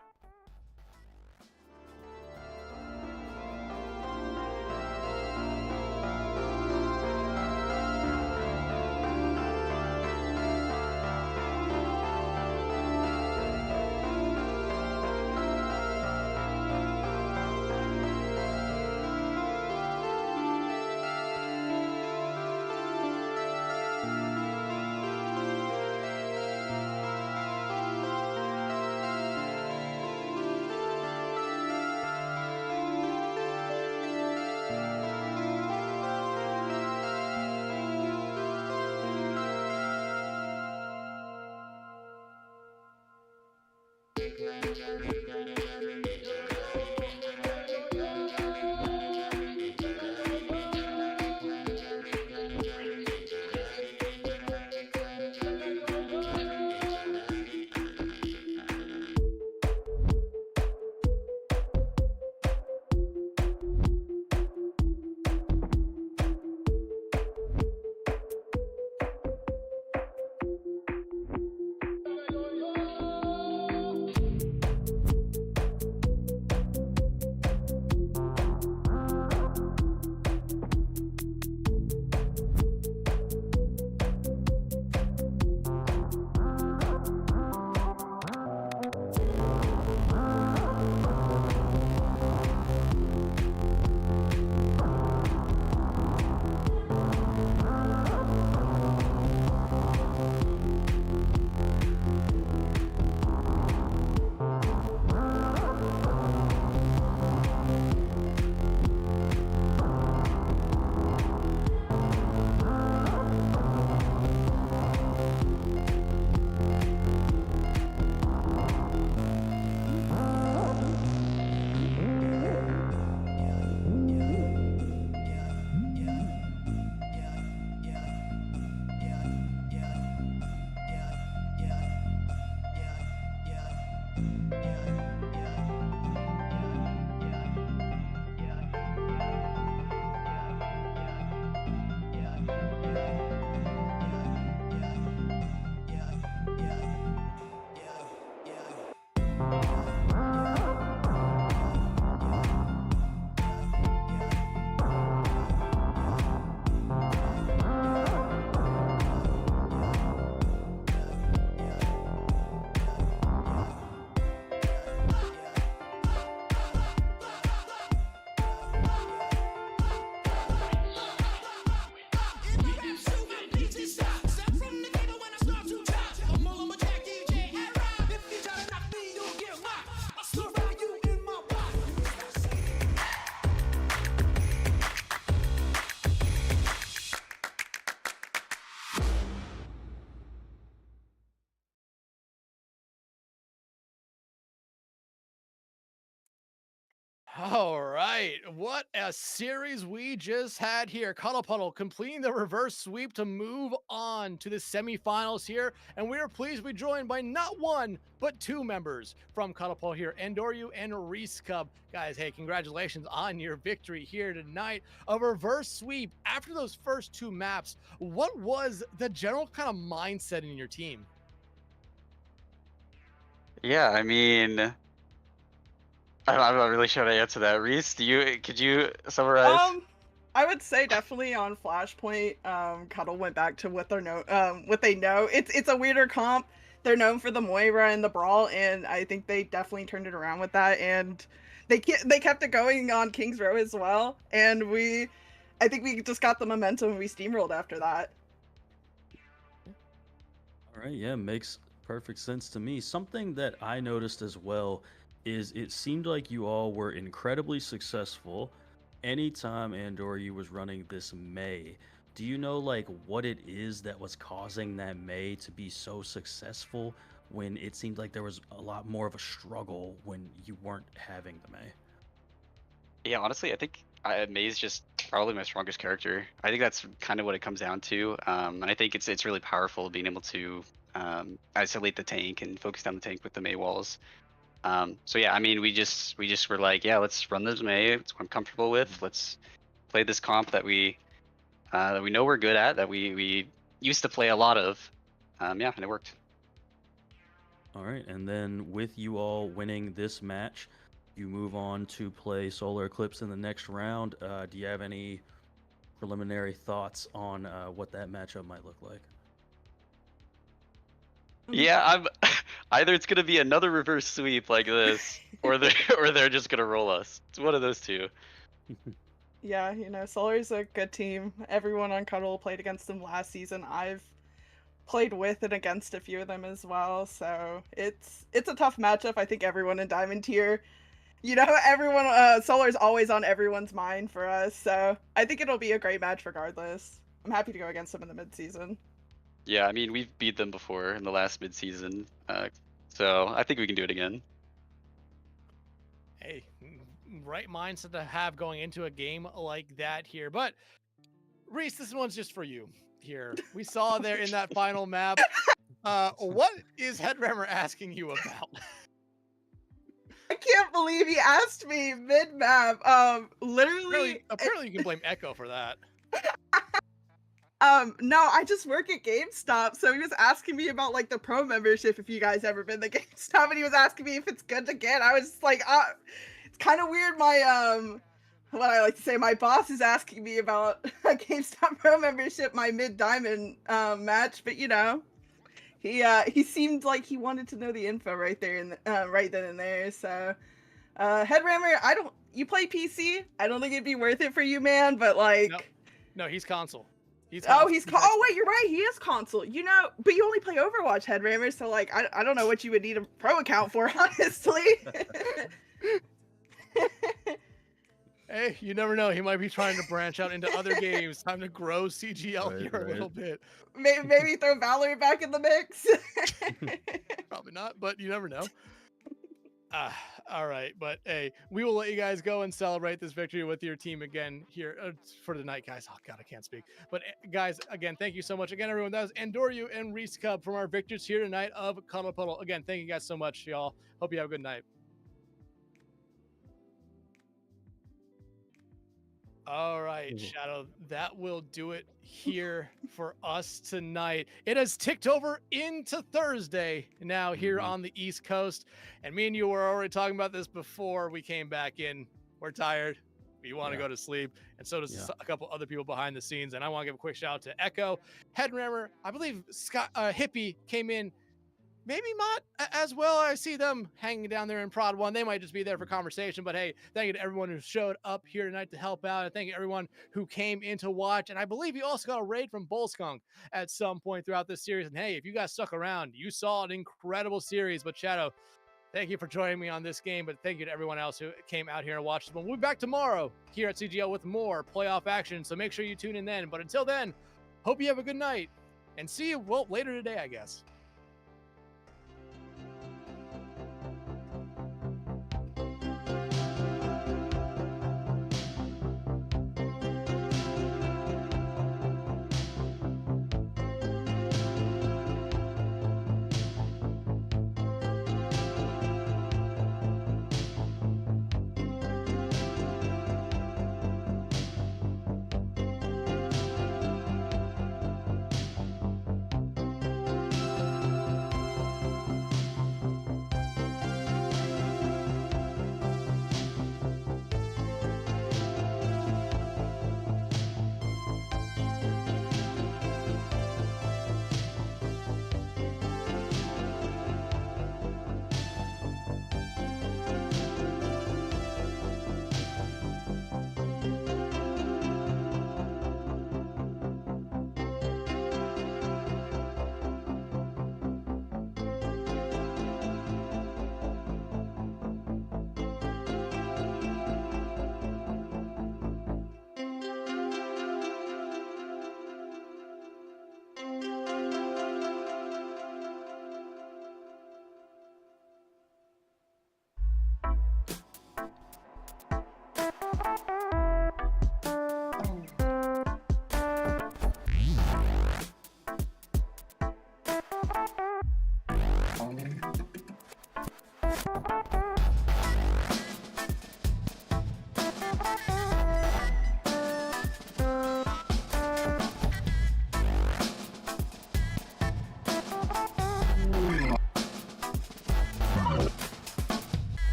All right, what a series we just had here. Cuddle Puddle completing the reverse sweep to move on to the semifinals here, and we are pleased to be joined by not one but two members from Cuddle Puddle here, Andoryu and Reese Cub. Guys, hey, congratulations on your victory here tonight. A reverse sweep after those first two maps. What was the general kind of mindset in your team? Yeah, I mean, I'm not really sure how to answer that. Reese, could you summarize? I would say definitely on Flashpoint, Cuddle went back to what what they know. It's a weirder comp. They're known for the Moira and the Brawl, and I think they definitely turned it around with that. And they kept it going on King's Row as well. And I think we just got the momentum and we steamrolled after that. All right, yeah, makes perfect sense to me. Something that I noticed as well is it seemed like you all were incredibly successful anytime Andoryu was running this May. Do you know like what it is that was causing that May to be so successful when it seemed like there was a lot more of a struggle when you weren't having the May? Yeah, honestly, I think May's just probably my strongest character. I think that's kind of what it comes down to, and I think it's really powerful being able to isolate the tank and focus down the tank with the May walls. So yeah, I mean, we just were like, yeah, let's run this May. It's what I'm comfortable with. Let's play this comp that we know we're good at, that we used to play a lot of. Yeah, and it worked. All right, and then with you all winning this match, you move on to play Solar Eclipse in the next round. Do you have any preliminary thoughts on what that matchup might look like? Yeah, either it's gonna be another reverse sweep like this, or they're just gonna roll us. It's one of those two. Yeah, Solar's a good team. Everyone on Cuddle played against them last season. I've played with and against a few of them as well, so it's a tough matchup. I think everyone in Diamond Tier, everyone, Solar's always on everyone's mind for us, so I think it'll be a great match regardless. I'm happy to go against them in the mid-season. Yeah, I mean, we've beat them before in the last mid-season, so I think we can do it again. Hey, right mindset to have going into a game like that here. But Reese, this one's just for you here. We saw there in that final map. What is Headrammer asking you about? I can't believe he asked me mid-map. Literally. Apparently you can blame Echo for that. No, I just work at GameStop, so he was asking me about like the pro membership, if you guys ever been to GameStop, and he was asking me if it's good to get. I was just like, it's kind of weird. My what I like to say, my boss is asking me about a GameStop pro membership, my mid-diamond match, but he seemed like he wanted to know the info right there and right then and there. So, Headrammer, you play PC? I don't think it'd be worth it for you, man. But like, no, he's console. Oh, wait, you're right. He is console. But you only play Overwatch, Headrammer. So like, I don't know what you would need a pro account for, honestly. Hey, you never know. He might be trying to branch out into other games. Time to grow CGL here a little bit. Maybe throw Valorant back in the mix. Probably not, but you never know. All right, but hey, we will let you guys go and celebrate this victory with your team again here for the night, guys. Oh God, I can't speak. But guys, again, thank you so much. Again, everyone, that was Andoryu and Reese Cub from our victors here tonight of Cuddle Puddle. Again, thank you guys so much, y'all. Hope you have a good night. All right, Shadow, that will do it here for us tonight. It has ticked over into Thursday now here on the East Coast. And me and you were already talking about this before we came back in. We're tired. We want to go to sleep. And so does a couple other people behind the scenes. And I want to give a quick shout out to Echo, Headrammer. I believe Scott Hippie came in. Maybe Mott as well. I see them hanging down there in Prod 1. They might just be there for conversation. But hey, thank you to everyone who showed up here tonight to help out. And thank you to everyone who came in to watch. And I believe you also got a raid from Bullskunk at some point throughout this series. And hey, if you guys stuck around, you saw an incredible series. But Shadow, thank you for joining me on this game. But thank you to everyone else who came out here and watched this one. We'll be back tomorrow here at CGL with more playoff action. So make sure you tune in then. But until then, hope you have a good night. And see you, later today, I guess.